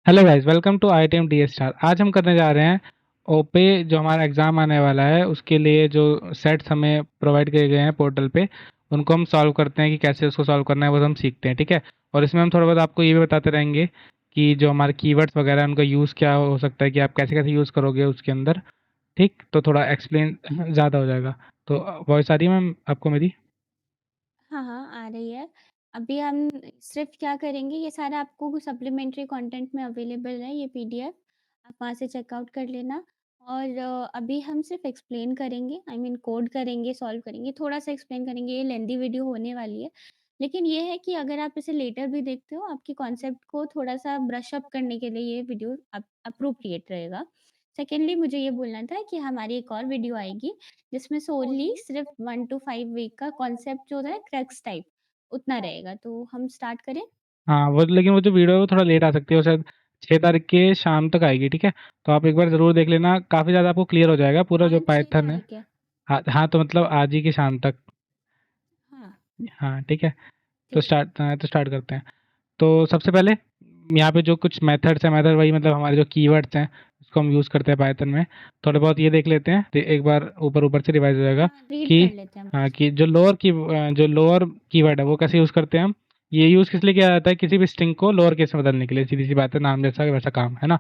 Hello guys, welcome to ITM D star. आज हम करने जा रहे हैं ओपे। जो हमारा एग्ज़ाम आने वाला है उसके लिए जो सेट्स हमें प्रोवाइड किए गए हैं पोर्टल पे, उनको हम सॉल्व करते हैं कि कैसे उसको सॉल्व करना है वो हम सीखते हैं, ठीक है। और इसमें हम थोड़ा बहुत आपको ये भी बताते रहेंगे कि जो हमारे कीवर्ड्स वगैरह हैं उनका यूज़ क्या हो सकता है, कि आप कैसे कैसे यूज़ करोगे उसके अंदर। ठीक, तो थोड़ा एक्सप्लेन ज़्यादा हो जाएगा। तो वॉइस आ रही है मैम आपको मेरी? हाँ, हाँ, आ रही है। अभी हम सिर्फ़ क्या करेंगे, ये सारा आपको सप्लीमेंट्री कंटेंट में अवेलेबल है ये पीडीएफ, आप वहाँ से चेकआउट कर लेना। और अभी हम सिर्फ़ एक्सप्लेन करेंगे, आई मीन कोड करेंगे, सॉल्व करेंगे, थोड़ा-सा एक्सप्लेन करेंगे, ये लेंथी वीडियो होने वाली है। लेकिन ये है कि अगर आप इसे लेटर भी देखते हो, आपके कॉन्सेप्ट को थोड़ा-सा ब्रश अप करने के लिए ये वीडियो एप्रोप्रिएट रहेगा। सेकेंडली मुझे ये बोलना था कि हमारी एक और वीडियो आएगी जिसमें सोनली सिर्फ 1 टू 5 वीक का कॉन्सेप्ट जो होता है क्रक्स टाइप उतना रहेगा। तो हम स्टार्ट करें? हाँ, वो लेकिन वो जो वीडियो है वो थोड़ा लेट आ सकती है, वो शायद 6 तारीख के शाम तक आएगी, ठीक है। तो आप एक बार ज़रूर देख लेना, काफ़ी ज़्यादा आपको क्लियर हो जाएगा पूरा जो आज 6 पाइथन है। तारीख है। हाँ हाँ, तो मतलब आज ही की शाम तक। हाँ, हाँ ठीक है। ठीक है। तो स्टार्ट करते हैं। तो सबसे पहले यहाँ पे जो कुछ मेथड्स हैं, मेथड वही मतलब हमारे जो कीवर्ड्स हैं उसको हम यूज़ करते हैं पाइथन में। थोड़े बहुत ये देख लेते हैं, एक बार ऊपर ऊपर से रिवाइज हो जाएगा हाँ, रीड कि कर लेते हैं हम हाँ, बस। कि जो लोअर कीवर्ड है वो कैसे यूज़ करते हैं हम। ये यूज़ किस लिए किया जाता है? किसी भी स्ट्रिंग को लोअर केस में बदलने के लिए। सीधी सी बात है, नाम जैसा वैसा काम है ना।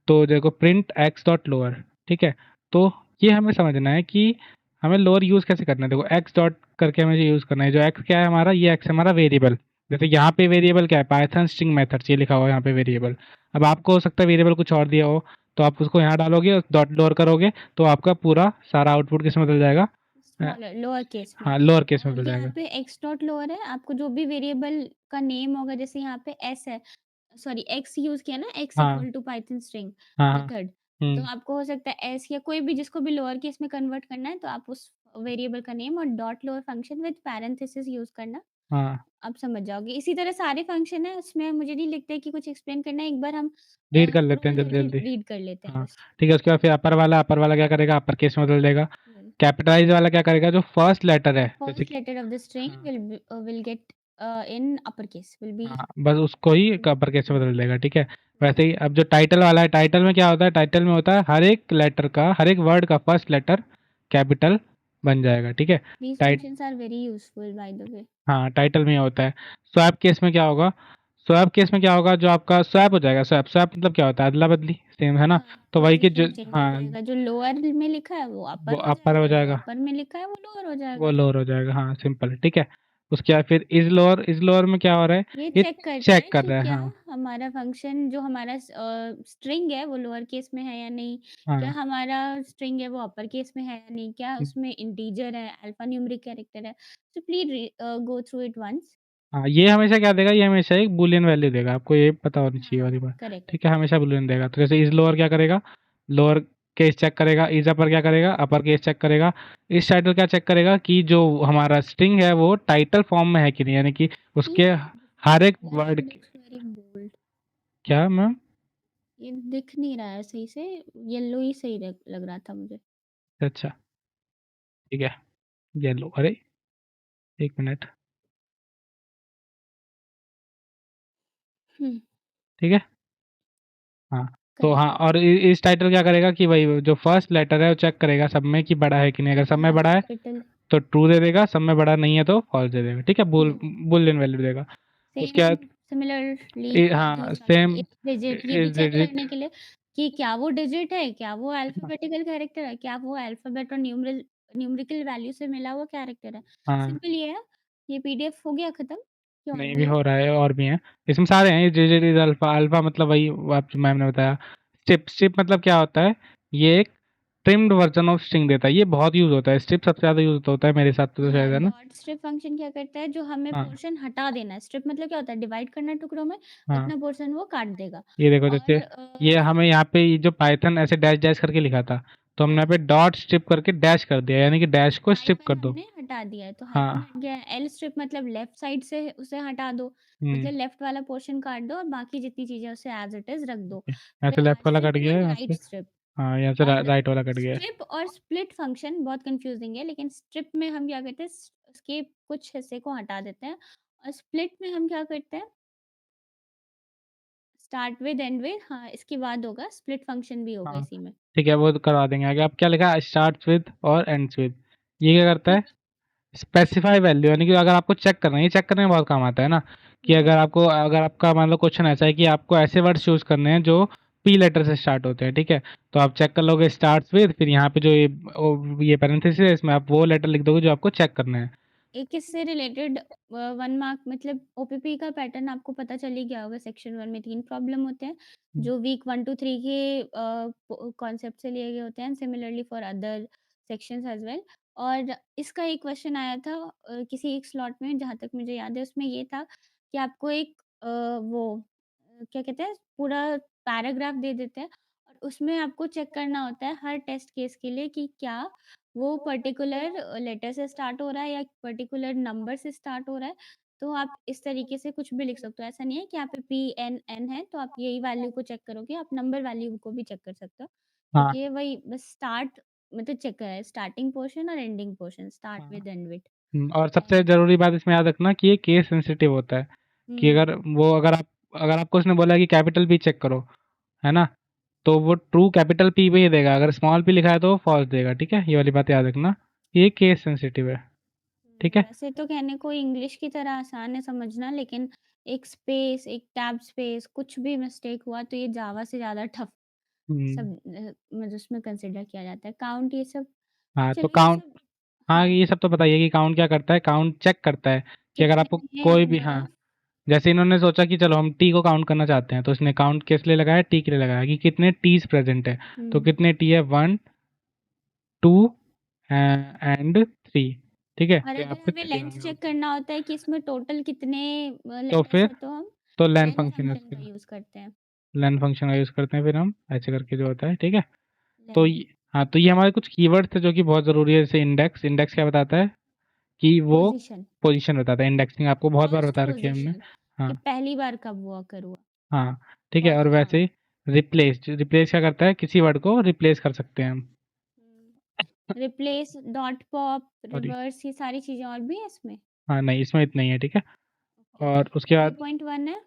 तो देखो, प्रिंट एक्स डॉट लोअर, ठीक है। तो ये हमें समझना है कि हमें लोअर यूज़ कैसे करना है। देखो, एक्स डॉट करके हमें यूज़ करना है। जो एक्स क्या है हमारा, ये एक्स हमारा वेरिएबल। जैसे यहाँ पे वेरिएबल क्या है, पाइथन स्ट्रिंग मेथड्स, ये लिखा हुआ है यहाँ पे वेरिएबल। अब आपको हो सकता है वेरिएबल कुछ और दिया हो, तो आप उसको यहाँ डालोगे, डॉट लोअर करोगे, तो आपका पूरा सारा आउटपुट किस में बदल जाएगा? अ, स्मॉलर लोअर केस में। हाँ, लोअर केस में और बदल यहाँ जाएगा। पे एक्स डॉट लोअर है, आपको जो भी वेरिएबल का नेम होगा, जैसे यहाँ पे एस है, सॉरी एक्स यूज़ किया ना, एक्स हाँ इक्वल टू पाइथन स्ट्रिंग हाँ हाँ। मेथड। तो हम्म। आपको हो सकता है एस या कोई भी जिसको भी लोअर केस में कन्वर्ट करना है, तो आप उस वेरिएबल का नेम और dot lower function with parenthesis use करना। हाँ, आप समझ जाओगे। इसी तरह सारे फंक्शन हैं, उसमें मुझे नहीं लगता है कि कुछ एक्सप्लेन करना है। एक बार हम रीड कर लेते हैं स्क्रॉल जल्दी करके जल्दी। रीड कर लेते हैं हाँ बस। ठीक है। उसके बाद फिर अपर वाला क्या करेगा? अपर केस में बदल देगा। हुँ। कैपिटलाइज वाला क्या करेगा? जो फर्स्ट लेटर है, जैसे फर्स्ट कि लेटर ऑफ द स्ट्रिंग हाँ will get in upper case will be. हाँ, बस उसको ही अपर केस में हुँ, बदल देगा, ठीक है। वैसे ही अब जो टाइटल वाला है, टाइटल में क्या होता है? टाइटल में होता है हर एक लेटर का, हर एक वर्ड का फर्स्ट लेटर कैपिटल बन जाएगा, ठीक है। These tight functions are very useful by the way. हाँ, टाइटल में होता है। स्वैप केस में क्या होगा? स्वैप केस में क्या होगा? जो आपका स्वैप हो जाएगा, स्वैप स्वैप मतलब क्या होता है? अदला बदली, सेम है ना। हाँ, तो वही कि जो पोज़ीशन चेंज हो हाँ, जाएगा। जो लोअर में लिखा है वो वो अपर हो अपर हो जाएगा, जो जाएगा, अपर में लिखा है वो लोअर हो वो जाएगा। लोअर हो जाएगा, हाँ सिंपल, ठीक है। उसके बाद फिर इज लोअर में क्या हो रहा है? ये ये चेक करता चेक है कर कि रहा है, क्या हाँ हमारा फंक्शन जो हमारा स्ट्रिंग है वो लोअर केस में है या नहीं? क्या हाँ। हमारा स्ट्रिंग है वो अपर केस में है या नहीं? क्या उसमें इंटीजर है, अल्फा न्यूमेरिक कैरेक्टर है? So please go through it once. हाँ, ये हमेशा क्या देगा? ये हमेशा एक बूलियन वैल्यू देगा, आपको ये पता होनी चाहिए हाँ, वाली हाँ, बात। करेक्ट। ठीक है, हमेशा बूलियन देगा। तो जैसे इज लोअर क्या करेगा? लोअर केस चेक करेगा। इज अपर क्या करेगा? अपर केस चेक करेगा। इस टाइटल क्या चेक करेगा? कि जो हमारा स्ट्रिंग है वो टाइटल फॉर्म में है कि नहीं, यानी कि उसके प्लीज़ हर एक this word font looks very bold. क्या मैम? ये दिख नहीं रहा है सही से, येलो ही सही लग रहा था मुझे। अच्छा, ठीक है। येलो, अरे एक मिनट, हुँ, ठीक है। हाँ, तो करेक्ट। हाँ, और इस टाइटल क्या करेगा कि भाई जो फर्स्ट लेटर है वो चेक करेगा सब में कि बड़ा है कि नहीं। अगर सब में हाँ, बड़ा है कैपिटल। तो ट्रू दे देगा, सब में बड़ा नहीं है तो फॉल्स दे देगा, ठीक है। हुँ, बुलियन वैल्यू देगा। उसके सेम बाद सिमिलरली फॉर हाँ दीज़ सेम फंक्शन इस डिजिट ये भी इज चेक डिजिट। करने के लिए कि क्या वो डिजिट है, क्या वो अल्फ़ाबेटिकल कैरेक्टर है, क्या वो अल्फ़ाबेट और न्यूमेरिकल वैल्यू से मिला हुआ कैरेक्टर है। हाँ, सिंपल ये है। ये पीडीएफ हो गया खत्म कि और नहीं भी भी है? हो रहा है, और भी हैं। इसमें सारे हैं। डिजिट इज अल्फा, अल्फा मतलब वही आप मैम ने बताया। स्ट्रिप, स्ट्रिप मतलब क्या होता है? ये एक ट्रिम्ड वर्जन ऑफ स्ट्रिंग देता है। ये बहुत यूज होता है, स्ट्रिप सबसे ज्यादा यूज होता है मेरे साथ तो हाँ, शायद, है ना। डॉट स्ट्रिप फंक्शन क्या करता है, जो हमें हाँ पोर्शन हटा देना है। स्ट्रिप मतलब क्या होता है, डिवाइड करना है टुकड़ों में, हाँ, उतना पोर्शन वो काट देगा। ये देखो, जैसे और ये हमें यहाँ पे ये जो पाइथन ऐसे डैश डैश करके लिखा था, तो हमने यहाँ हाँ, पे डॉट स्ट्रिप करके डैश कर दिया, यानी कि डैश को स्ट्रिप हाइफ़न कर दो। हमने हटा दिया है, तो हाइफ़न हाँ। हट गया है। एल स्ट्रिप मतलब लेफ्ट साइड से उसे हटा दो, हम्म। मतलब लेफ्ट वाला पोर्शन काट दो और बाकी जितनी चीज़ें उसे एज़ इट इज़ रख दो। यहाँ से फिर लेफ्ट आर वाला कट स्ट्रिप गया है, एंड यहाँ राइट से स्ट्रिप। हाँ, यहाँ से और राइट वाला कट गया है। स्ट्रिप और स्प्लिट फंक्शन बहुत कन्फ्यूज़िंग है, लेकिन स्ट्रिप में हम क्या करते हैं, उसके कुछ हिस्से को हटा देते हैं और स्प्लिट में हम क्या करते हैं, स्टार्ट विद, एंड विद, हाँ, इसके बाद होगा स्प्लिट फंक्शन भी होगा हाँ इसी में। ठीक है, वो तो करवा देंगे आगे। अब क्या लिखा है, स्टार्ट विद और एंड्स विद, ये क्या करता है, ठीक। स्पेसिफाई वैल्यू, यानी कि अगर आपको चेक करना है, ये चेक करने में बहुत काम आता है ना, कि हम्म। अगर आपका मान लो क्वेश्चन ऐसा है कि आपको ऐसे वर्ड्स चूज करने हैं जो पी लेटर से स्टार्ट होते हैं, ठीक है, तो आप चेक कर लोगे स्टार्ट्स विद, फिर यहाँ पे जो ये पैरेंथेसिस है, इसमें आप वो लेटर लिख दोगे जो आपको चेक करना है। एक इससे रिलेटेड 1 मार्क मतलब ओपीपी का पैटर्न आपको पता चल ही गया होगा। सेक्शन 1 में 3 प्रॉब्लम होते हैं, हम्म, जो वीक 1 टू 3 के कॉन्सेप्ट से लिए गए होते हैं, similarly for other sections as well. और इसका एक क्वेश्चन आया था किसी एक स्लॉट में, जहाँ तक मुझे याद है, उसमें ये था कि आपको एक क्या कहते हैं, पूरा पैराग्राफ दे देते हैं और उसमें आपको चेक करना होता है हर टेस्ट केस के लिए कि क्या वो पर्टिकुलर लेटर से स्टार्ट हो रहा है या पर्टिकुलर नंबर से स्टार्ट हो रहा है। तो आप इस तरीके से कुछ भी लिख सकते हो। ऐसा नहीं है कि यहाँ पे PNN है तो आप यही वैल्यू को चेक करोगे, आप नंबर वैल्यू को भी चेक कर सकते हो। हाँ क्योंकि ये वही बस स्टार्ट मतलब चेक करा है, स्टार्टिंग पोर्शन और एंडिंग पोर्शन, स्टार्ट हाँ। With and with. और सबसे और जरूरी बात इसमें याद रखना कि ये केस सेंसिटिव होता है, कि हुँ, अगर आपको उसने बोला कि कैपिटल पी चेक करो, है ना, तो वो ट्रू कैपिटल पी पे ही देगा, अगर स्मॉल पी लिखा है तो फॉल्स देगा, ठीक है, ये वाली बात याद रखना, ये केस सेंसिटिव है, ठीक है। वैसे तो कहने को इंग्लिश की तरह आसान है समझना, लेकिन एक स्पेस, एक टैब स्पेस, कुछ भी मिस्टेक हुआ तो ये जावा से ज़्यादा टफ हम्म। सब मतलब उसमें कंसिडर किया जाता है। काउंट ये सब, हाँ तो चलिए ये काउंट, सब। हाँ हाँ, ये सब तो बताइए कि काउंट क्या करता है, काउंट चेक करता है कि अगर कितने आपको हैं कोई भी, नंबर हाँ, ऑफ। जैसे इन्होंने सोचा कि चलो हम टी को काउंट करना चाहते हैं, तो इसने काउंट किस लिए लगाया, टी के लिए लगाया, कि कितने टीज प्रेजेंट है, तो हुँ, कितने टी है, 1 2 एंड 3, ठीक है, और तो यहाँ अगर पे हमें 3 आ लेंथ गया। चेक करना होता है कि इसमें टोटल कितने तो लेटर्स फिर हैं, तो हम तो लेन लेन फंक्शन है फंक्शन उसके का लिए, यूज़ करते हैं। लेन फंक्शन का यूज़ करते हैं फिर हम ऐसे करके जो होता है, ठीक है। तो लेन हाँ, तो ये हमारे कुछ कीवर्ड्स थे जो कि बहुत ज़रूरी है, जैसे इंडेक्स, इंडेक्स क्या बताता है, कि वो पोज़ीशन, पोजीशन बताता है, इंडेक्सिंग आपको बहुत बार फर्स्ट बता रखी है हमने। पोज़ीशन कि हाँ पहली बार कब वो ऑकर हुआ, हाँ ठीक है, और फर्स्ट वैसे काउंट। ही रिप्लेस, रिप्लेस क्या करता है, किसी वर्ड को रिप्लेस कर सकते हैं हम। Replace, dot pop, sorry, reverse, ये सारी चीज़ें और भी हैं इसमें? हाँ नहीं, इसमें इतना ही है, ठीक है। ओके, और उसके बाद 3.1 है।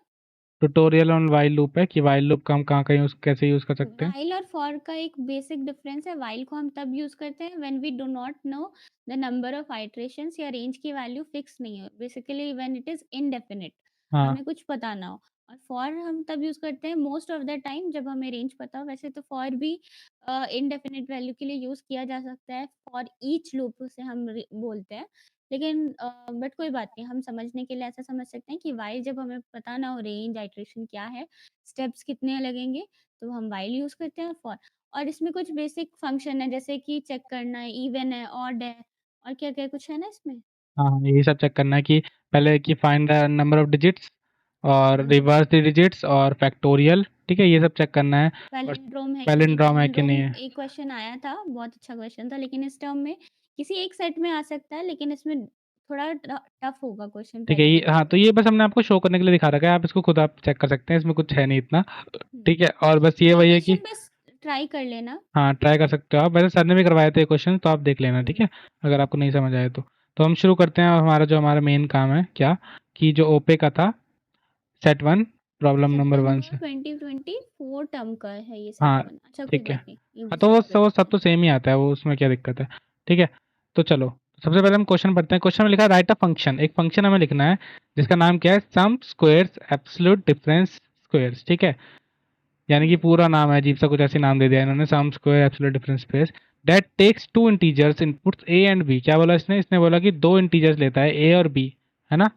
ट्यूटोरियल ऑन वाइल लूप है, कि वाइल लूप का हम कहाँ कहीं कैसे यूज़ कर सकते हैं। व्हाइल और फॉर का एक बेसिक डिफरेंस है। व्हाइल को हम तब यूज़ करते हैं when we do not know the number of iterations या रेंज की वैल्यू फिक्स नहीं है। Basically when it is indefinite, हाँ हमें कुछ पता ना हो। और फॉर हम तब यूज़ करते हैं मोस्ट ऑफ द टाइम जब हमें रेंज पता हो। वैसे तो फॉर भी इनडेफिनिट वैल्यू के लिए यूज़ किया जा सकता है। फॉर ईच लूप उसे हम बोलते हैं। लेकिन बट कोई बात नहीं, हम समझने के लिए ऐसा समझ सकते हैं कि व्हाइल जब हमें पता ना हो रेंज आइटरेशन क्या है, स्टेप्स कितने लगेंगे, तो हम व्हाइल यूज़ करते हैं, फॉर। और इसमें कुछ बेसिक फंक्शन है जैसे कि चेक करना है, इवन है, ऑड है, और क्या-क्या कुछ है ना इसमें? हाँ हाँ, यही सब चेक करना है, कि पहले कि find the number of digits, और हुँ। रिवर्स द डिजिट्स, और फैक्टोरियल, ठीक है, ये सब चेक करना है। और पैलिंड्रोम है कि नहीं? पैलिंड्रोम है कि पैलिंड्रोम नहीं है, एक क्वेश्चन आया था, बहुत अच्छा क्वेश्चन था, लेकिन इस टर्म में किसी एक सेट में आ सकता है, लेकिन इसमें थोड़ा टफ होगा क्वेश्चन ठीक है, ये पैलिंड्रोम। हाँ, तो ये बस हमने आपको शो करने के लिए दिखा रखा है, आप इसको खुद आप चेक कर सकते हैं, इसमें कुछ है नहीं इतना, हुँ। ठीक है, और बस ये वही है कि डेरिवेशन बस ट्राई कर लेना। हाँ ट्राई कर सकते हो आप, वैसे सर ने भी करवाए थे क्वेश्चन, तो आप देख लेना, ठीक हुँ। है, अगर आपको नहीं समझ आए तो हम शुरू करते हैं, और हमारा मेन काम है क्या, कि जो ओपे का था, set one, problem set number 1 one तो से। 2024 टर्म का है ये सेट हाँ 1। अच्छा कोई ठीक है, बात नहीं, ये हाँ तो वो सॉल्व कर सब लेते सब हैं। तो सेम ही आता है, वो उसमें क्या दिक्कत है, ठीक है। तो चलो, सबसे पहले हम क्वेश्चन पढ़ते हैं। क्वेश्चन में लिखा है राइट अ फंक्शन, एक फंक्शन हमें लिखना है जिसका नाम क्या है, सम स्क्वायर्स एब्सोल्यूट डिफरेंस स्क्वायर्स, ठीक है, यानी कि हुँ। पूरा नाम है, अजीब सा कुछ ऐसे नाम दे दिया इन्होंने, sum square absolute difference space that takes two integers inputs a and b. क्या बोला इसने बोला कि दो इंटीजर्स लेता है, ए और बी, है ना,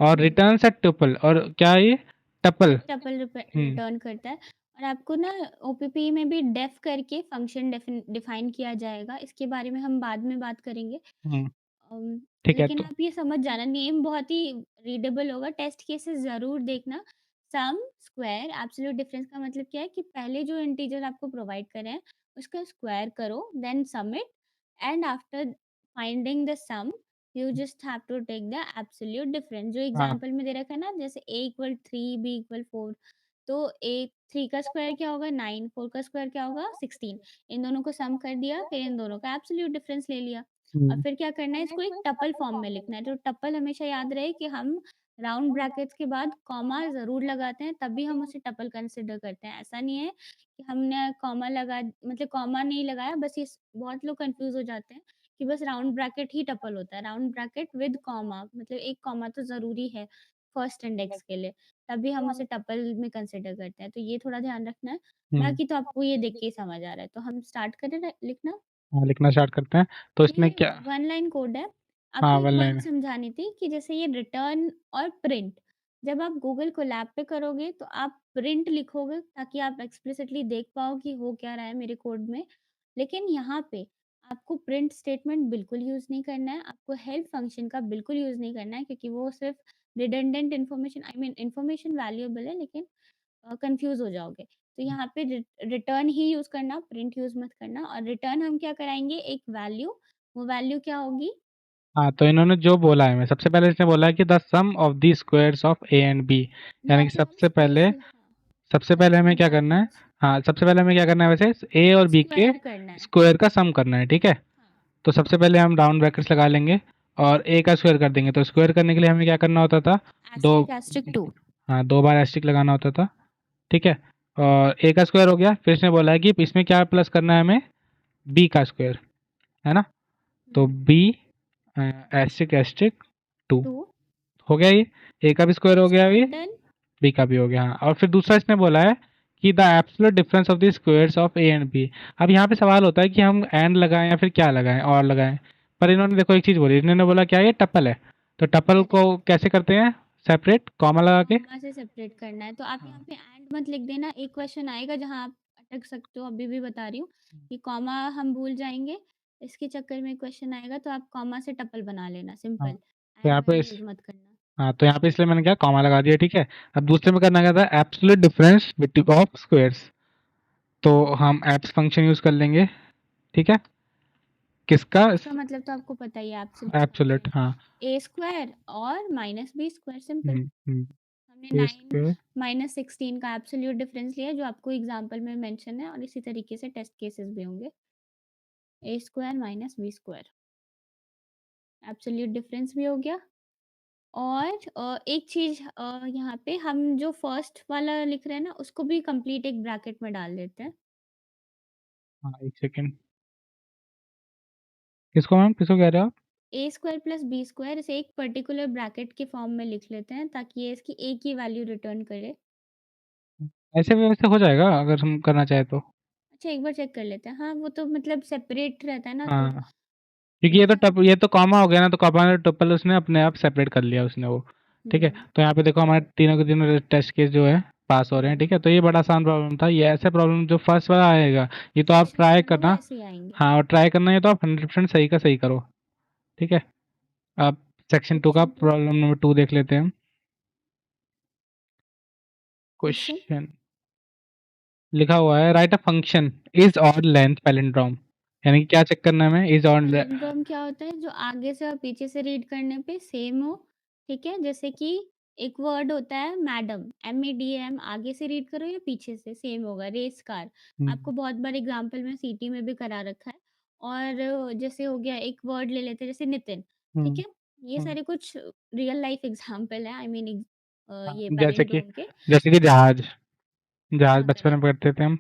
और हुँ। रिटर्न्स अ ट्रिपल, और क्या है ये, टपल। एक टपल हम्म रिटर्न करता है। और आपको ना ओपीपी में भी डेफ करके फंक्शन डिफाइन किया जाएगा, इसके बारे में हम बाद में बात करेंगे। हम्म ठीक है, लेकिन तो आप ये समझ जाना, नेम बहुत ही रीडेबल होगा, टेस्ट केसेस ज़रूर देखना। सम स्क्वायर एब्सोल्यूट डिफरेंस का मतलब क्या है कि पहले जो इंटीजर आपको प्रोवाइड करे हैं, उसका स्क्वायर करो, then sum it, and after finding the sum, you just have to take the absolute difference. जो हाँ एग्जांपल में दे रखा है ना, जैसे a इक्वल 3, b इक्वल 4, तो a 3 का स्क्वायर क्या होगा 9, 4 का स्क्वायर क्या होगा 16। इन दोनों को सम कर दिया, फिर इन दोनों का एब्सोल्यूट डिफरेंस ले लिया। और हम्म फिर क्या करना है, इसको एक टपल फॉर्म में लिखना है। तो टपल हमेशा याद रहे कि हम राउंड ब्रैकेट्स के बाद कॉमा ज़रूर लगाते हैं, तभी हम उसे टपल कंसिडर करते हैं। ऐसा नहीं है कि हमने कॉमा लगा मतलब कॉमा नहीं लगाया, बस ये बहुत लोग कंफ्यूज हो जाते हैं कि बस राउंड ब्रैकेट ही टपल होता है। राउंड ब्रैकेट विद कॉमा, मतलब एक कॉमा तो ज़रूरी है फर्स्ट इंडेक्स के लिए, तभी हम उसे टपल में कंसिडर करते हैं। तो ये थोड़ा ध्यान रखना है। बाकी तो आपको ये देख के ही समझ आ रहा है। तो हम स्टार्ट करें लिखना। हाँ, लिखना स्टार्ट करते हैं। तो इसमें ये क्या? वन लाइन कोड है। हाँ, आपको एक वन लाइन बात है। समझानी थी कि जैसे ये रिटर्न और प्रिंट, जब आप गूगल कोलैब पे करोगे तो आप प्रिंट लिखोगे ताकि आप एक्सप्लिसिटली देख पाओ कि हो क्या रहा है मेरे कोड में। लेकिन यहाँ पे आपको प्रिंट स्टेटमेंट बिल्कुल यूज़ नहीं करना है, आपको हेल्प फंक्शन का बिल्कुल यूज़ नहीं करना है, क्योंकि वो सिर्फ redundant information I mean information valuable है, लेकिन कंफ्यूज हो जाओगे। तो यहाँ पे रिटर्न ही यूज़ करना, प्रिंट यूज़ मत करना। और रिटर्न हम क्या कराएँगे, एक वैल्यू, वो वैल्यू क्या होगी? हाँ, तो इन्होंने जो बोला है, मैं सबसे पहले इसने बोला है कि the sum of the squares of A and B, यानी यहाँ कि पे हम स्पेस, हाँ, सबसे पहले सबसे हमें क्या करना है? इम्पोर्टेंट हाँ, सबसे पहले हमें क्या करना है, वैसे ए और बी के स्क्वायर करना है। स्क्वायर का सम करना है, ठीक है? हाँ, तो सबसे पहले हम राउंड ब्रैकेट्स लगा लेंगे और ए का स्क्वायर कर देंगे। तो स्क्वायर करने के लिए हमें क्या करना होता था? दो, एस्टेरिक एस्टेरिक 2। हाँ, 2 बार एस्टिक लगाना होता था, ठीक है? और ए का स्क्वायर हो गया, फिर इसने बोला है कि इसमें क्या प्लस करना है हमें? बी का स्क्वायर, है ना? तो बी एस्टिक एस्टिक 2 2 हो गया ये। ए का भी स्क्वायर हो गया ये, डन। बी का भी हो गया। हाँ, और फिर दूसरा इसने बोला है कि the absolute difference of the squares of A and b. अब यहाँ पे सवाल होता है कि हम एंड लगाएं या फिर क्या लगाएं, और लगाएं। पर इन्होंने देखो एक चीज़ बोली, इन्होंने बोला क्या, ये टपल है। तो टपल करेक्ट, को कैसे करते हैं? सेपरेट कॉमा लगा के। कॉमा से सेपरेट करना है। तो आप यहाँ पे एंड मत लिख देना, एक क्वेश्चन आएगा जहाँ आप अटक सकते हो, अभी भी बता रही हूँ कि कॉमा हम भूल जाएँगे, इसके चक्कर में क्वेश्चन आएगा, तो आप कॉमा से टपल बना लेना, हाँ, सिंपल। तो एंड यहाँ पे वैंड यूज़ मत करना। हाँ, तो यहाँ पे इसलिए मैंने क्या कॉमा लगा दिया, ठीक है? अब दूसरे में करना क्या था? Absolute difference between of squares. तो हम एब्स फंक्शन यूज कर लेंगे, ठीक है? किसका? इसका मतलब तो आपको पता ही है, एब्सोल्यूट एब्सोल्यूट, फंक्शन हाँ। ए स्क्वायर और माइनस बी स्क्वायर, सिंपल। हम्म, हमने ए 9 स्क्वायर। माइनस 16 का एब्सोल्यूट डिफरेंस लिया, जो आपको एग्जांपल में मेंशन है, और इसी तरीके से टेस्ट केसेस भी होंगे। A square minus b square, absolute difference भी हो गया। और एक चीज़, यहाँ पे हम जो फर्स्ट वाला लिख रहे हैं ना, उसको भी कंप्लीट एक ब्रैकेट में डाल देते हैं। हाँ, एक सेकेंड। किसको मैम, किसको कह रहे हो आप? ए स्क्वायर प्लस बी स्क्वायर, इसे एक पर्टिकुलर ब्रैकेट के फॉर्म में लिख लेते हैं, ताकि ये इसकी एक ही वैल्यू रिटर्न करे। ऐसे वैसे हो जाएगा अगर हम करना चाहे तो। अच्छा, एक बार चेक कर लेते हैं। हाँ, वो तो मतलब सेपरेट रहता है ना, तो हाँ, क्योंकि ठीक है। ये तो कॉमा हो गया ना, तो कॉमा ने ट्रिपल उसने अपने आप सेपरेट कर लिया उसने वो। ठीक है, हुँ, तो यहाँ पे देखो हमारे तीनों के तीनों टेस्ट केस जो है पास हो रहे हैं, हुँ। ठीक है? तो ये बड़ा आसान प्रॉब्लम था। ये ऐसे प्रॉब्लम जो फर्स्ट वाला आएगा, ये तो आप नेक्स्ट ट्राई वाले में वो करना। ऐसे ही आएँगे। हाँ, और ट्राई करना, ये तो आप 100% सही का सही करो, ठीक है? अब सेक्शन 2 का सेक्शन 2 प्रॉब्लम नंबर 2 देख लेते हैं हम। क्वेश्चन। क्वेश्चन लिखा हुआ है, right a function is odd length palindrome, यानी कि क्या चेक करना है हमें? Is odd. पैलिंड्रोम क्या होता है? जो आगे से और पीछे से रीड करने पे सेम हो, ठीक है? जैसे कि एक वर्ड होता है मैडम, एम-ए-डी-एम, आगे से रीड करो या पीछे से, सेम होगा। रेस कार, आपको बहुत बार एग्ज़ाम्पल में सीटी में भी करा रखा है। और जैसे हो गया, एक वर्ड ले लेते हैं जैसे नितिन, ठीक है? ये सारे कुछ रियल लाइफ एग्ज़ाम्पल हैं, आई मीन ये पैलिंड्रोम के। जैसे कि जहाज, जहाज हाँ, बचपन में करेक्ट। पढ़ते थे हम,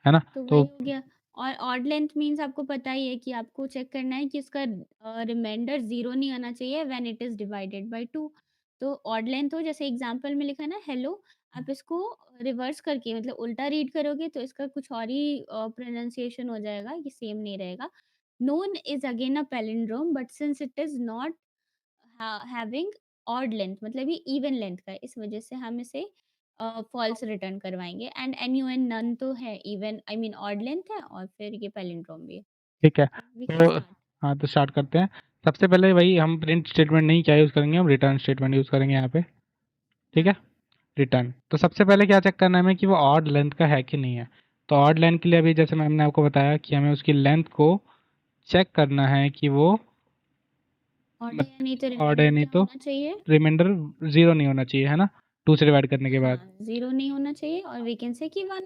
है ना? तो तो वही हो गया। और ऑड लेंथ मीन्स आपको पता ही है कि आपको चेक करना है कि उसका रिमाइंडर 0 नहीं आना चाहिए when it is divided by 2। तो ऑड लेंथ हो, जैसे एग्ज़ाम्पल में लिखा है ना हेलो, आप इसको रिवर्स करके मतलब उल्टा रीड करोगे तो इसका कुछ और ही प्रोनंसिएशन हो जाएगा, ये सेम नहीं रहेगा। Known is again a palindrome but since it is not having odd length, मतलब ये इवन लेंथ का है, इस वजह से हम इसे फॉल्स रिटर्न करवाएँगे। एंड एन-यू-एन नन तो है, even I mean odd length है, और फिर ये पैलिंड्रोम भी है। ठीक है, वी कैन तो स्टार्ट। हाँ, तो स्टार्ट करते हैं। सबसे पहले वही हम प्रिंट स्टेटमेंट नहीं क्या यूज़ करेंगे, हम रिटर्न स्टेटमेंट यूज़ करेंगे यहाँ पे, ठीक है? हाँ, रिटर्न। तो सबसे पहले क्या चेक करना है हमें कि वो ऑड लेंथ का है कि नहीं है। तो ऑड लेंथ के लिए अभी जैसे मैम ने आपको बताया कि हमें उसकी लेंथ को चेक करना है कि वो ऑड है या नहीं, तो ऑड है, रिमाइंडर नहीं क्या तो होना चाहिए? रिमाइंडर 0 नहीं होना चाहिए, है ना? 2 से डिवाइड करने के बाद। हाँ, 0 नहीं होना चाहिए, और वी कैन से कि 1, है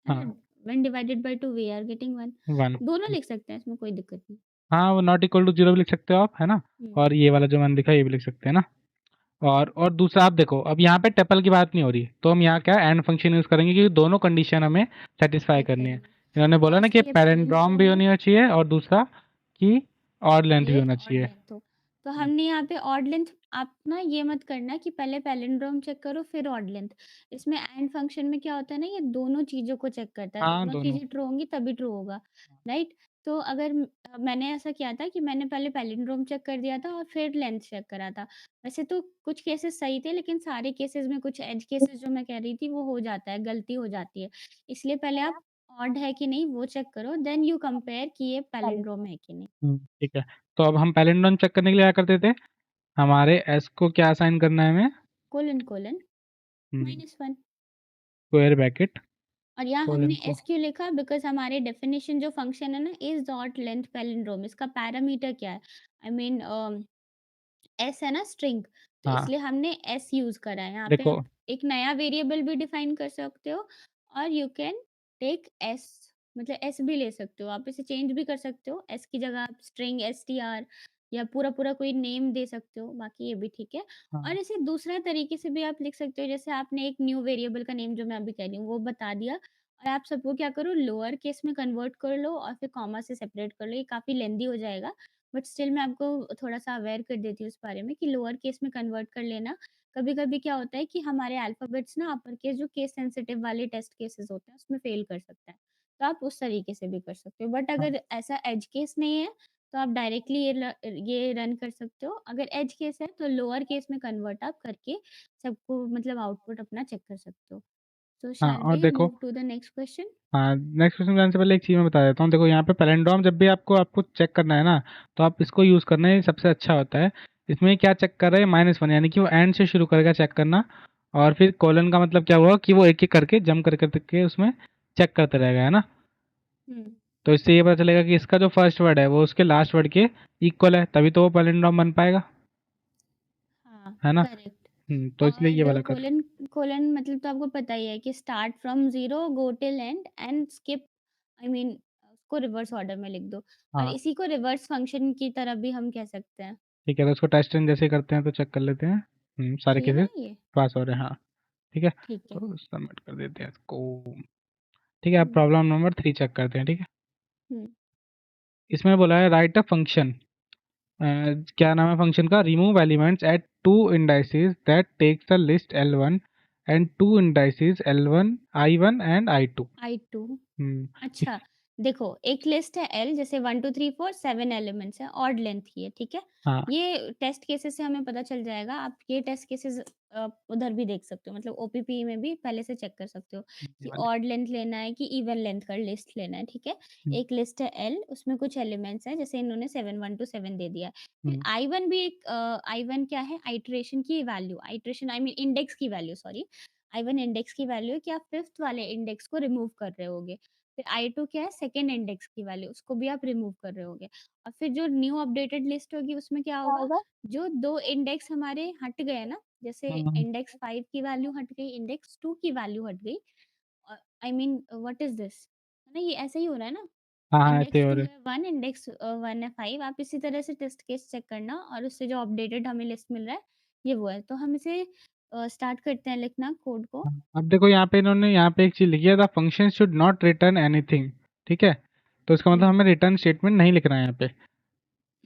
ना? हाँ, when divided by 2 we are getting 1। 1। दोनों लिख सकते हैं, इसमें कोई दिक्कत नहीं। हाँ, वो नॉट इक्वल टू 0 भी लिख सकते हो आप, है ना? हुँ, और ये वाला जो मैंने लिखा है ये भी लिख सकते हैं ना? और दूसरा आप देखो, अब यहाँ पे टपल की बात नहीं हो रही, तो हम यहाँ क्या एंड फंक्शन यूज करेंगे क्योंकि दोनों कंडीशन हमें सेटिस्फाई चेक करनी है। करनी है। इन्होंने तो बोला ना कि इसके लिए पैरेंड्रॉम भी पैलिंड्रोम है, होनी चाहिए और दूसरा कि ऑड लेंथ भी ये होना ऑड चाहिए। लेंथ हो। तो हमने यहाँ पे ऑड लेंथ, आप ना ये मत करना कि पहले पैलिंड्रोम चेक करो फिर ऑड लेंथ। इसमें एंड फंक्शन में क्या होता है ना, ये दोनों चीज़ों को चेक करता है, हाँ दोनों दोनों। चीज़ें ट्रू होंगी तभी ट्रू होगा, राइट? तो अगर मैंने ऐसा किया था कि मैंने पहले पैलिंड्रोम चेक कर दिया था और फिर लेंथ चेक करा था। वैसे तो कुछ केसेस सही थे, लेकिन सारे केसेस में कुछ एज केसेस जो मैं कह रही थी वो हो जाता है, गलती हो जाती है। इसलिए पहले आप ऑड है कि नहीं वो चेक करो, देन यू कंपेयर कि ये पैलिंड्रोम है कि नहीं। ठीक है। तो अब हम पैलिंड्रोम चेक करने के लिए क्या करते थे, हमारे एस को क्या असाइन करना है हमें, कोलन कोलन -1। स्क्वायर ब्रैकेट और यहाँ हमने कोलन को। एस क्यों लिखा? बिकॉज़ हमारे डेफिनिशन जो फंक्शन है ना, इज़ डॉट लेंथ पैलिंड्रोम, इसका पैरामीटर क्या है? आई मीन एस है ना स्ट्रिंग, तो हाँ इसलिए हमने एस यूज़ करा है। यहाँ पे देखो। आप एक नया वेरिएबल भी डिफाइन कर सकते हो और यू कैन टेक एस, मतलब एस भी ले सकते हो। आप इसे चेंज भी कर सकते हो। एस की जगह आप स्ट्रिंग एसटीआर या पूरा-पूरा कोई नेम दे सकते हो, बाकी ये भी ठीक है। और हाँ इसे दूसरा तरीके से भी आप लिख सकते हो, जैसे आपने एक न्यू वेरिएबल का नेम जो मैं अभी कह रही हूँ, वो बता दिया और आप सबको क्या करो लोअर केस में कन्वर्ट कर लो और फिर कॉमा से सेपरेट कर लो। ये काफ़ी लेंदी हो जाएगा। बट स्टिल मैं आपको थोड़ा-सा अवेयर कर देती हूँ इस बारे में कि लोअर केस में कन्वर्ट कर लेना। कभी-कभी क्या होता है कि हमारे अल्फ़ाबेट्स ना अपर केस जो केस सेंसिटिव वाले टेस्ट केसेस होते हैं, उसमें फ़ेल कर सकता है। तो आप उस तरीके से भी कर सकते हो। बट हाँ अगर ऐसा एज केस नहीं है, तो आप डायरेक्टली ये रन कर सकते हो। अगर एज केस है, तो लोअर केस में कन्वर्ट आप करके सबको मतलब आउटपुट अपना चेक कर सकते हो। सो हाँ शैल और वी देखो। Move to the next question? हाँ नेक्स्ट क्वेश्चन जाने से पहले एक चीज़ मैं बता देता हूँ। देखो यहाँ पे पैलेंड्रोम जब भी आपको चेक करना है ना, तो आप इसको यूज़ करना ही सबसे अच्छा होता है। इसमें क्या चेक कर रहे हैं, -1, यानी कि वो एंड से शुरू करेगा चेक करना। और फिर कोलन का मतलब क्या हुआ कि वो एक एक करके जम कर करके उसमें चेक करते रहेगा, है ना। हुँ। तो इससे ये पता चलेगा कि इसका जो फर्स्ट वर्ड है वो उसके लास्ट वर्ड के इक्वल है, तभी तो वो पैलिंड्रोम बन पाएगा, हाँ, है ना। करेक्ट। तो इसलिए ये और वाला कर। कोलन कोलन मतलब तो आपको पता ही है कि start from 0 go till and and skip, I mean उसको रिवर्स ऑर्डर में लिख दो और हाँ इसी को रिवर्स फंक्शन की तरह भी हम कह सकते हैं। ठीक है, तो उसको टेस्ट जैसे ही करते हैं तो चेक कर लेते हैं। सारे सही है ना केसेस ये? पास हो रहे हैं, हाँ। ठीक है, ठीक है। तो सबमिट कर देते हैं इसको। ठीक है, अब हुँ, प्रॉब्लम नंबर 3 चेक करते हैं, ठीक है। हुँ। इसमें बोला है राइट अ फंक्शन, क्या नाम है फंक्शन का, remove elements at two indices that takes the list L1 and two indices L1 I1 एंड I2। I2। हम्म इस अच्छा, देखो एक लिस्ट है एल, जैसे 1 2 3 4 7 एलिमेंट्स हैं, ऑड लेंथ की है, ठीक है? हाँ ये टेस्ट केसेस से हमें पता चल जाएगा। आप ये टेस्ट केसेस उधर भी देख सकते हो, मतलब ओपीपी में भी पहले से चेक कर सकते हो ये कि वाले। ऑड लेंथ लेना है कि इवन लेंथ का लिस्ट लेना है, ठीक है? हम्म, एक लिस्ट है एल, उसमें कुछ एलिमेंट्स हैं, जैसे इन्होंने 7 1 टू 7 दे दिया है। फिर हम्म, आई1 भी एक आई1 क्या है? आइटरेशन की value, iteration I mean index की वैल्यू, सॉरी। आई1 इंडेक्स की वैल्यू है कि आप 5th वाले इंडेक्स को रिमूव कर रहे होगे। फिर आई2 क्या है? सेकंड इंडेक्स की वैल्यू, उसको भी आप रिमूव कर रहे होगे। और फिर जो न्यू अपडेटेड लिस्ट होगी उसमें क्या होगा? जो 2 इंडेक्स हमारे हट गए ना, जैसे हम्म, इंडेक्स 5 की वैल्यू हट गई, इंडेक्स 2 की वैल्यू हट गई। I mean what is this? है ना? ये ऐसा ही हो रहा है ना? हाँ हाँ ऐसे इंडेक्स हो 2 रहे। है 1, इंडेक्स 1 है 5। आप इसी तरह से टेस्ट केस चेक करना और उससे जो अपडेटेड हमें लिस्ट मिल रहा है, ये वो है। तो हम इसे स्टार्ट करते हैं लिखना कोड को। हाँ, अब देखो यहाँ पे इन्होंने यहाँ पे एक चीज़ लिखी है, the function should not return anything. ठीक है, तो इसका मतलब हुँ, हमें रिटर्न स्टेटमेंट नहीं लिखना है यहाँ पे।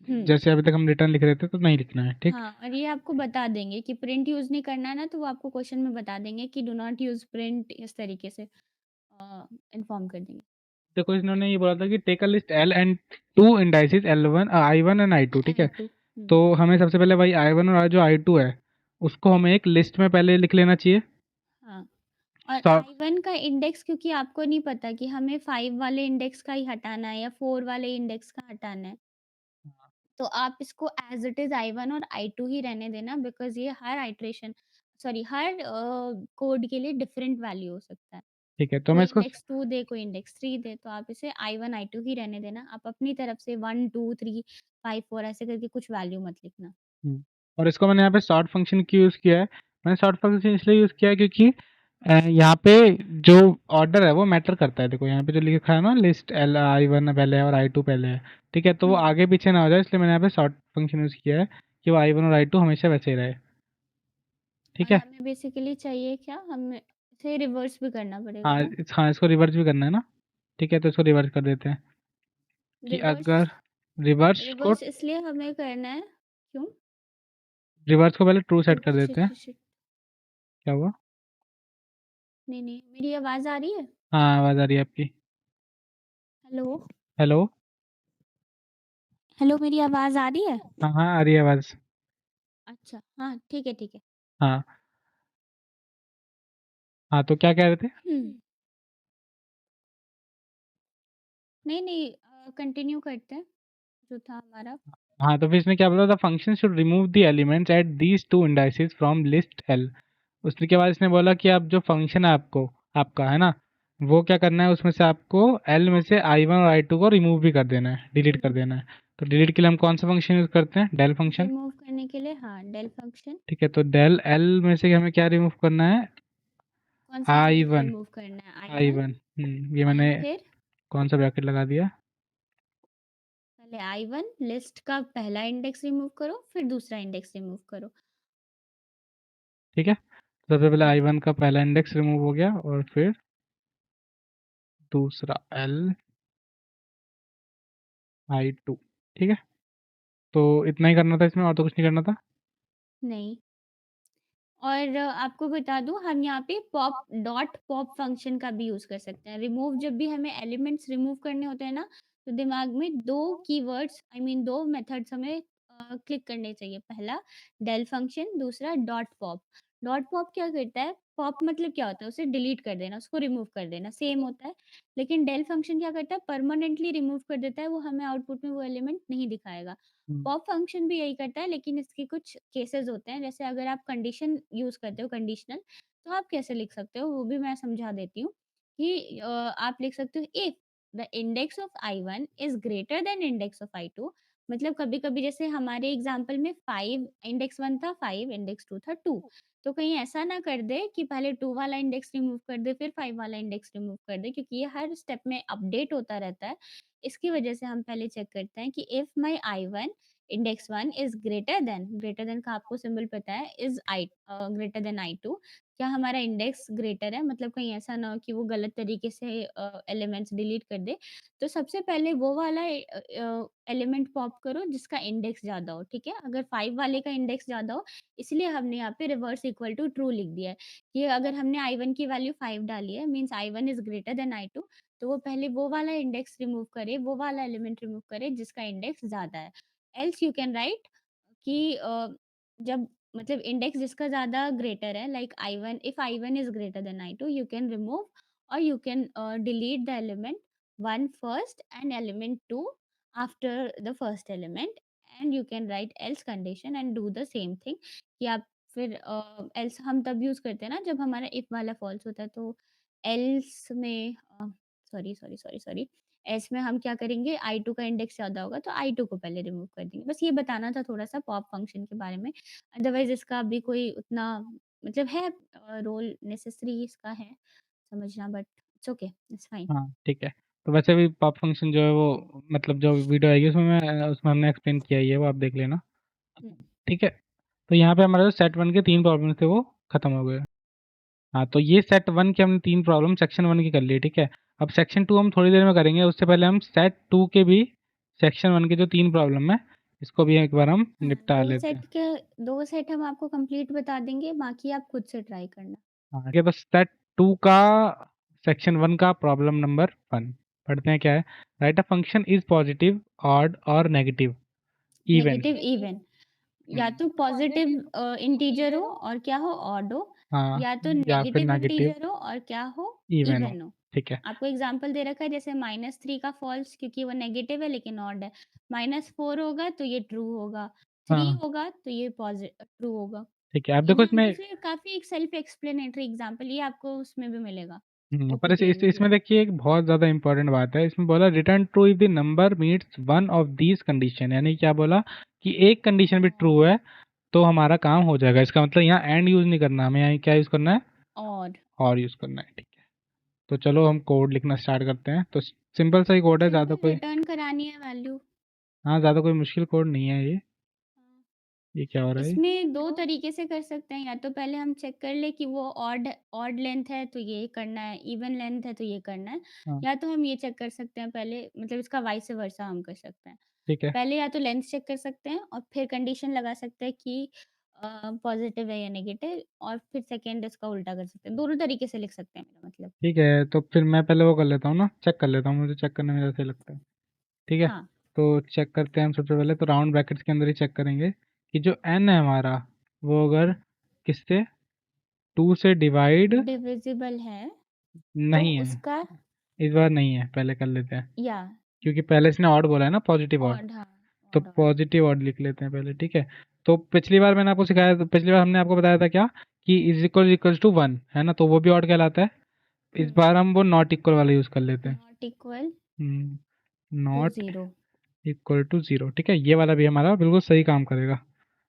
हुँ। जैसे अभी तक हम रिटर्न लिख रहे थे तो नहीं लिखना है, ठीक। हाँ, और ये आपको बता देंगे कि प्रिंट यूज़ नहीं करना है ना, तो वो आपको क्वेश्चन में बता देंगे कि डू नॉट यूज़ प्रिंट, इस तरीके से इन्फॉर्म कर देंगे। देखो इन्होंने ये बोला था कि take a list L and two indices L1 I1 एंड I2, ठीक है। एंड 2। हुँ, तो हमें सबसे पहले भाई I1 और जो I2 है उसको हमें एक लिस्ट में पहले लिख लेना चाहिए। हाँ। और सब। I1 का इंडेक्स क्योंकि आपको नहीं पता कि हमें 5 वाले इंडेक्स का ही हटाना है या 4 वाले इंडेक्स का हटाना है, तो आप इसको एज़ इट इज़ I1 और I2 ही रहने देना, बिकॉज़ ये हर आइटरेशन, सॉरी, हर कोड के लिए डिफरेंट वैल्यू हो सकता है। ठीक है, तो मैं कोई इसको। इंडेक्स 2 दे, कोई इंडेक्स 3 दे, तो आप इसे I1 I2 ही रहने देना। आप अपनी तरफ से 1 2 3 5 4 ऐसे करके कुछ वैल्यू मत लिखना। हम्म, और इसको मैंने यहाँ पे सॉर्ट फंक्शन क्यों यूज़ किया है, मैंने सॉर्ट फंक्शन इसलिए यूज़ किया है क्योंकि यहाँ पे जो ऑर्डर है वो मैटर करता है। देखो यहाँ पे जो लिखा है ना, लिस्ट I1 पहले है और I2 पहले है, ठीक है, तो वो हुँ, आगे पीछे ना हो जाए, इसलिए मैंने यहाँ पे सॉर्ट फंक्शन यूज़ किया है कि वो I1 और I2 हमेशा वैसे ही रहे। ठीक और है। हमें बेसिकली चाहिए क्या, हमें इसे रिवर्स भी करना पड़ेगा हाँ ना? हाँ, इसको रिवर्स भी करना है ना। ठीक है, तो इसको रिवर्स कर देते हैं कि रिवर्स अगर रिवर्स को रिवर्स इसलिए हमें करना है, क्यों? रिवर्स को पहले ट्रू सेट शिट कर देते शिट हैं। Shit shit. क्या हुआ? नहीं नहीं, मेरी आवाज़ आ रही है? हाँ, आवाज़ आ रही है आपकी। हेलो? हेलो। हेलो, मेरी आवाज़ आ रही है? हाँ हाँ, आ रही है आवाज़। अच्छा, हाँ, ठीक है, ठीक है। हाँ हाँ, तो क्या कह रहे थे? नहीं, नहीं, कंटिन्यू करते हैं, जो था हमारा। हाँ, तो फिर इसने क्या बोला था, function should remove the elements at these two indices from list L. उसने के बाद इसने बोला कि आप जो फंक्शन है आपको, आपका है ना, वो क्या करना है, उसमें से आपको एल में से आई 1 और आई 2 को रिमूव भी कर देना है, डिलीट कर देना है। तो डिलीट के लिए हम कौन सा फंक्शन यूज करते हैं? Del function. रिमूव करने के लिए हाँ, डेल फंक्शन। ठीक है, तो डेल एल में से हमें क्या रिमूव करना है? कौन सा आई इंडेक्स 1। रिमूव करना है? आई आई वन। 1। ये मैंने एंड फिर कौन सा ब्रैकेट लगा दिया? पहले आई वन लिस्ट का पहला इंडेक्स रिमूव करो, फिर दूसरा इंडेक्स रिमूव करो। ठीक है, तो सबसे पहले हम्म, आई 1 का पहला इंडेक्स रिमूव हो गया और फिर दूसरा एल आई 2। ठीक है, तो इतना ही करना था इसमें, और तो कुछ नहीं करना था। नहीं। और आपको बता दूं, हम यहाँ पे पॉप डॉट पॉप फंक्शन का भी यूज कर सकते हैं। रिमूव, जब भी हमें एलिमेंट्स रिमूव करने होते हैं ना, तो दिमाग में दो कीवर्ड्स, आई मीन दो मेथड्स हमें क्लिक करने चाहिए। पहला डेल फंक्शन, दूसरा डॉट पॉप। डॉट पॉप क्या करता है? पॉप मतलब क्या होता है? उसे डिलीट कर देना, उसको रिमूव कर देना, सेम होता है। लेकिन डेल फंक्शन क्या करता है? परमानेंटली रिमूव कर देता है, वो हमें आउटपुट में वो एलिमेंट नहीं दिखाएगा। हम्म, पॉप फंक्शन भी यही करता है, लेकिन इसके कुछ केसेस होते हैं। जैसे अगर आप कंडीशन यूज करते हो, कंडीशनल, तो आप कैसे लिख सकते हो वो भी मैं समझा देती हूँ। कि आप लिख सकते हो if the index of I one is greater than index of I two. मतलब कभी कभी जैसे हमारे एग्जाम्पल में फाइव इंडेक्स वन था, फाइव इंडेक्स टू था, टू। तो कहीं ऐसा ना कर दे कि पहले टू वाला इंडेक्स रिमूव कर दे फिर फाइव वाला इंडेक्स रिमूव कर दे, क्योंकि ये हर स्टेप में अपडेट होता रहता है। इसकी वजह से हम पहले चेक करते हैं कि if my I one index one is greater than का आपको सिंबल पता है, is I greater than I two. क्या हमारा इंडेक्स ग्रेटर है? मतलब कहीं ऐसा ना हो कि वो गलत तरीके से एलिमेंट्स डिलीट कर दे। तो सबसे पहले वो वाला एलिमेंट पॉप करो जिसका इंडेक्स ज़्यादा हो, ठीक है? अगर 5 वाले का इंडेक्स ज़्यादा हो, इसलिए हमने यहाँ पे रिवर्स इक्वल टू ट्रू लिख दिया है। कि अगर हमने I1 की वैल्यू 5 डाली है, means I1 is greater than I2, तो वो पहले वो वाला इंडेक्स रिमूव करे, वो वाला एलिमेंट रिमूव करे जिसका इंडेक्स ज़्यादा है। एल्स यू कैन राइट कि जब मतलब इंडेक्स जिसका ज़्यादा ग्रेटर है, like I1, if I1 is greater than I2, you can remove और you can delete the element 1 first and element 2 after the first element, and you can write else condition and do the same thing. कि आप फिर else हम तब use करते हैं ना जब हमारा इफ वाला फॉल्स होता है। तो एल्स में सॉरी, एल्स में हम क्या करेंगे, I2 का इंडेक्स ज़्यादा होगा तो I2 को पहले रिमूव कर देंगे। बस ये बताना था थोड़ा-सा पॉप फंक्शन के बारे में। अदरवाइज़ इसका अभी कोई उतना मतलब है, रोल नेसेसरी इसका है समझना, but it's okay, it's fine. हाँ ठीक है, तो वैसे भी पॉप फंक्शन जो है वो, मतलब जो वीडियो आएगी उसमें उसमें हमने एक्सप्लेन किया ही है, वो आप देख लेना। हुँ, ठीक है, तो यहाँ पे हमारे जो सेट वन के 3 प्रॉब्लम थे वो खत्म हो गए। हाँ, तो ये सेट वन के हमने 3 प्रॉब्लम सेक्शन वन की कर ली, ठीक है। अब सेक्शन टू हम थोड़ी देर में करेंगे, उससे पहले हम सेट टू के भी सेक्शन वन के जो 3 प्रॉब्लम है, इसको भी एक बार हम हाँ, निपटा लेते हैं। 2 सेट हम आपको कंप्लीट बता देंगे, बाकी आप खुद से ट्राई करना। हाँ, ठीक है, तो सेट टू का सेक्शन वन का प्रॉब्लम नंबर वन पढ़ते हैं। क्या है? Right a function is positive, odd और नेगेटिव इवन। नेगेटिव इवन, या तो पॉज़िटिव इंटीजर हो और क्या हो, ऑड हो, हाँ, या तो या फिर नेगेटिव नेगेटिव इंटीजर हो और क्या हो, इवन हो। इवन हो। ठीक है। आपको एग्ज़ाम्पल दे रखा है जैसे -3 का फ़ॉल्स, क्योंकि वो नेगेटिव है लेकिन ऑड है। -4 होगा तो ये ट्रू होगा, 3 हाँ होगा तो ये ट्रू होगा। ठीक है, अब देखो इसमें। एग्ज़ाम्पल्स में काफ़ी एक सेल्फ एक्सप्लेनेटरी एग्ज़ाम्पल, ये आपको उसमें भी मिलेगा, पर ओपीटीए में भी। इसमें देखिए एक बहुत ज़्यादा इंपॉर्टेंट बात है, इसमें बोला return true if the number meets one of these condition, यानी क्या बोला कि एक कंडीशन भी ट्रू और है तो हमारा काम हो जाएगा। इसका मतलब यहाँ एंड यूज़ नहीं करना, हमें यहाँ क्या यूज़ करना है? और और यूज़ करना है। ठीक है, तो चलो हम कोड लिखना स्टार्ट करते हैं। तो सिंपल सा ही कोड है, ज़्यादा सिंपल कोई, रिटर्न करानी है वैल्यू। हाँ ज़्यादा कोई मुश्किल कोड नहीं है ये। ये क्या हो रहा है? इसमें 2 तरीके से कर सकते हैं, या तो पहले हम चेक कर लें कि वो ऑड ऑड लेंथ है तो ये करना है, इवन लेंथ है तो ये करना है, हाँ, या तो हम ये चेक कर सकते हैं पहले, मतलब इसका वाइस वर्सा हम कर सकते हैं। ठीक है। पहले या तो लेंथ चेक कर सकते हैं और फिर कंडीशन लगा सकते हैं कि पॉज़िटिव है या नेगेटिव, और फिर सेकंड इसका उल्टा कर सकते हैं। दोनों तरीके से लिख सकते हैं मेरा मतलब। ठीक है, तो फिर मैं पहले वो कर लेता हूँ ना, चेक कर लेता हूँ, मुझे चेक करने में ज़्यादा सही लगता है। ठीक है, हाँ, तो चेक करते हैं हम सबसे पहले, तो राउंड ब्रैकेट्स के अंदर ही चेक करेंगे कि जो n है हमारा, वो अगर किससे 2 से डिवाइड डिविज़िबल है तो नहीं है, उसका इस बार नहीं है, पहले कर लेते हैं, या क्योंकि पहले इसने ऑड बोला है ना, पॉजिटिव ऑड। ऑड, हाँ, तो ऑड। पॉजिटिव ऑड लिख लेते हैं पहले, ठीक है। तो पिछली बार मैंने आपको सिखाया, तो पिछली बार हमने आपको बताया था क्या, कि इज इक्वल टू 1 है ना, तो वो भी ऑड कहलाता है। इस हुँ, बार हम वो नॉट इक्वल वाला यूज़ कर लेते हैं। Not equal to not 0। Equal to 0, ठीक है, ये वाला भी हमारा बिल्कुल सही काम करेगा।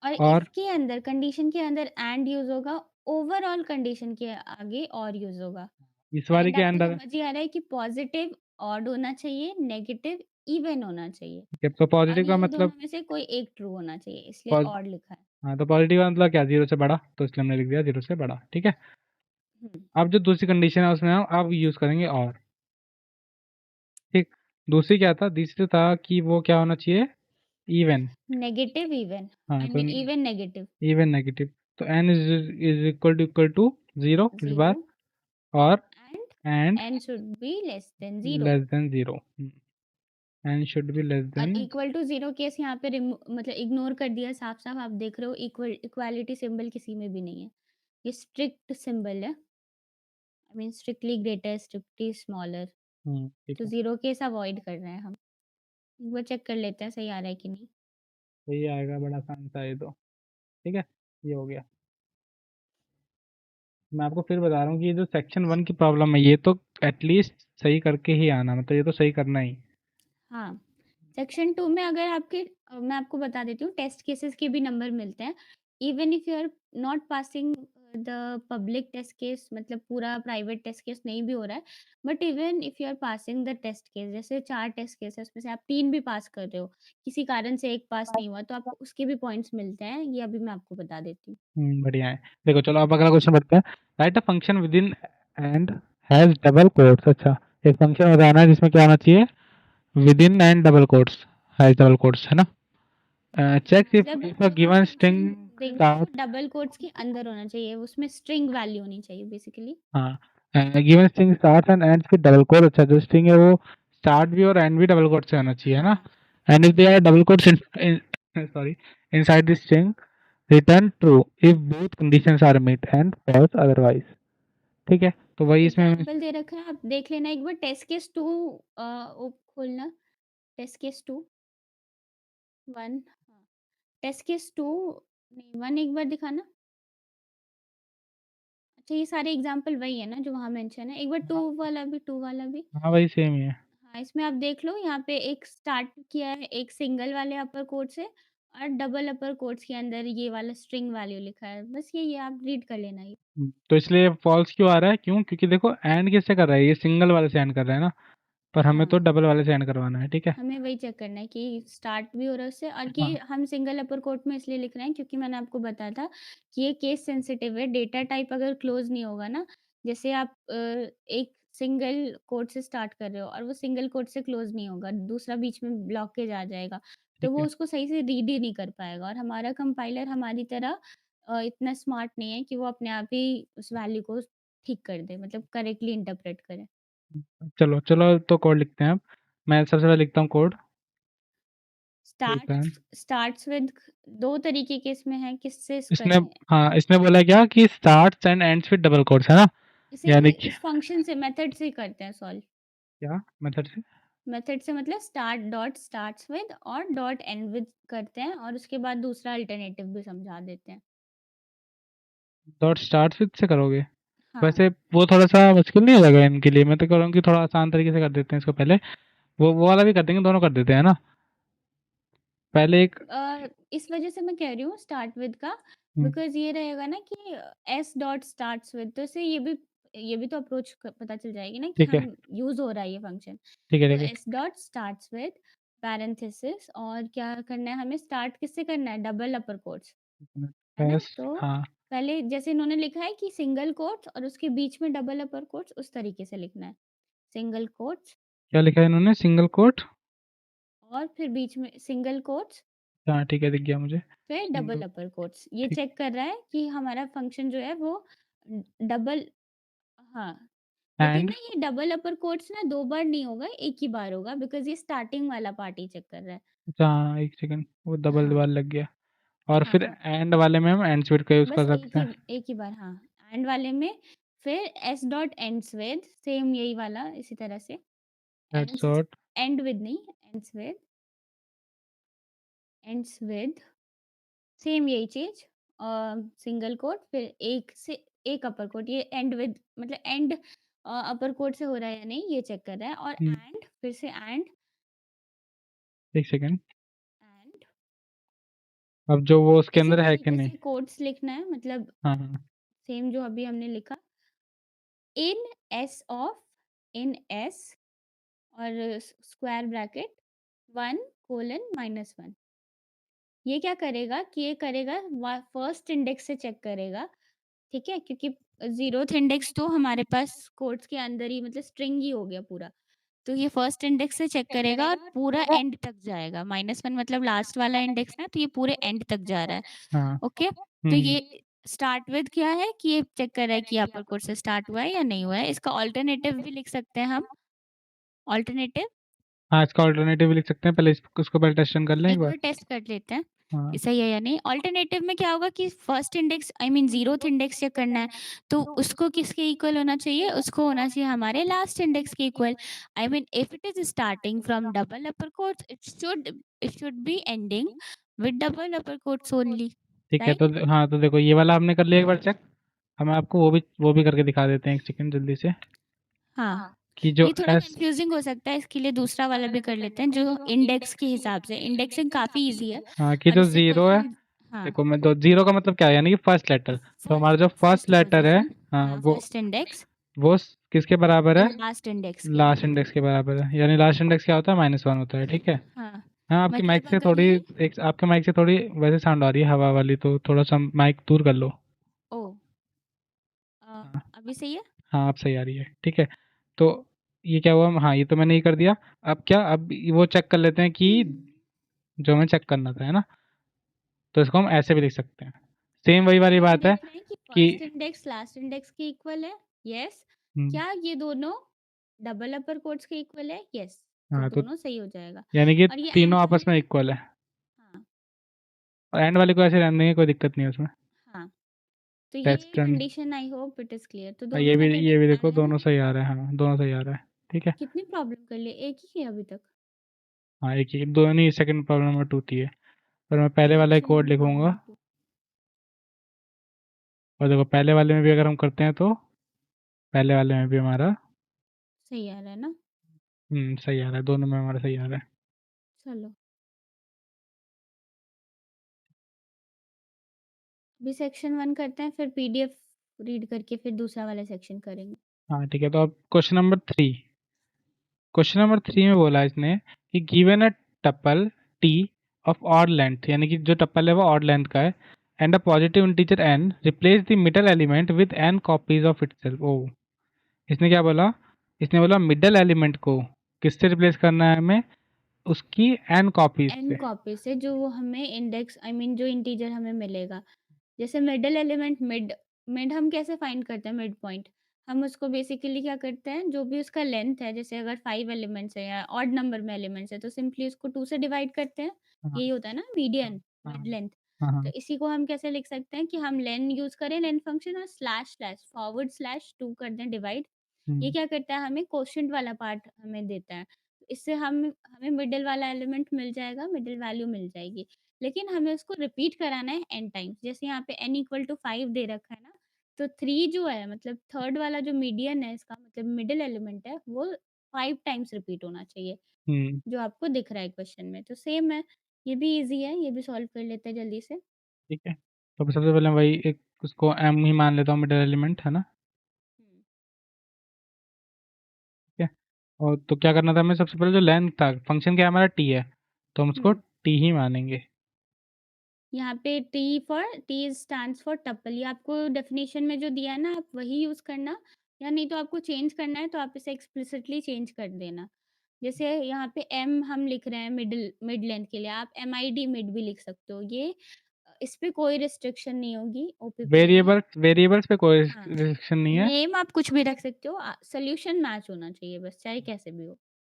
और और इसके अंदर कंडीशन के अंदर एंड यूज़ होगा, ओवरऑल कंडीशन के आगे और यूज़ होगा। इस वाले एंड के आपको अंदर, समझ ही आ रहा है कि पॉज़िटिव ऑड होना चाहिए, नेगेटिव इवन होना चाहिए, ठीक है, तो और पॉजिटिव का इन मतलब, दोनों में से कोई एक ट्रू होना चाहिए, इसलिए पॉज- ऑड लिखा है। हाँ, तो पॉजिटिव का मतलब क्या, 0 से बड़ा, तो इसलिए हमने लिख दिया 0 से बड़ा, ठीक है। हुँ, अब जो दूसरी कंडीशन है उसमें हम अब यूज़ करेंगे और, ठीक। दूसरी क्या था, तीसरी था कि वो क्या होना चाहिए, इवन। नेगेटिव इवन, हाँ, आई तो mean even negative, even negative, तो n इज इक्वल टू 0 इस 0, बार, और and and n should be less than 0। Less than 0, n should be less और देन। इक्वल टू 0 केस यहाँ पे मतलब इग्नोर कर दिया साफ-साफ, आप देख रहे हो इक्वालिटी सिंबल किसी में भी नहीं है। ये स्ट्रिक्ट सिंबल है, I mean strictly greater, strictly smaller. ठीक तो है, 0 केस अवॉइड कर रहे हैं हम। एक बार चेक कर लेते हैं सही आ रहा है कि नहीं। सही आएगा, बड़ा आसान सा है ये तो, ठीक है, ये हो गया। मैं आपको फिर बता रहा हूँ कि ये जो सेक्शन 1 की प्रॉब्लम है, ये तो एटलीस्ट सही करके ही आना, मतलब ये तो सही करना ही। हाँ, सेक्शन 2 में अगर आपके मैं आपको बता देती हूँ, टेस्ट केसेस के भी नंबर मिलते हैं। Even if you are not passing the public test case, मतलब पूरा प्राइवेट टेस्ट केस नहीं भी हो रहा है, but even if you are passing the test case, जैसे 4 टेस्ट केस है, उसमें से आप 3 भी पास कर रहे हो, किसी कारण से 1 पास नहीं हुआ, तो आपको उसके भी पॉइंट्स मिलते हैं। ये अभी मैं आपको बता देती हूँ। बढ़िया है। देखो, चलो अब अगला क्वेश्चन बढ़ते हैं। Right a function with in and has double quotes. अच्छा, एक फंक्शन बताना है जिसमें क्या होना चाहिए, with in and double quotes, has double quotes, है ना। चेक इफ मतलब इफ अ पूरा गिवन फंक्शन स्ट्रिंग देंगे तो स्टार्ट, डबल कोट्स के अंदर होना चाहिए, उसमें स्ट्रिंग वैल्यू होनी चाहिए बेसिकली। हाँ, given string start and ends with double quote. अच्छा, जो स्ट्रिंग है वो स्टार्ट भी और एंड भी डबल कोट से होना चाहिए, है ना। हाँ, and if they are double quotes in sorry inside this string, return true if both conditions are meet and false otherwise, ठीक है। तो वही इसमें एग्जाम्पल दे रखा है, आप देख लेना एक बार। टेस्ट केस 2 खोलना, टेस्ट केस 2 1, हाँ, टेस्ट केस 2 नहीं 1 एक बार दिखाना। अच्छा, ये सारे एग्जाम्पल वही है ना जो वहाँ मेंशन है। एक बार 2 वाला भी। हाँ, वही सेम ही है। हाँ, इसमें आप देख लो, यहाँ पे एक स्टार्ट किया है एक सिंगल वाले अपर कोट से, और डबल अपर कोट्स के अंदर ये वाला स्ट्रिंग वैल्यू लिखा है। बस यही है, आप रीड कर लेना ये। तो इसलिए फॉल्स क्यों आ रहा है, क्यों, क्योंकि देखो एंड किससे कर रहा है, ये सिंगल वाले से एंड कर रहा है ना, पर हमें तो हाँ, डबल वाले से एंड करवाना है, ठीक है। हमें वही चेक करना है कि स्टार्ट भी हो रहा है उससे, और कि हाँ, हम सिंगल अपर कोट में इसलिए लिख रहे हैं क्योंकि मैंने आपको बताया था कि ये केस सेंसिटिव है। डेटा टाइप अगर क्लोज नहीं होगा ना, जैसे आप एक सिंगल कोट से स्टार्ट कर रहे हो और वो सिंगल कोट से क्लोज नहीं होगा, दूसरा बीच में ब्लॉकेज आ जाएगा, तो ठीक वो है। उसको सही से रीड ही नहीं कर पाएगा। और हमारा कंपाइलर हमारी तरह इतना स्मार्ट नहीं है कि वो अपने आप ही उस वैल्यू को ठीक कर दे, मतलब करेक्टली इंटरप्रेट करे। चलो चलो, तो कोड लिखते हैं अब। मैं सबसे पहले लिखता हूँ कोड। स्टार्ट्स स्टार्ट्स विद 2 तरीके के इसमें है, किससे इसने, करें? हाँ, इसने बोला क्या कि starts and ends with double quotes, है ना। इसे यानी कि इस फंक्शन से, मेथड से करते हैं सॉल्व। क्या मेथड से, मेथड से मतलब स्टार्ट डॉट स्टार्ट्स विद और डॉट एंड विद करते हैं, और उसके बाद दूसरा अल्टरनेटिव भी समझा देते हैं। डॉट स्टार्ट विद से करोगे। हाँ, वैसे वो थोड़ा सा मुश्किल नहीं हो जाएगा इनके लिए, मैं तो कह रहा हूँ कि थोड़ा आसान तरीके से कर देते हैं इसको पहले, वो वाला भी कर देंगे, दोनों कर देते हैं ना, पहले एक। इस वजह से मैं कह रही हूँ स्टार्ट विद का, हम्म, बिकॉज़ ये रहेगा ना कि एस डॉट स्टार्ट्स विद, तो इससे ये भी तो अप्रोच पता चल जाएगी ना कि ठीक है, हम यूज़ हो रहा है ये फंक्शन। ठीक है, तो ठीक है। S dot starts with parenthesis, और क्या करना है हमें, स्टार्ट किससे करना है, डबल अपर कोट्स, है ना? फर्स्ट, तो हाँ पहले जैसे इन्होंने लिखा है कि सिंगल कोट्स और उसके बीच में डबल अपर कोट्स, उस तरीके से लिखना है। सिंगल कोट्स क्या लिखा है इन्होंने, सिंगल कोट। और फिर बीच में सिंगल कोट्स, हाँ ठीक है, दिख गया मुझे। फिर डबल सिंगल, अपर कोट्स। ये ठीक। चेक कर रहा है कि हमारा फंक्शन जो है वो डबल, हाँ, लेकिन एंड, ना ये डबल अपर कोट्स ना 2 बार नहीं होगा, एक ही बार होगा, बिकॉज़ ये स्टार्टिंग वाला पार्ट ही चेक कर रहा है। अच्छा हाँ, एक सेकंड, वो डबल हाँ, बार लग गया। और हाँ, फिर हाँ। एंड वाले में हम एंड स्पीड का यूज़ बस कर सकते हैं। एक ही बार, हाँ, एंड वाले में फिर S dot ends with, same यही वाला इसी तरह से, एंड्स, हेडशॉट, एंड विद नहीं, एंड्स विद सेम यही चीज़, सिंगल कोट, फिर एक से एक अपर कोट, ये एंड विद मतलब एंड अपर कोट से हो रहा है या नहीं, ये चेक कर रहा है, और एंड फिर से एक सेकंड, एंड अब जो वो उसके इसी अंदर है कि तरीके नहीं। से कोट्स लिखना है, मतलब हाँ हाँ, सेम जो अभी हमने लिखा, इन एस ऑफ, इन एस और स्क्वायर ब्रैकेट 1 कोलन -1, ये क्या करेगा कि ये करेगा फर्स्ट इंडेक्स से चेक करेगा, ठीक है? क्योंकि ज़ीरोथ इंडेक्स तो हमारे पास कोट्स के अंदर ही, मतलब स्ट्रिंग ही हो गया पूरा। तो ये फर्स्ट इंडेक्स से चेक करेगा और पूरा एंड तक जाएगा। -1 मतलब लास्ट वाला इंडेक्स ना, तो ये पूरे एंड तक जा रहा है। हाँ। ओके? तो ये स्टार्ट विद क्या है कि ये चेक कर रहा है कि अपर कोट से स्टार्ट हुआ है या नहीं हुआ है। इसका अल्टरनेटिव भी लिख सकते हैं हम। अल्टरनेटिव हाँ, इसका ऑल्टरनेटिव भी लिख सकते हैं, पहले उसको पहले टेस्ट कर लें एक एक बार। बार टेस्ट कर लेते हैं हाँ। कि सही है या नहीं। अल्टरनेटिव में क्या होगा कि first index I mean zeroth index check करना है, तो उसको किसके इक्वल होना चाहिए? उसको होना चाहिए हमारे लास्ट इंडेक्स के equal. I mean if it is starting from double upper quotes, it should be ending with double upper quotes only, ठीक है, राइट? तो हाँ, तो देखो ये वाला हमने कर लिया एक बार चेक। हम आपको वो भी करके दिखा देते हैं, एक सेकंड जल्दी से। हाँ, कि जो ये थोड़ा एस, कंफ्यूजिंग हो सकता है, इसके लिए दूसरा वाला भी कर लेते हैं जो इंडेक्स के हिसाब से। इंडेक्सिंग काफ़ी ईज़ी है हाँ, कि और जो इससे जीरो है, क्वेश्चन, हाँ, देखो मैं तो जीरो का मतलब क्या है, यानी कि फर्स्ट लेटर, तो हमारा जो फर्स्ट फर्स्ट लेटर है, पोज़ीशन, हाँ हाँ, वो फर्स्ट इंडेक्स वो किसके बराबर है, लास्ट इंडेक्स के। लास्ट इंडेक्स के बराबर है। यानी लास्ट इंडेक्स क्या होता है, -1 होता है, ठीक है। हाँ, हाँ, आपकी माइक मतलब से अगर थोड़ी, ये, एक आपके माइक से थोड़ी वैसे साउंड आ रही है हवा वाली, तो थोड़ा सा माइक दूर कर लो। ओह! हाँ अभी सही है? हाँ, आप सही आ रही है, ठीक है। तो ये क्या हुआ, हाँ ये तो मैंने ही कर दिया। अब क्या, अब वो चेक कर लेते हैं कि जो हमें चेक करना था, है ना, तो इसको हम ऐसे भी लिख सकते हैं। सेम वही वाली इसको हमें बात है देखना है कि कि, फर्स्ट इंडेक्स लास्ट इंडेक्स के इक्वल है, यस। हम्म, क्या ये दोनों डबल अपर कोट्स के इक्वल है? यस, तो हाँ तो दोनों सही हो जाएगा। यानी कि और ये तीनों एंड आपस वाले, में इक्वल है। हाँ, और एंड वाले को ऐसे रहने देंगे, कोई दिक्कत नहीं है उसमें। हाँ, तो ये test run, condition I hope it is clear. तो हाँ, दोनों में ये भी कंडीशन आ देखो, रहा है ना? दोनों सही आ रहा है, हाँ दोनों सही आ रहा है, ठीक है। कितनी प्रॉब्लम कर लिए? एक ही है अभी तक? हाँ, एक ही, दो नहीं, सेकंड प्रॉब्लम नंबर 2 थी है। और मैं पहले वाला सेक्शन कोड 1 प्रॉब्लम लिखूंगा। नंबर 2। और देखो पहले वाले में भी अगर हम करते हैं तो पहले वाले में भी हमारा, सही आ रहा है ना? सही आ रहा है, दोनों में हमारा सही आ रहा है। चलो, अभी सेक्शन 1 करते हैं, फिर पीडीएफ रीड करके फिर दूसरा वाला सेक्शन करेंगे। हाँ ठीक है, तो अब क्वेश्चन नंबर 3 में बोला है इसने कि given a tuple T of odd length, यानी कि जो टपल है वो ऑड लेंथ का है, and a positive integer n, replace the middle element with n copies of itself. ओ, इसने क्या बोला, इसने बोला मिडल एलिमेंट को किससे रिप्लेस करना है हमें, उसकी एन कॉपीज एन से। कॉपी से, जो वो हमें इंडेक्स आई मीन जो इंटीजर हमें मिलेगा। जैसे मिडल एलिमेंट, मिड मिड हम कैसे फाइंड करते हैं, मिड पॉइंट? हम उसको बेसिकली क्या करते हैं, जो भी उसका लेंथ है, जैसे अगर 5 एलिमेंट्स है या ऑड नंबर में एलिमेंट्स है, तो सिंपली उसको 2 से डिवाइड करते हैं। हाँ यही होता है ना हाँ मीडियन, हाँ मिड लेंथ। हाँ तो हाँ, इसी को हम कैसे लिख सकते हैं कि हम लेन यूज़ करें, लेन फंक्शन, और स्लैश स्लैश फॉरवर्ड स्लैश 2 कर दें डिवाइड। ये हम्म, क्या करता है, हमें क्वोशिएंट वाला पार्ट हमें देता है। इससे हम हमें मिडल वाला एलिमेंट मिल जाएगा, मिडल वैल्यू मिल जाएगी। लेकिन हमें उसको रिपीट कराना है n टाइम्स। जैसे यहाँ पे n इक्वल टू 5 दे रखा है ना, तो 3 जो है, मतलब थर्ड वाला जो मीडियन है इसका, मतलब मिडल एलिमेंट है, वो 5 टाइम्स रिपीट होना चाहिए, हम्म, जो आपको दिख रहा है क्वेश्चन में। तो सेम है, ये भी ईज़ी है, ये भी सॉल्व कर लेते हैं जल्दी से। ठीक है। तो सबसे पहले वही एक, उसको एम ही मान लेता हूँ, मिडल एलिमेंट है ना, हुँ। ठीक है। और तो क्या करना था हमें, सबसे पहले जो लेंथ था, फंक्शन क्या है हमारा टी है, तो हम उसको टी ही मानेंगे। यहाँ पे टी स्टैंड्स फॉर टपल, ये आपको डेफिनेशन में जो दिया है ना, आप वही यूज करना, या नहीं तो आपको चेंज करना है तो आप इसे एक्सप्लिसिटली चेंज कर देना। जैसे यहाँ पे एम हम लिख रहे हैं मिड लेंथ के लिए, आप MID मिड भी लिख सकते हो। ये इस पे कोई रिस्ट्रिक्शन नहीं होगी ओपीपीए में। वेरिएबल्स पे कोई हाँ, रिस्ट्रिक्शन नहीं है। नेम आप कुछ भी रख सकते हो, सोल्यूशन मैच होना चाहिए बस, चाहे कैसे भी हो।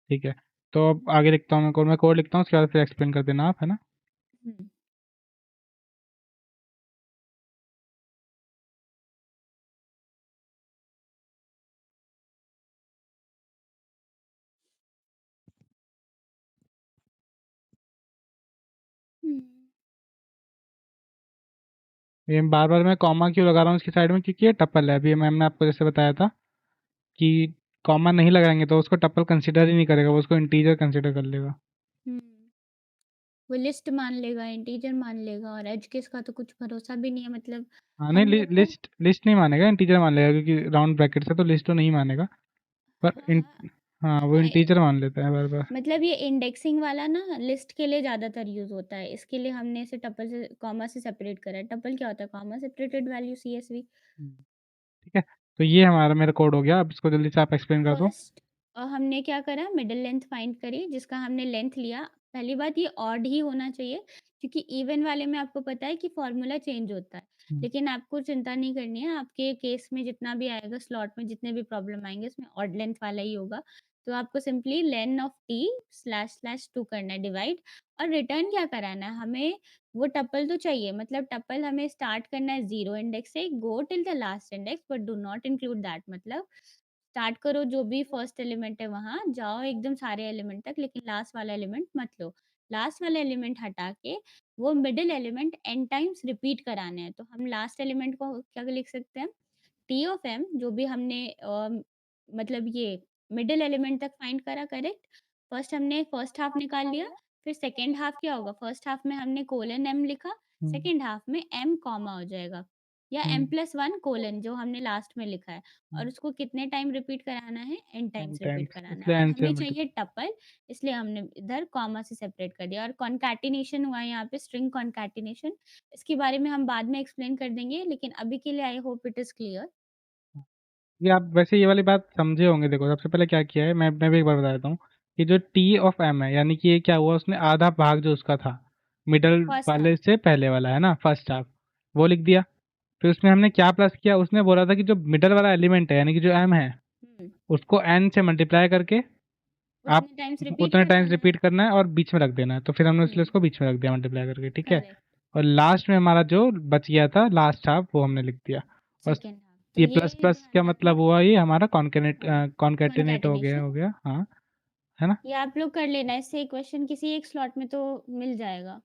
ठीक है, तो अब आगे लिखता हूँ मैं कोड लिखता हूँ, उसके बाद फिर एक्सप्लेन कर देना आप, है ना। हम्म हम्म ये बार बार मैं कॉमा क्यों लगा रहा हूँ इसकी साइड में, क्योंकि ये टपल है। अभी मैम ने आपको जैसे बताया था कि कॉमा नहीं लगाएंगे तो उसको टपल कंसिडर ही नहीं करेगा, वो उसको इंटीजर कंसिडर कर लेगा। हम्म वो लिस्ट मान लेगा, इंटीजर मान लेगा, और एज केस का तो कुछ भरोसा भी नहीं है, मतलब हाँ नहीं, हम लोग को। लिस्ट नहीं मानेगा, इंटीजर मान लेगा, क्योंकि राउंड ब्रैकेट से तो लिस्ट तो नहीं मानेगा। पर हाँ हाँ वो हाँ, इंटीजर मान लेता है बार बार। मतलब ये इंडेक्सिंग वाला ना लिस्ट के लिए ज़्यादातर यूज़ होता है, इसके लिए हमने इसे टपल से कॉमा से सेपरेट करा है। टपल क्या होता है? Comma separated value, CSV। ठीक है, तो ये हमारा मेरा कोड हो गया, अब इसको जल्दी से आप एक्सप्लेन कर दो। फर्स्ट हमने क्या करा, मिडिल लेंथ फाइंड करी, जिसका हमने लेंथ लिया। पहली बात, ये ऑड ही होना चाहिए, क्योंकि इवन वाले में आपको पता है कि फॉर्मूला चेंज होता है। हम्म, लेकिन आपको चिंता नहीं करनी है, आपके केस में जितना भी आएगा स्लॉट में, जितने भी प्रॉब्लम आएंगे उसमें ऑड लेंथ वाला ही होगा। तो आपको simply lane of T slash slash to करना है डिवाइड, और रिटर्न क्या कराना है हमें, वो टपल तो चाहिए, मतलब टपल हमें स्टार्ट करना है 0 इंडेक्स से, go till the last index but do not include that, मतलब स्टार्ट करो जो भी फर्स्ट एलिमेंट है वहां जाओ एकदम सारे एलिमेंट तक, लेकिन लास्ट वाला एलिमेंट मत लो। लास्ट वाला एलिमेंट हटा के वो middle element n times repeat कराने हैं। तो हम लास्ट एलिमेंट को क्या लिख सकते हैं, टी ऑफ एम, जो भी हमने मतलब ये मिडिल एलिमेंट तक फाइंड करा, करेक्ट। फर्स्ट हमने फर्स्ट हाफ निकाल लिया, फिर सेकेंड हाफ क्या होगा, फर्स्ट हाफ में हमने कोलन एम लिखा, हम्म, सेकेंड हाफ में एम कॉमा हो जाएगा, या हम्म, m+1 कोलन जो हमने लास्ट में लिखा है। और हम्म, उसको कितने टाइम रिपीट कराना है, n n times repeat times, कराना है। इसलिए और एन से हमें चाहिए मल्टीप्लाई। टपल, इसलिए हमने इधर कॉमा से सेपरेट कर दिया। और कॉन्कैटिनेशन हुआ है यहाँ पे, स्ट्रिंग कॉन्कैटिनेशन, इसके बारे में हम बाद में एक्सप्लेन कर देंगे, लेकिन अभी के लिए आई होप इट इज क्लियर। ये आप वैसे ये वाली बात समझे होंगे। देखो सबसे पहले क्या किया है, मैं भी एक बार बता देता हूँ कि जो टी ऑफ एम है, यानी कि ये क्या हुआ, उसने आधा भाग जो उसका था मिडल फर्स्ट वाले हाफ। से पहले वाला है ना, फर्स्ट हाफ, वो लिख दिया। फिर उसमें हमने क्या प्लस किया, उसने बोला था कि जो मिडल वाला एलिमेंट है यानी कि जो एम है, हम्म उसको एन से मल्टीप्लाई करके आप उतने टाइम्स रिपीट उतने टाइम्स करवाना है। रिपीट करना है और बीच में रख देना है। तो फिर हमने इसलिए हम्म उसको बीच में रख दिया मल्टीप्लाई करके, ठीक है। करेक्ट। और लास्ट में हमारा जो बच गया था लास्ट हाफ, वो हमने लिख दिया। और सेकेंड हाफ, तो ये ये प्लस प्लस क्या ध्यान मतलब रखना। हुआ, ये हमारा हाँ, कॉन्केटिनेट हो गया, कॉन्कैटिनेशन। हाँ, है ना। ये आप लोग कर लेना, इससे क्वेश्चन किसी एक स्लॉट में तो मिल जाएगा।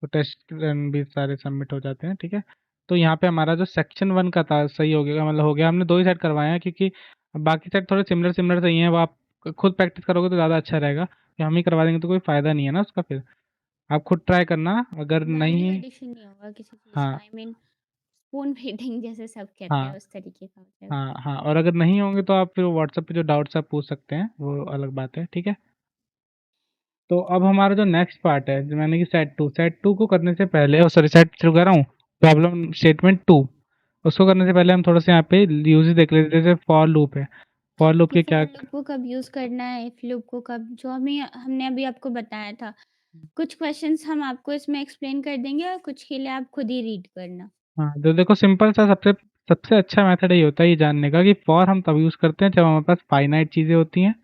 तो टेस्ट रन भी सारे सबमिट हो जाते हैं, ठीक है। तो यहाँ पे हमारा जो सेक्शन 1 का था सही हो गया, मतलब हो गया। हमने दो ही सेट करवाए हैं, क्योंकि बाकी सेट थोड़े सिमिलर सिमिलर सही हैं, वो आप खुद प्रैक्टिस करोगे तो ज़्यादा अच्छा रहेगा, कि हम ही करवा देंगे तो कोई फ़ायदा नहीं है ना उसका। फिर आप खुद ट्राई करना, अगर वैल्यू नहीं। एडिशन नहीं होगा किसी चीज़ का, हाँ, आई मीन स्पून फीडिंग जैसे सब कहते हैं, हाँ, उस तरीके का हो जाएगा। हाँ, हाँ, और अगर नहीं होंगे तो आप फिर व्हाट्सएप पे जो डाउट्स आप पूछ सकते हैं, वो अलग बात है, ठीक है। तो अब हमारा जो नेक्स्ट पार्ट है, जो मैंने कि सेट टू को करने से पहले, और सॉरी सेट थ्रू कर रहा हूँ, प्रॉब्लम स्टेटमेंट टू, उसको करने से पहले हम थोड़ा सा यहाँ पे यूजेस देख लेते हैं। जैसे फॉर लूप है, फॉर लूप कि के फॉर क्या। लूप को कब यूज़ करना है, इफ लूप को कब, जो हमें हमने अभी आपको बताया था। कुछ क्वेश्चंस हम आपको इसमें एक्सप्लेन कर देंगे, और कुछ के लिए आप खुद ही रीड करना। हाँ, तो देखो सिंपल सा सबसे सबसे अच्छा मेथड ये होता है ये जानने का कि फॉर हम तब यूज़ करते हैं जब हमारे पास फाइनाइट चीज़ें होती हैं,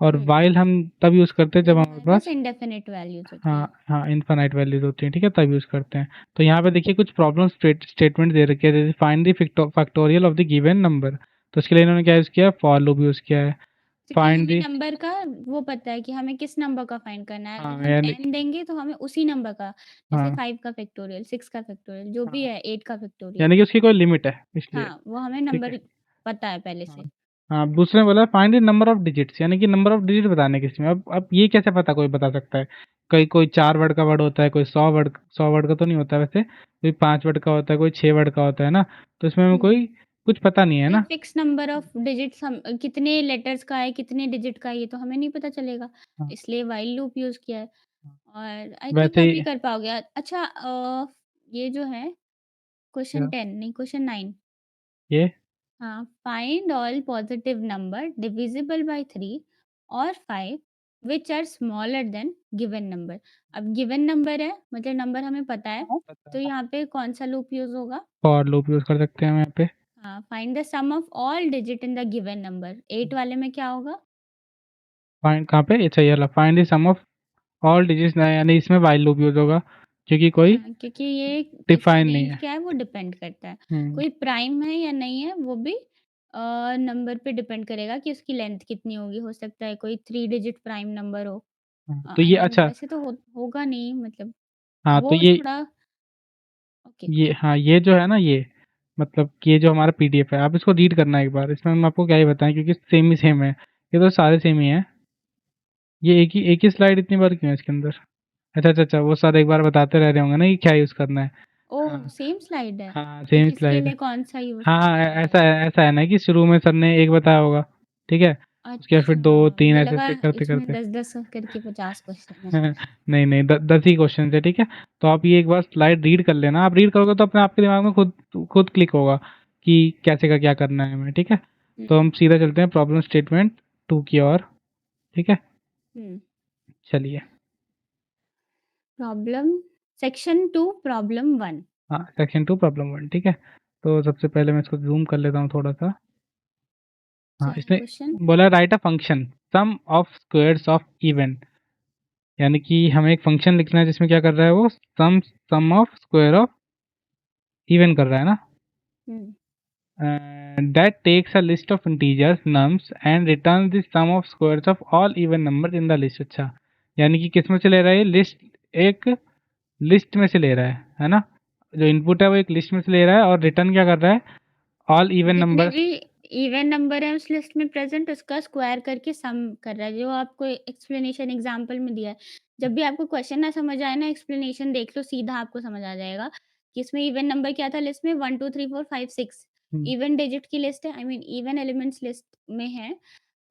और हम्म वाइल हम तब यूज़ करते हैं जब जब हमारे हमारे पास पास, इंडेफिनिट वैल्यूज होती हाँ, हैं। हाँ, इनफाइनाइट वैल्यूज होती हैं, ठीक है, तब यूज़ करते हैं। तो यहाँ पे देखिए कुछ प्रॉब्लम स्टेटमेंट दे रखे हैं, जैसे find the factorial of the given number. तो इसके लिए इन्होंने क्या यूज़ किया है, फॉर लूप यूज़ किया है। क्योंकि फाइंड हमें द, नंबर का वो पता है कि हमें किस नंबर का फाइंड करना है, अगर हाँ हम यानी, n देंगे तो हमें उसी नंबर का, जैसे हाँ, 5 का फैक्टोरियल, 6 का फैक्टोरियल, जो भी हाँ, है, 8 का फैक्टोरियल। यानी कि उसकी कोई लिमिट है इसलिए, हाँ, वो हमें ठीक है। नंबर पता है पहले हाँ, से। हाँ, दूसरे में बोला find the number of digits, यानी कि नंबर ऑफ डिजिट बताने किसी में। अब ये कैसे पता, कोई बता सकता है। कोई 4 वर्ड का वर्ड होता है, कोई 100 वर्ड का तो नहीं होता वैसे, कोई 5 वर्ड का होता है, कोई 6 वर्ड का होता है ना। तो इसमें हमें कोई हम्म कुछ पता नहीं है भाई ना। फिक्स नंबर ऑफ डिजिट्स हम कितने लेटर्स का है, कितने डिजिट का है, ये तो हमें नहीं पता चलेगा। हाँ, इसलिए व्हाइल लूप यूज़ किया है हाँ। और आई थिंक वैसे आप ही ये कर पाओगे। अच्छा ये जो है क्वेश्चन क्या 10 नहीं क्वेश्चन 9। ये हाँ, find all positive number divisible by 3 और 5 which are smaller than given number. अब गिवन नंबर है मतलब नंबर हमें पता है, हाँ, पता तो है। यहाँ पे कौन-सा लूप यूज़ होगा? फॉर लूप यूज़ कर सकते हैं हम यहाँ पे। हाँ, find the sum of all digit in the given number. 8 वाले में क्या होगा? फाइंड कहाँ पे? अच्छा ये वाला find the sum of all digits, यानी इसमें व्हाइल लूप यूज़ होगा क्योंकि कोई हाँ, क्योंकि ये इसका डिफाइन नहीं रेंज है। क्या है वो डिपेंड करता है। हुँ, कोई प्राइम है या नहीं है वो भी नंबर पे डिपेंड करेगा कि उसकी लेंथ कितनी होगी। हो सकता है कोई 3 डिजिट प्राइम नंबर हो। हाँ, तो आई ये मीन अच्छा। ऐसे तो होगा नहीं मतलब हाँ, तो वो थोड़ा ओके। हाँ, ये जो है ना ये मतलब कि ये जो हमारा पीडीएफ है, आप इसको रीड करना एक बार। इसमें हम आपको क्या ही बताएँ क्योंकि सेम ही सेम है। ये तो सारे सेम ही हैं। ये एक ही स्लाइड इतनी बार क्यों है इसके अंदर? अच्छा, अच्छा, अच्छा, वो सर एक बार बताते रह रहे होंगे ना कि क्या यूज़ करना है। ओह! हाँ, सेम स्लाइड है। हाँ, कि सेम किसके स्लाइड है। लिए कौन-सा यूज़ हाँ, हाँ, करना है। ऐसा है ना कि शुरू में सर ने एक बताया होगा, ठीक है? उसके बाद फिर अच्छा, 2-3 मुझे लगा ऐसे-ऐसे इसमें करते-करते 10-10 करके 50 क्वेश्चन है। नहीं, नहीं, 10 ही क्वेश्चन थे, ठीक है? तो आप ये एक बार स्लाइड रीड कर लेना। आप रीड करोगे तो अपने आपके दिमाग में खुद क्लिक होगा कि कैसे का क्या करना है हमें, ठीक है? तो हुँ, हम सीधा चलते हैं प्रॉब्लम स्टेटमेंट 2 की ओर, ठीक है? हुँ। चलिए। Problem section 2 problem 1। हाँ, सेक्शन 2 प्रॉब्लम 1, ठीक है? तो सबसे पहले मैं इसको ज़ूम कर लेता हूँ थोड़ा-सा। हाँ, क्या है इसने क्वेश्चन? बोला write a function sum of squares of even, यानी कि हमें एक फंक्शन लिखना है जिसमें क्या कर रहा है वो सम ऑफ स्क्वायर ऑफ इवन कर रहा है ना? हुँ। That takes a list of integers nums and returns the sum of squares of all even numbers in the list। अच्छा, यानी कि किस में से ले रहा है ये लिस्ट, एक लिस्ट में से ले रहा है ना? जो इनपुट है वो एक लिस्ट में से ले रहा है और रिटर्न क्या कर रहा है? ऑल इवन जितने नंबर्स। भी इवन नंबर है उस लिस्ट में प्रेज़ेंट उसका स्क्वायर करके सम कर रहा है, जो आपको एक्सप्लेनेशन एग्ज़ाम्पल में दिया है। जब भी आपको क्वेश्चन ना समझ आए ना एक्सप्लेनेशन देख लो सीधा आपको समझ आ जाएगा कि इसमें इवन नंबर क्या था लिस्ट में 1 2 3 4 5 6 हुँ, इवन डिजिट की लिस्ट है I mean even elements list में है,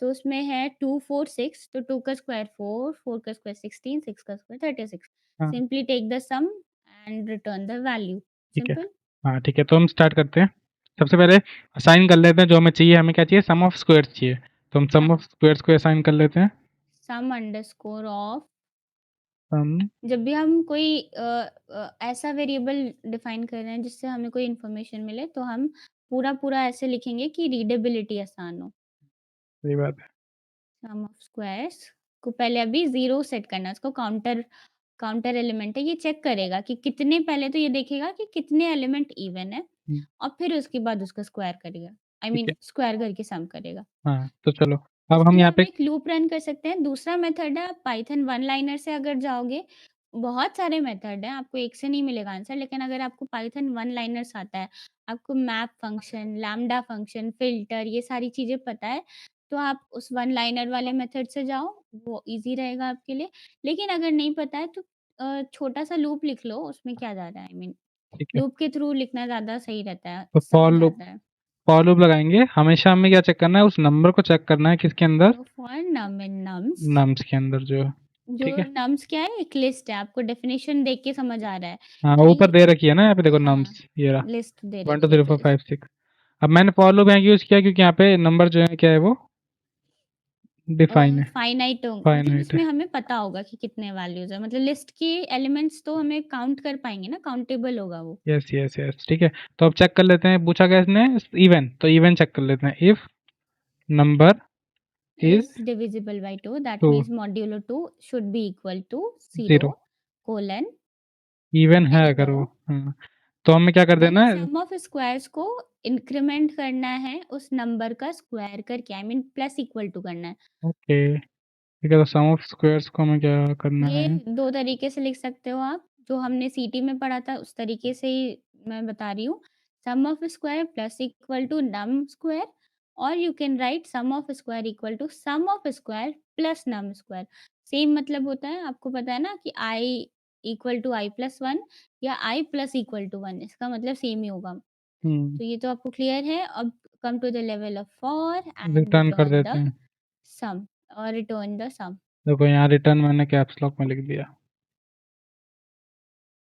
तो उसमें है 2 4 6 तो 2 का स्क्वायर 4 4 का स्क्वायर 16 6 का स्क्वायर 36। हाँ, simply take the sum and return the value. ठीक है। सिंपल। हाँ, ठीक है, तो हम स्टार्ट करते हैं। सबसे पहले असाइन कर लेते हैं जो हमें चाहिए। हमें क्या चाहिए? सम ऑफ स्क्वायर्स चाहिए। तो हम सम ऑफ हाँ, स्क्वायर्स को असाइन कर लेते हैं। सम अंडरस्कोर ऑफ सम जब भी हम कोई ऐसा वेरिएबल डिफाइन कर रहे हैं जिससे हमें कोई इन्फॉर्मेशन मिले तो हम पूरा-पूरा ऐसे लिखेंगे कि रीडेबिलिटी आसान हो। सही बात है। सम ऑफ स्क्वायर्स को पहले अभी 0 सेट करना है, उसको काउंटर काउंटर एलिमेंट है, ये चेक करेगा कि कितने पहले तो ये देखेगा कि कितने एलिमेंट इवन है हुँ, और फिर उसके बाद उसका स्क्वायर करेगा। आई ठीक मीन है। स्क्वायर करके सम करेगा। हाँ, तो चलो अब इसके हम लिए यहाँ हम पे एक लूप रन कर सकते हैं। दूसरा मेथड है आप पाइथन वन लाइनर से अगर जाओगे, बहुत सारे मेथड हैं, आपको एक से नहीं मिलेगा आंसर। लेकिन अगर आपको पाइथन वन लाइनर्स आता है, आपको map function, lambda function, filter ये सारी चीज़ें पता है, तो आप उस वन लाइनर वाले मेथड से जाओ, वो ईज़ी रहेगा आपके लिए। लेकिन अगर नहीं पता है तो छोटा-सा लूप लिख लो, उसमें क्या जा रहा है आई मीन ठीक है। लूप के थ्रू लिखना ज़्यादा सही रहता है, तो समझ आता है। फॉर लूप लगाएँगे। हमेशा हमें क्या चेक करना है? उस नंबर को चेक करना है किसके अंदर? तो for num in nums nums के अंदर जो है, जो ठीक है? नम्स क्या है? एक लिस्ट है, आपको डेफिनिशन देख के समझ आ रहा है हाँ, ऊपर कि दे रखी है ना यहाँ पे देखो हाँ, नम्स, ये रहा लिस्ट दे 1 2 रखी है 3 एक 4 5 लिस्ट। 6। अब मैंने फॉर लूप यहाँ यूज़ किया क्योंकि यहाँ पे नंबर जो है क्या है वो डिफाइन है, फाइनाइट मतलब फाइनाइट इसमें है। हमें पता होगा कि कितने वैल्यूज़ है, मतलब लिस्ट के एलिमेंट्स तो हमें काउंट कर पाएँगे ना, काउंटेबल होगा वो। यस, यस, यस, ठीक है। तो अब चेक कर लेते हैं, पूछा क्या इसने? इवन, तो इवन चेक कर लेते हैं। If number is is divisible by 2 that 2 means modulo 2 should be equal to 0 0 colon even है एंड अगर वो, हाँ, तो हमें क्या कर देन देना है? सम ऑफ स्क्वायर्स को इंक्रीमेंट करना है उस नंबर का स्क्वायर करके I mean plus equal to करना है। ओके, ठीक है, तो सम ऑफ स्क्वायर्स को हमें क्या करना ये है? 2 तरीके से लिख सकते हो आप, जो हमने सीटी में पढ़ा था उस तरीके से ही मैं बता रही हूँ। Sum of square plus equal to num square और you can write sum of square equal to sum of square plus num square. Same मतलब होता है, आपको पता है ना कि i equal to i plus 1 या i प्लस इक्वल टू 1 इसका मतलब सेम ही होगा। तो ये तो आपको क्लियर है। अब come to the level of for and return कर रिटर्न देते द हैं। सम और रिटर्न द सम। देखो यहाँ रिटर्न मैंने कैप्स लॉक में लिख दिया।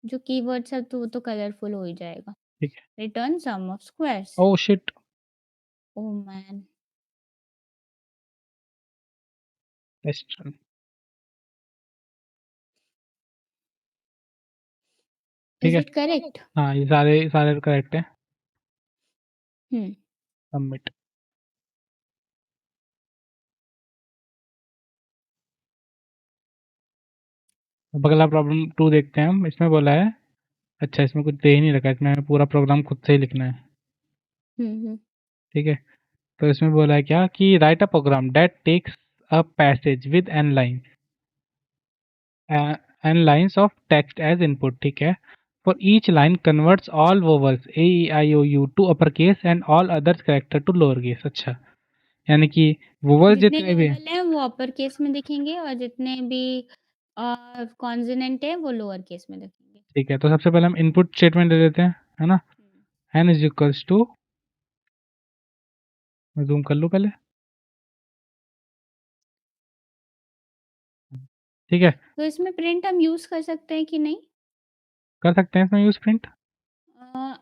जो कीवर्ड्स है तो वो तो कलरफुल हो ही जाएगा। ठीक है। Return sum of squares. Oh shit. Oh man. Test. ठीक इज है। It correct? हाँ ये सारे सारे करेक्ट है। हम्म। सबमिट। अब अगला प्रॉब्लम 2 देखते हैं हम। इसमें बोला है, अच्छा इसमें कुछ दे ही नहीं रखा है, इसमें हमें पूरा प्रोग्राम खुद से ही लिखना है। हम्म। ठीक है। तो इसमें बोला है क्या कि write a program that takes a passage with n lines of text as input. ठीक है। For each line converts all vowels a E I O u to upper case and all others character to lower case. अच्छा, यानी कि vowels जितने जितने भी हैं। Vowel हैं वो अपर केस में दिखेंगे और जितने भी कॉन्सोनेंट है वो लोअर केस में दिखेंगे। ठीक है, तो सबसे पहले हम इनपुट स्टेटमेंट दे देते हैं, है ना। हम्म। एन इज इक्वल्स टू, मैं जूम कर लूँ पहले। ठीक है। तो इसमें प्रिंट हम यूज कर सकते हैं कि नहीं? कर सकते हैं इसमें use print.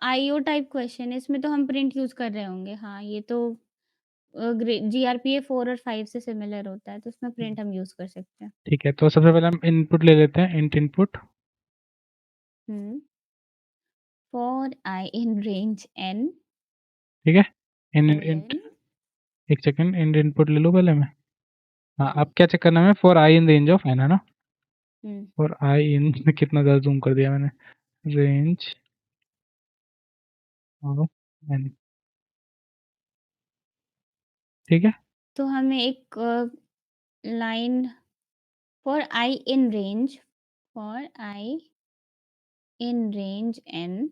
IO type question है, इसमें तो हम प्रिंट यूज कर रहे होंगे। हाँ ये तो जीआरपीए 4 और 5 से सिमिलर होता है, तो इसमें प्रिंट हम यूज कर सकते हैं। ठीक है, तो सबसे पहले हम इनपुट ले लेते हैं, int input. Hmm. For i in range n ठीक है। In int, colon. एक सेकंड, इंट इनपुट ले लूँ पहले मैं। हाँ, हम्म। अब क्या चेक करना है, for i in range of n, है ना। हम्म। फॉर आई इन कितना ज़्यादा जूम कर दिया मैंने। Range of n. ठीक है। तो हमें एक line for i in range, for i in range n.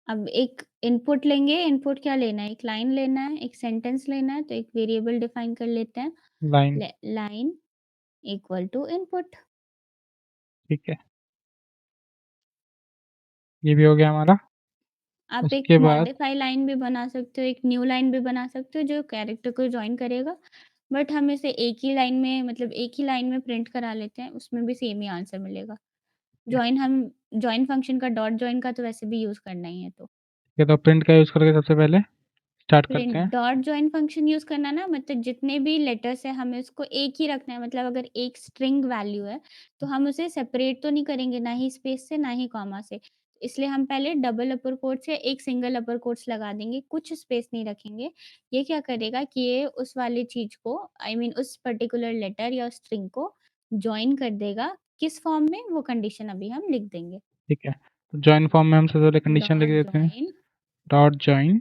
अब एक इनपुट लेंगे। इनपुट क्या लेना है? एक लाइन लेना है, एक सेंटेंस लेना है, तो एक वेरिएबल डिफाइन कर लेते हैं। Line. Line equal to input. ठीक है, ये भी हो गया हमारा। आप एक उसके बाद मॉडिफाई लाइन भी बना सकते हो, एक न्यू लाइन भी बना सकते हो जो कैरेक्टर को ज्वाइन करेगा। बट हम इसे एक ही लाइन में, मतलब एक ही लाइन में प्रिंट करा लेते हैं, उसमें भी सेम ही आंसर मिलेगा। ज्वाइन फंक्शन का डॉट ज्वाइन का तो वैसे भी यूज करना ही है। तो ये तो प्रिंट का यूज़ करके सबसे पहले स्टार्ट प्रिंट करते हैं। डॉट जॉइन फंक्शन यूज करना ना, मतलब जितने भी लेटर्स है हमें उसको एक ही रखना है। मतलब अगर एक स्ट्रिंग वैल्यू है तो हम उसे सेपरेट तो नहीं करेंगे, ना ही स्पेस से ना ही कॉमा से। इसलिए हम पहले डबल अपर कोट्स या एक सिंगल अपर कोट्स लगा देंगे, कुछ स्पेस नहीं रखेंगे। ये क्या करेगा कि ये उस वाली चीज को, आई मीन उस पर्टिकुलर लेटर या स्ट्रिंग को ज्वाइन कर देगा। किस फॉर्म में, वो कंडीशन अभी हम लिख देंगे। ठीक है, तो जॉइन फॉर्म में हम सबसे पहले कंडीशन लिख डॉट देते हैं। ज्वाइन। डॉट जॉइन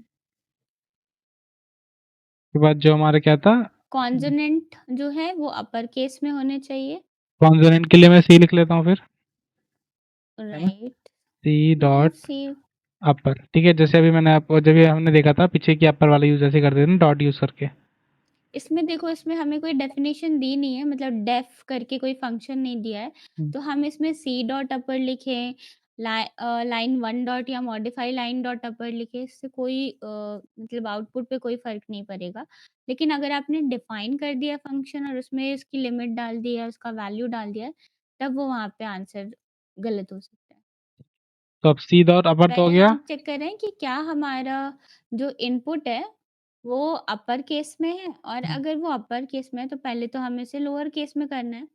के बाद जो हमारा क्या था, कॉन्सोनेंट जो है वो अपर केस में होने चाहिए। कॉन्सोनेंट के लिए मैं सी लिख लेता हूँ फिर, है ना। राइट। सी हाँ डॉट सी। अपर। ठीक है, जैसे अभी मैंने आपको, जब ये हमने देखा था पीछे की अपर वाला यूज ऐसे कर देते हैं डॉट यूज करके। इसमें देखो, इसमें हमें कोई डेफिनेशन दी नहीं है, मतलब डेफ करके कोई फंक्शन नहीं दिया है। हम्म, तो हम इसमें सी डॉट अपर लिखें, लाइन वन डॉट या मॉडिफाई लाइन डॉट अपर लिखे, इससे कोई मतलब आउटपुट पे कोई फर्क नहीं पड़ेगा। लेकिन अगर आपने डिफाइन कर दिया फंक्शन और उसमें इसकी लिमिट डाल दी है, उसका वैल्यू डाल दिया है, तब वो वहाँ पे आंसर गलत हो सकता है। तो अब सी डॉट अपर तो हो पहले गया। हम चेक कर रहे हैं कि क्या हमारा जो इनपुट है वो अपर केस में है, और अगर वो अपर केस में है तो पहले तो हमें इसे लोअर केस में करना है।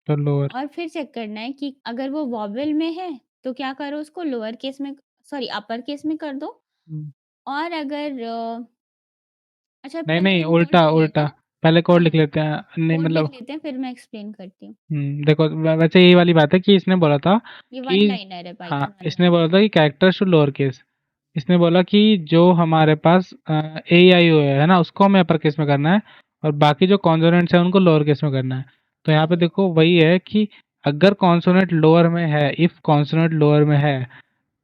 तो लोअर। और फिर चेक करना है कि अगर वो वॉवेल में है तो क्या करो, उसको लोअर केस में, सॉरी अपर केस में कर दो। और अगर अच्छा नहीं पहले नहीं, हम कोड उल्टा लिख लेते उल्टा, हैं। पहले कोड हाँ लिख लेते हैं, नहीं कोड लिख मतलब। लेते हैं, फिर मैं एक्सप्लेन करती हूँ। देखो वैसे यही वाली बात है कि इसने बोला था ये कि, वन लाइनर है, हाँ पाइथन वन इसने बोला लाइनर था कि कैरेक्टर्स टू लोअर केस। इसने बोला कि जो हमारे पास ए आई ओ है ना, उसको हमें अपर केस में करना है, और बाकी जो कॉन्सोनेंट्स हैं उनको लोअर केस में करना है। तो यहाँ पे है। देखो वही है कि अगर कॉन्सोनेंट लोअर में है, इफ कॉन्सोनेंट लोअर में है,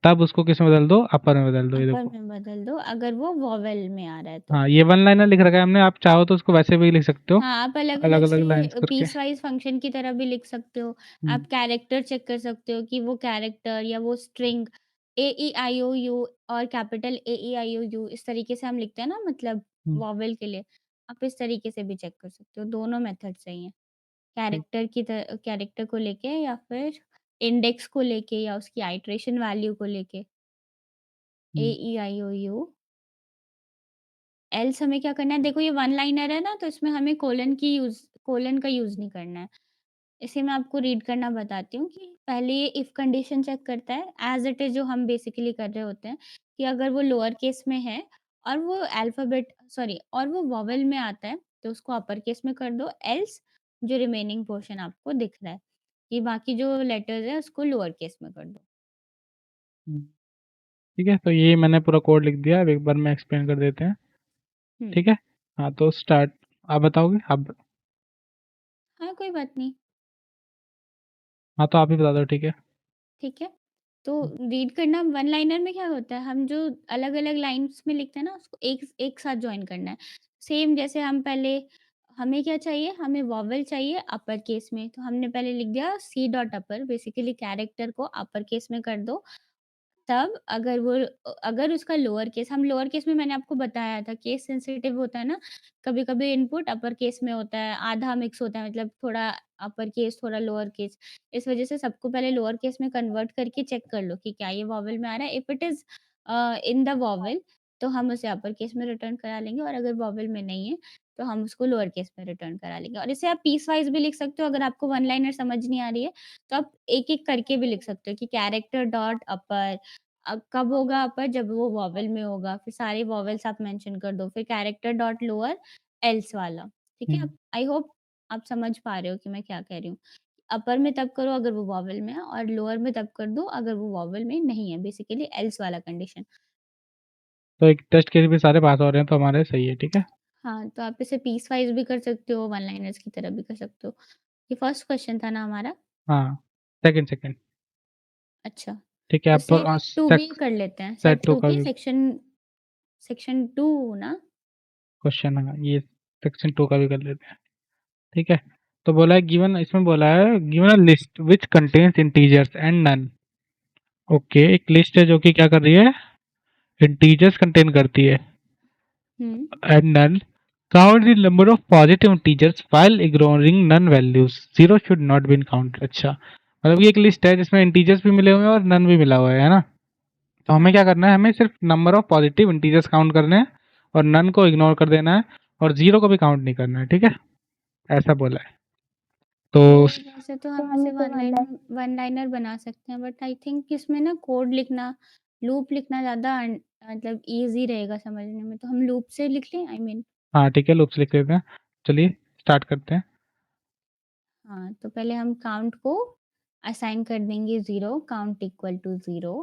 तब उसको किस में बदल दो, अपर में बदल दो। ये अपर देखो। में बदल दो अगर वो वॉवेल में आ रहा है तो। हाँ, ये वन लाइनर लिख रखा है हमने, आप चाहो तो उसको वैसे भी लिख सकते हो, हाँ, आप अलग अलग-अलग अलग लाइन्स से करके। पीस वाइज़ फंक्शन की तरह भी लिख सकते हो। हम्म, आप कैरेक्टर चेक कर सकते हो कि वो कैरेक्टर या वो string A E I O U और capital A E I O U इस तरीके से हम लिखते हैं ना, मतलब हुँ, वॉवेल के लिए, आप इस तरीके से भी चेक कर सकते हो, दोनों मेथड सही हैं। ठीक। कैरेक्टर को लेके या फिर इंडेक्स को लेके या उसकी आइट्रेशन वैल्यू को लेके, ए हुँ, ई आई ओ यू। एल्स हमें क्या करना है, देखो ये वन लाइनर है ना, तो इसमें हमें कोलन का यूज़ नहीं करना है। इसे मैं आपको रीड करना बताती हूँ कि पहले ये इफ कंडीशन चेक करता है एज़ इट इज़, जो हम बेसिकली कर रहे होते हैं, कि अगर वो लोअर केस में है और वो और वो वोवेल में आता है, तो उसको अपर केस में कर दो, एल्स जो रिमेनिंग पोर्शन आपको दिख रहा है कि बाकी जो लेटर्स है उसको लोअर केस में कर दो। हुँ। ठीक है, तो ये मैंने पूरा कोड लिख दिया, अब एक बार मैं एक्सप्लेन कर देते हैं, हुँ, ठीक है? हाँ, तो स्टार्ट आप बताओगे? आप हाँ, कोई बात नहीं। हाँ, तो आप ही बता दो, ठीक है? ठीक है। तो रीड करना वन लाइनर में क्या होता है, हम जो अलग-अलग लाइन्स में लिखते हैं ना, उसको एक एक साथ जॉइन करना है। सेम जैसे हम पहले, हमें क्या चाहिए, हमें वोवेल चाहिए अपर केस में, तो हमने पहले लिख दिया सी डॉट अपर, बेसिकली कैरेक्टर को अपर केस में कर दो। तब अगर उसका लोअर केस, हम लोअर केस में, मैंने आपको बताया था केस सेंसिटिव होता है ना, कभी-कभी इनपुट अपर केस में होता है, आधा मिक्स होता है, मतलब थोड़ा अपर केस, थोड़ा लोअर केस। इस वजह से सबको पहले लोअर केस में कन्वर्ट करके चेक कर लो कि क्या ये वोवेल में आ रहा है। If it is in the vowel, तो हम उसे अपर केस में रिटर्न करा लेंगे, और अगर वोवेल में नहीं है, तो हम उसको लोअर केस में रिटर्न करा लेंगे। और इसे आप पीस वाइज़ भी लिख सकते हो, अगर आपको वन लाइनर समझ नहीं आ रही है, तो आप एक-एक करके भी लिख सकते हो कि कैरेक्टर डॉट अपर, कब होगा अपर, जब वो वोवेल में होगा, फिर सारे वोवेल्स आप मेंशन कर दो, फिर कैरेक्टर डॉट लोअर एल्स वाला, ठीक है? हुँ, आप, आई होप आप समझ पा रहे हो कि मैं क्या कह रही हूँ। अपर में तब करो अगर वो वोवेल में है, और लोअर में तब कर दो अगर वो वोवेल में नहीं है, बेसिकली एल्स वाला कंडीशन। तो एक टेस्ट केस भी सारे पास हो रहे हैं, तो हमारे सही है, ठीक है? हाँ, तो आप इसे पीस वाइज़ भी कर सकते हो, वन लाइनर्स की तरह भी कर सकते हो। ये फर्स्ट क्वेश्चन था ना हमारा? हाँ, सेकंड सेकंड, अच्छा, ठीक है, तो आप सेट 2 भी कर लेते हैं, सेट सेट 2 2 का की भी सेक्शन 2 ना? क्वेश्चन है, ये सेक्शन 2 का भी कर लेते हैं, ठीक है? तो बोला है गिवन इसमें बोला है given a list which contains integers and none. Okay, एक लिस्ट है जो कि क्या कर रही है? इंटीजर्स कंटेन करती है हुँ, and none. Count the number of positive integers while ignoring none values, zero should not been counted. अच्छा, मतलब ये एक लिस्ट है जिसमें इंटीजर्स भी मिले हुए हैं और नन भी मिला हुआ है ना? तो हमें क्या हाँ। करना है, हमें सिर्फ number of positive integers count करने हैं और नन को इग्नोर कर देना है, और जीरो को भी काउंट नहीं करना है, ठीक है? ऐसा बोला है। तो तो वैसे तो हम इसे वन लाइनर बना सकते हैं, बट आई थिंक इसमें ना कोड लिखना, लूप लिखना ज़्यादा मतलब ईज़ी रहेगा समझने में, तो हम लूप से लिख लें, आई मीन। हाँ, ठीक है, लूप्स लिख लेते हैं। चलिए स्टार्ट करते हैं। हाँ, तो पहले हम काउंट को असाइन कर देंगे 0, काउंट इक्वल टू 0।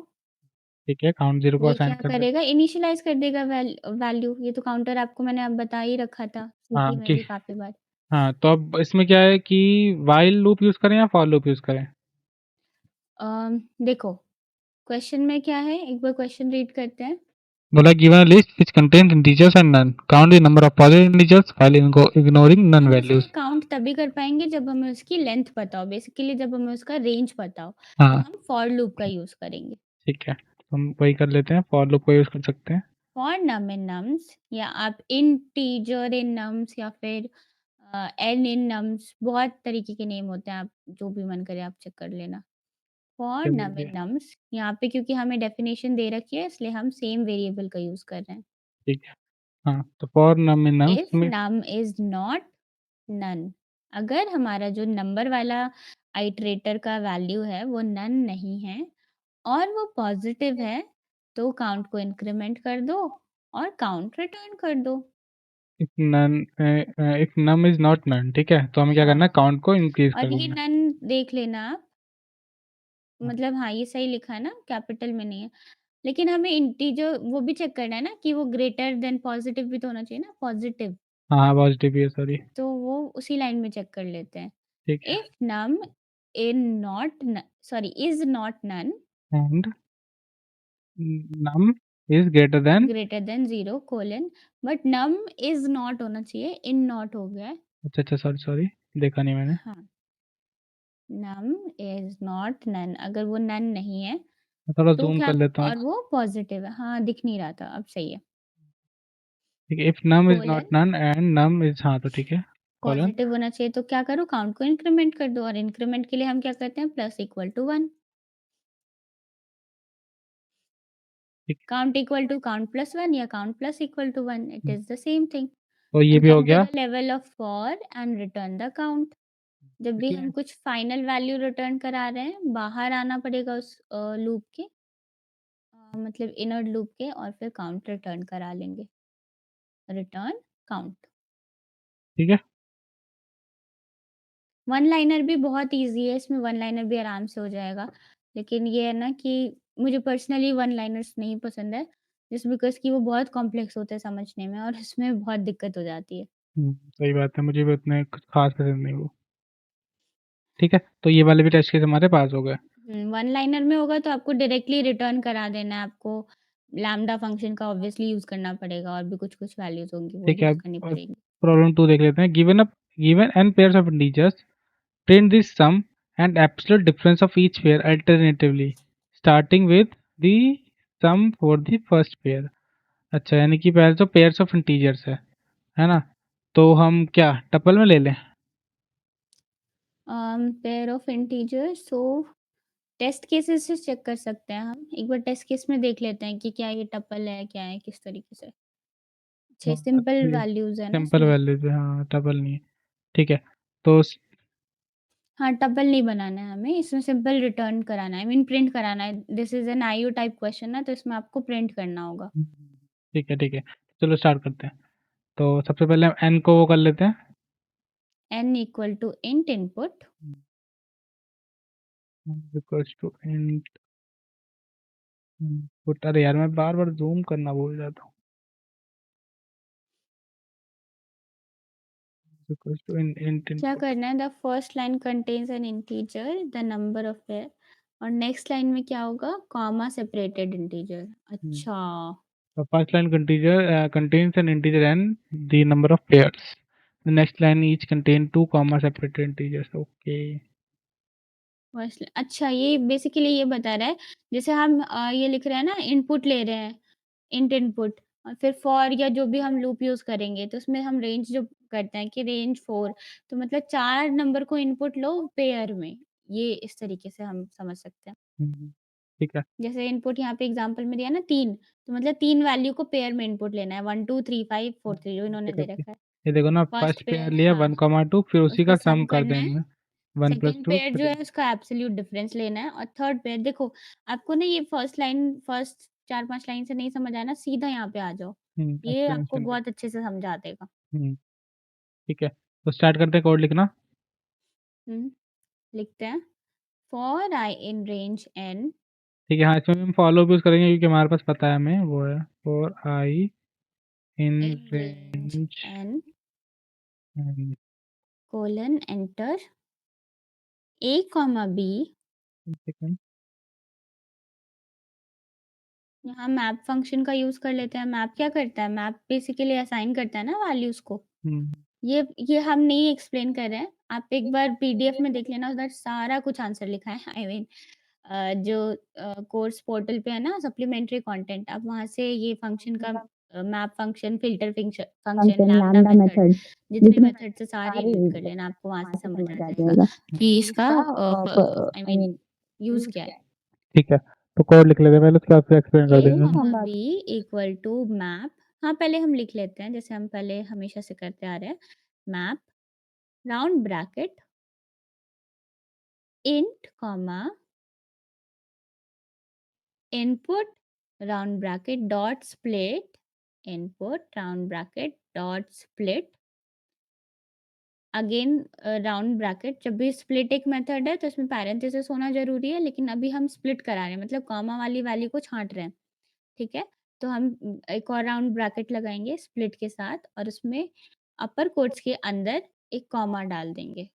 ठीक है, काउंट जीरो को ये असाइन क्या कर देते करेगा, इनिशियलाइज़ कर देगा वैल्यू। ये तो काउंटर आपको मैंने अब बता ही रखा था, हैं। हाँ सीटी में कि भी काफ़ी बार। हाँ, तो अब इसमें क्या है कि व्हाइल लूप यूज़ करें या फॉर लूप यूज़ करें? देखो क्वेश्चन में क्या है, एक बार क्वेश्चन रीड करते हैं। बोला given a list which contains integers and none, count the number of positive integers while इनको इग्नोरिंग नन हम उसे वैल्यूज। काउंट तभी कर पाएँगे जब हमें उसकी लेंथ पता हो, बेसिकली जब हमें उसका रेंज पता हो, तो हाँ, हम फॉर लूप का यूज़ करेंगे। ठीक है, तो हम वही कर लेते हैं, फॉर लूप को यूज़ कर सकते हैं। फॉर नम इन नम्स, या आप इंटीजर इन नम्स, या फिर एन इन नम्स, बहुत तरीके के नेम होते हैं, आप जो भी मन करे आप चेक कर लेना। फॉर नम चलिए, इन नम्स, यहाँ पे क्योंकि हमें डेफिनेशन दे रखी है, इसलिए हम सेम वेरिएबल का यूज़ कर रहे हैं। ठीक है। हाँ, तो for num in nums if में नम इज़ नॉट नन, अगर हमारा जो नंबर वाला आइटरेटर का वैल्यू है वो नन नहीं है और वो पॉजिटिव है, तो काउंट को इंक्रीमेंट कर दो और काउंट रिटर्न कर दो। If num is not none, ठीक है, तो हमें क्या करना है, हाँ, काउंट को इंक्रीज और ये करना है। नन देख लेना आप, हाँ, मतलब हाँ, ये सही लिखा है ना, कैपिटल में नहीं है। लेकिन हमें इंटीजर वो भी चेक करना है ना कि वो ग्रेटर देन पॉजिटिव भी तो होना चाहिए ना, पॉजिटिव। हाँ, पॉजिटिव भी है, सॉरी। तो वो उसी लाइन में चेक कर लेते हैं। ठीक है, if num in not sorry is not none and num is greater than. Greater than 0 colon, but num is not होना चाहिए, इन नॉट हो गया है। अच्छा अच्छा, सॉरी सॉरी, देखा नहीं मैंने। हाँ, नम इज नॉट नन, अगर वो नन नहीं है, मैं थोड़ा तो ज़ूम क्या कर लेता हूँ। और वो पॉज़िटिव है। हाँ, दिख नहीं रहा था, अब सही है। ठीक है, if num is colon not none and num is, हाँ, तो ठीक है, कोलन। पॉज़िटिव होना चाहिए, तो क्या करो, काउंट को इंक्रीमेंट कर दो, और इंक्रीमेंट के लिए हम क्या करते हैं, प्लस इक्वल टू 1। ठीक count equal to count plus 1 या count plus equal to 1, it है। Is the same thing. तो ये एंड भी हो कम टू गया। The level of for and return the count. जब भी ठीक हम है, कुछ फाइनल वैल्यू रिटर्न करा रहे हैं, बाहर आना पड़ेगा उस लूप के, मतलब इनर लूप के, और फिर काउंट रिटर्न करा लेंगे, रिटर्न काउंट। ठीक है। वन लाइनर भी बहुत ईज़ी है, इसमें वन लाइनर भी आराम से हो जाएगा। लेकिन ये है ना कि मुझे पर्सनली वन लाइनर्स नहीं पसंद है, जस्ट बिकॉज़ कि वो बहुत कॉम्प्लेक्स होते हैं समझने में, और इसमें बहुत दिक्कत हो जाती है। सही बात है, मुझे भी उतने कुछ ख़ास पसंद नहीं वो। ठीक है, तो ये वाले भी टेस्ट केस हमारे पास हो गए। वन लाइनर में होगा तो आपको डायरेक्टली रिटर्न करा देना है, आपको लैम्ब्डा फ़ंक्शन का ऑब्वियसली यूज़ करना पड़ेगा, और भी कुछ-कुछ वैल्यूज़ होंगी वो ठीक है, यूज़ अब करनी और पड़ेगी। प्रॉब्लम 2 देख लेते हैं। Given n pairs of integers, print the sum and absolute difference of each pair alternatively, starting with the sum for the first pair. अच्छा, यानी कि पहले तो पेयर्स ऑफ इंटीजर्स है ना? तो हम क्या टपल में ले लें? Pair of integers, so test cases से चेक कर सकते हैं हम। एक बार टेस्ट केस में देख लेते हैं कि क्या ये टपल है, क्या है, किस तरीके से। हाँ, 6 सिंपल ये वैल्यूज़ है ना सिंपल इसमें। वैल्यूज़ है, हाँ, टपल नहीं है। ठीक है, तो हाँ, टपल नहीं बनाना है हमें, इसमें सिंपल रिटर्न कराना है, आई मीन प्रिंट कराना है। This is an IO type question है, तो इसमें आपको प्रिंट करना होगा। ठीक है, ठीक है। चलो स्टार्ट करते हैं। तो सबसे पहले हम n को वो कर लेते हैं। n equal to int input. Equals to int input, अरे यार मैं बार-बार ज़ूम करना भूल जाता हूँ। इक्वल्स टू इन इंट क्या इनपुट। करना है, the first line contains n integer, the number of pair, और नेक्स्ट लाइन में क्या होगा, कॉमा सेपरेटेड इंटीजर। अच्छा, The first line contains an integer n, the number of pairs. The next line each contain two comma separated integers. Okay. First अच्छा, ये basically ये बता रहा है, जैसे हम ये लिख रहे हैं ना, इनपुट ले रहे हैं, इंट इनपुट, और फिर फॉर या जो भी हम लूप यूज़ करेंगे, तो उसमें हम रेंज जो करते हैं कि रेंज 4, तो मतलब 4 नंबर को इनपुट लो पेयर में, ये इस तरीके से हम समझ सकते हैं। ठीक है। जैसे इनपुट यहाँ पे एग्ज़ाम्पल में दिया ना 3, तो मतलब 3 वैल्यू को पेयर में इनपुट लेना है, 1, 2, 3, 5, 4, 3 जो इन्होंने ठीक है, दे ठीक है। रखा है। ये देखो ना, फर्स्ट फर्स्ट पेयर पेयर लिया हाँ, 1,2, फिर उसी उसका का सम सम कर करना है। देंगे 1 प्लस सेकंड 2 पेयर जो फिर। है उसका एब्सोल्यूट डिफरेंस लेना है, और थर्ड पेयर देखो, आपको ना ये फर्स्ट लाइन, फर्स्ट 4-5 लाइन से नहीं समझ आया ना, सीधा यहाँ पे आ जाओ। ये आपको एक्सप्लेनेशन पे। बहुत अच्छे से समझा देगा। हम्म, ठीक है, तो स्टार्ट करते हैं कोड लिखना। हुँ, लिखते हैं, for i in range n ठीक है, हाँ, इसमें हम फॉलो भी यूज़ करेंगे क्योंकि हमारे पास पता है हमें वो है for i in in range range. n colon enter a comma b। Second. यहाँ मैप फंक्शन का यूज़ कर लेते हैं। मैप क्या करता है? मैप बेसिकली असाइन करता है ना वैल्यूज़ को। हम्म ये हम नहीं एक्सप्लेन कर रहे हैं। आप एक बार पीडीएफ में देख लेना, उधर सारा कुछ आंसर लिखा है। आई मीन जो कोर्स पोर्टल पे है ना सप्लीमेंट्री कंटेंट, आप वहाँ से ये फंक्शन का map function, filter function, function lambda lambda method, method जितने जितने मेथड्स है सारे सारे रीड रीड कर कर लेना, लेना, आपको वहाँ वहाँ से से समझ समझ आ आ जाएगा जाएगा कि कि इसका इसका I I mean mean use use क्या क्या है। है। ठीक है, तो कोड लिख लेते हैं पहले, उसके बाद फिर एक्सप्लेन कर ए देंगे हम। हम कॉमा बात बी इक्वल टू मैप। हाँ, पहले हम लिख लेते हैं, जैसे हम पहले हमेशा से करते आ रहे हैं। Map round bracket int comma input round bracket dot split, input round bracket dot split, again round bracket. जब भी स्प्लिट एक मेथड है तो इसमें पैरेंथेसिस होना ज़रूरी है, लेकिन अभी हम स्प्लिट करा रहे हैं, मतलब कॉमा वाली वैल्यू को छाँट रहे हैं, ठीक है? तो हम एक और राउंड ब्रैकेट लगाएँगे स्प्लिट के साथ, और उसमें अपर कोट्स के अंदर एक कॉमा डाल देंगे।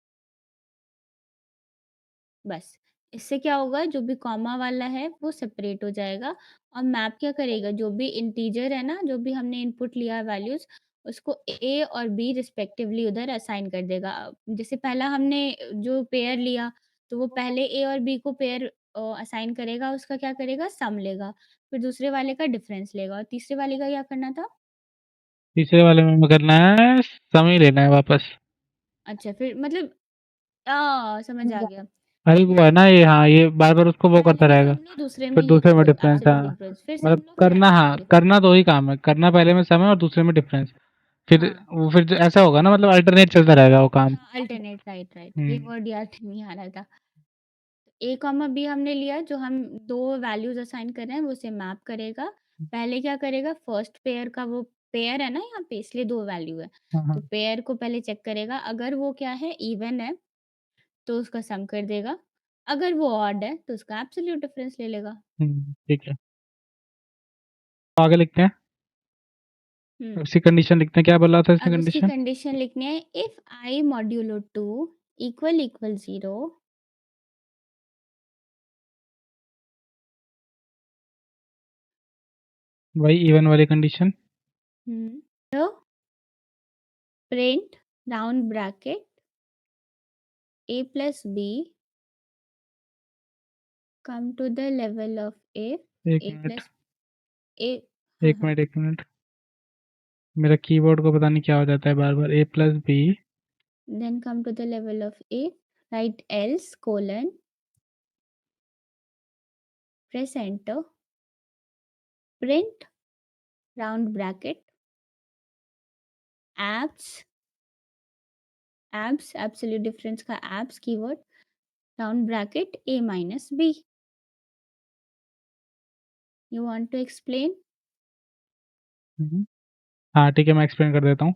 बस, इससे क्या होगा, जो भी कॉमा वाला है वो सेपरेट हो जाएगा, और मैप क्या करेगा, जो भी इंटीजर है ना, जो भी हमने इनपुट लिया है वैल्यूज़, उसको ए और बी रिस्पेक्टिवली उधर असाइन कर देगा। जैसे पहला हमने जो पेयर लिया, तो वो पहले ए और बी को पेयर असाइन करेगा उसका क्या करेगा, सम लेगा, फिर दूसरे वाले का डिफरेंस लेगा और तीसरे वाले का क्या करना था? तीसरे वाले में करना है समय लेना है वापस। अच्छा फिर मतलब समझ आ गया। अरे वो है ना ये, हाँ ये बार बार उसको वो पहले करता में रहेगा। सम लो, दूसरे में फिर ये दूसरे में डिफरेंस, एब्सोल्यूट हाँ डिफरेंस, फिर सम मतलब लो, फिर करना, हाँ एब्सोल्यूट डिफरेंस। करना दो ही काम है, करना पहले में समय और दूसरे में डिफरेंस। फिर हाँ, वो फिर ऐसा होगा ना, मतलब अल्टरनेट चलता रहेगा वो काम। हाँ, अल्टरनेट, राइट, राइट, ये हम्म। वर्ड याद नहीं आ रहा था। ए कॉमा बी हमने लिया, जो हम 2 वैल्यूज़ असाइन कर रहे हैं, वो उसे मैप करेगा। पहले क्या करेगा, फर्स्ट पेयर का वो पेयर है ना यहाँ पे, इसलिए 2 वैल्यू है। हाँ तो हाँ। पेयर को पहले चेक करेगा, अगर वो क्या है, इवन है, तो उसका सम कर देगा। अगर वो ऑड है, तो उसका एब्सोल्यूट डिफरेंस ले लेगा। ठीक है, तो आगे लिखते हैं। हुँ। उसी कंडीशन लिखते हैं, क्या बोला था इसमें अब उसकी कंडीशन? कंडीशन लिखनी है, इफ आई मॉड्यूलो 2 इक्वल 0। वही इवन वाली कंडीशन। तो print round bracket a plus b come to the level of if एक a मिनट, plus a, हाँ, हाँ, एक मिनट, मेरा कीबोर्ड को पता नहीं क्या हो जाता है बार बार। A+B। then come to the level of if, write else colon, press enter, print round bracket abs, absolute difference का abs keyword, round bracket a minus b. You want to explain? हाँ ठीक है, मैं एक्सप्लेन कर देता हूँ।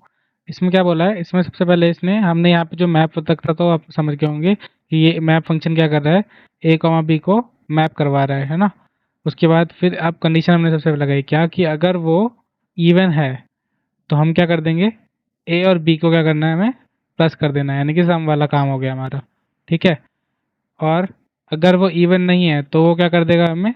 इसमें क्या बोला है, इसमें सबसे पहले इसने, हमने यहाँ पे जो मैप तक था तो आप समझ गए होंगे कि ये मैप फंक्शन क्या कर रहा है, ए कॉमा बी को मैप करवा रहा है ना। उसके बाद फिर आप कंडीशन हमने सबसे पहले लगाई क्या, कि अगर वो इवन है तो हम क्या कर देंगे, ए और बी को क्या करना है, हमें प्लस कर देना है, यानी कि सम वाला काम हो गया हमारा। ठीक है। और अगर वो इवन नहीं है तो वो क्या कर देगा हमें,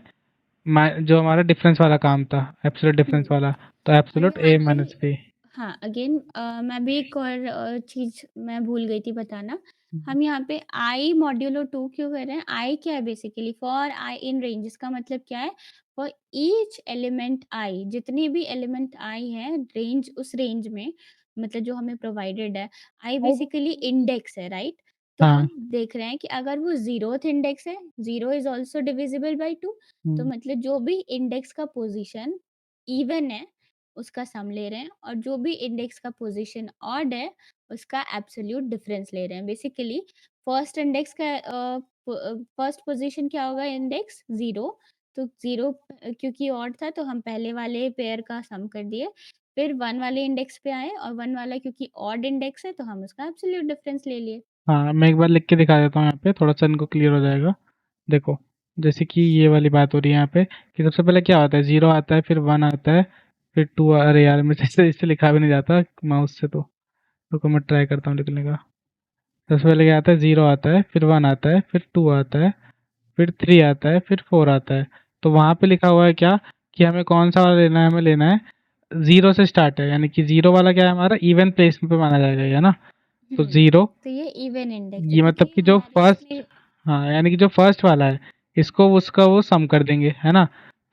जो हमारा डिफरेंस वाला काम था, एब्सोल्यूट डिफरेंस हम्म, वाला, तो और एब्सोल्यूट यहाँ ए अगेन, माइनस बी। हाँ, अगेन मैं भी एक और चीज़ मैं भूल गई थी बताना। हम यहाँ पे आई मॉड्यूलो 2 क्यों कर रहे हैं? आई क्या है basically? For i in range, इसका मतलब क्या है? फॉर ईच एलिमेंट आई, जितनी भी एलिमेंट आई हैं रेंज, उस रेंज में, मतलब जो हमें प्रोवाइडेड है, आई बेसिकली इंडेक्स है, राइट? तो हाँ। हम देख रहे हैं कि अगर वो 0th इंडेक्स है, 0 इज़ ऑल्सो डिविजिबल बाय 2, तो हम्म। मतलब जो भी इंडेक्स का पोज़ीशन इवन है, उसका सम ले रहे हैं, और जो भी इंडेक्स का पोजीशन ऑड है, उसका एब्सोल्यूट डिफरेंस ले रहे हैं। बेसिकली फर्स्ट इंडेक्स का फर्स्ट पोजीशन क्या होगा, इंडेक्स 0, तो 0 क्योंकि ऑड था तो हम पहले वाले पेयर का सम कर दिए। फिर 1 वाले इंडेक्स पे आए और 1 वाला क्योंकि ऑड इंडेक्स है तो हम उसका एब्सोल्यूट डिफरेंस ले लिए। हाँ मैं एक बार लिख के दिखा देता हूँ यहाँ पे, थोड़ा सा इनको क्लियर हो जाएगा। देखो, जैसे कि ये वाली बात हो रही है यहाँ पे, कि सबसे पहले क्या होता है, जीरो आता है, फिर वन आता है, फिर टू, अरे यार मेरे से इससे लिखा भी नहीं जाता माउस से, तो रुको मैं ट्राई करता हूँ लिखने का। सबसे पहले क्या आता है, जीरो आता है, फिर वन आता है, फिर टू आता है, फिर थ्री आता है, फिर फोर आता है। तो वहाँ पे लिखा हुआ है क्या, कि हमें कौन सा वाला लेना है, हमें लेना है जीरो से स्टार्ट है, यानी कि जीरो वाला क्या है, हमारा इवन प्लेस पे माना जाएगा, है ना। तो जीरो, तो ये इवन इंडेक्स है ये क्योंकि मतलब कि जो हमारे फर्स्ट, इसमें हाँ यानी कि जो फर्स्ट वाला है, इसको उसका वो सम कर देंगे, है ना।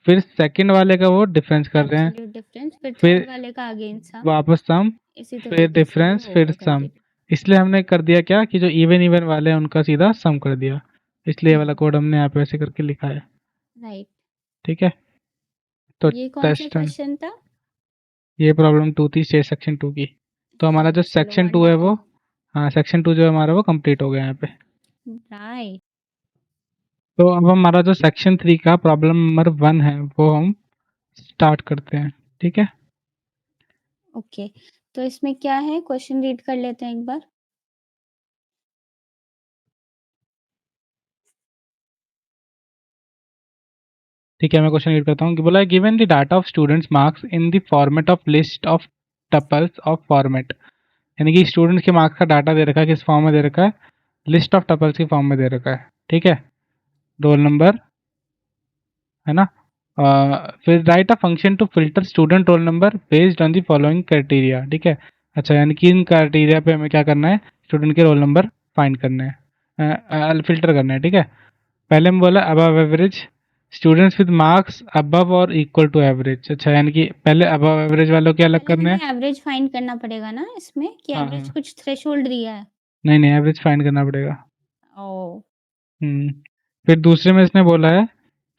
फिर सेकंड वाले का वो डिफरेंस कर रहे हैं, एब्सोल्यूट डिफरेंस, फिर थर्ड फिर वाले का अगेन सम, वापस सम, इसी फिर तरीके से वो डिफरेंस, फिर होगा सम। कंटिन्यू। इसलिए हमने कर दिया क्या, कि जो इवन इवन वाले हैं उनका सीधा सम कर दिया। इसलिए ये वाला हुँ, कोड हमने यहाँ पे ऐसे करके लिखा है। राइट। ठीक है। तो ये कौन-सा टेस्ट, क्वेश्चन था? ये प्रॉब्लम टू थी स्टेट सेक्शन टू की। तो हमारा जो चलो सेक्शन टू है वो, वंडरफुल। हाँ सेक्शन टू जो है हमारा वो कंप्लीट हो गया यहाँ पे। राइट, तो अब हमारा जो सेक्शन थ्री का प्रॉब्लम नंबर वन है वो हम स्टार्ट करते हैं। ठीक है। ओके। तो इसमें क्या है, क्वेश्चन रीड कर लेते हैं एक बार। ठीक है, मैं क्वेश्चन रीड करता हूँ कि बोला है, given the data of students marks in the format of list of tuples of format, यानी कि स्टूडेंट्स के मार्क्स का डाटा दे रखा है, किस फॉर्म में दे रखा है, लिस्ट ऑफ टपल्स की फॉर्म में दे रखा है। ठीक है। रोल नंबर, है ना। फिर write a function to filter student roll number based on the following criteria. ठीक है। अच्छा, यानी कि इन क्राइटेरिया पे हमें क्या करना है, स्टूडेंट के रोल नंबर फाइंड करने हैं, फिल्टर करने हैं। ठीक है। पहले में बोला above average, students with marks above और इक्वल टू एवरेज। अच्छा, यानी कि पहले अबव एवरेज वालों के अलग पहले करने हैं। हमें एवरेज फाइंड करना पड़ेगा ना इसमें, कि हाँ एवरेज हाँ, कुछ थ्रेशोल्ड दिया है? नहीं नहीं, एवरेज फाइंड करना पड़ेगा। ओ। हम्म। फिर दूसरे में इसने बोला है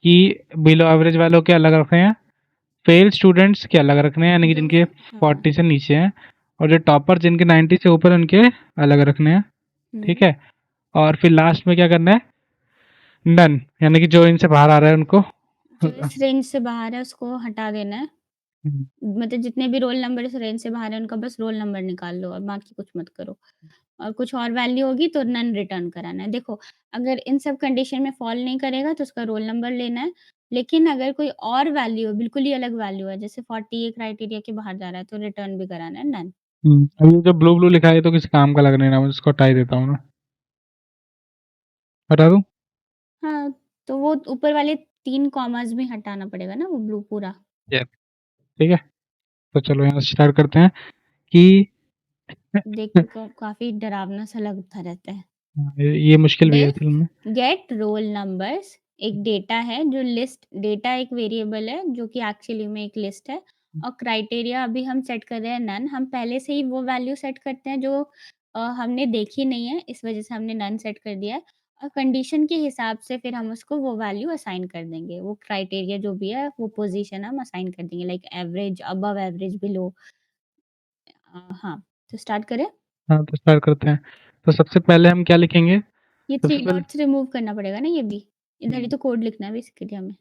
कि बिलो एवरेज वालों के अलग रखने हैं, फेल स्टूडेंट्स के अलग रखने हैं, यानी कि जो जिनके हाँ। 40 से नीचे हैं, और जो टॉपर जिनके 90 से ऊपर हैं, उनके अलग रखने हैं। ठीक हम्म। है। और फिर लास्ट में क्या करना है, नन, यानी कि जो इनसे बाहर आ रहा है उनको। जो इस रेंज से बाहर है उसको हटा देना है। हम्म, मतलब जितने भी रोल नंबर इस रेंज से बाहर है उनका बस रोल नंबर निकाल लो और बाकी कुछ मत करो। और कुछ और वैल्यू होगी तो नन रिटर्न कराना है। देखो, अगर इन सब कंडीशन में फॉल नहीं करेगा तो उसका रोल नंबर लेना है। लेकिन अगर कोई और वैल्यू बिल्कुल ही अलग वैल्यू है, जैसे 40 ये क्राइटेरिया के बाहर जा रहा है, तो रिटर्न भी कराना है नन। अभी जो ब्लू ब्लू लिखा है तो किसी काम का लग नहीं रहा, मैं इसको हटा ही देता हूँ ना। हटा दूँ? हाँ, तो वो ऊपर वाले 3 कॉमास भी हटाना पड़ेगा ना, वो ब्लू पूरा। Yes. ठीक है। तो चलो यहाँ स्टार्ट करते हैं कि देख के काफ़ी डरावना सा लगता रहता है। ये मुश्किल भी है डिफ असल में। गेट रोल नंबर्स एक डेटा है, जो लिस्ट डेटा एक वेरिएबल है जो कि एक्चुअली में एक लिस्ट है। और क्राइटेरिया अभी हम सेट कर रहे हैं नन। हम पहले से ही वो वैल्यू सेट करते हैं जो हमने देखी नहीं है, इस वजह से हमने नन सेट कर दिया है। और कंडीशन के हिसाब से फिर हम उसको वो वैल्यू असाइन कर देंगे। वो क्राइटेरिया जो भी है वो पोजीशन हम असाइन कर देंगे, like average, above average, below. हाँ, तो स्टार्ट करें। हाँ, तो स्टार्ट करते हैं। तो सबसे पहले हम क्या लिखेंगे? ये सबसे 3 पहले डॉट्स रिमूव करना पड़ेगा ना, ये भी। इधर ही हम्म, तो कोड लिखना है बेसिकली हमें।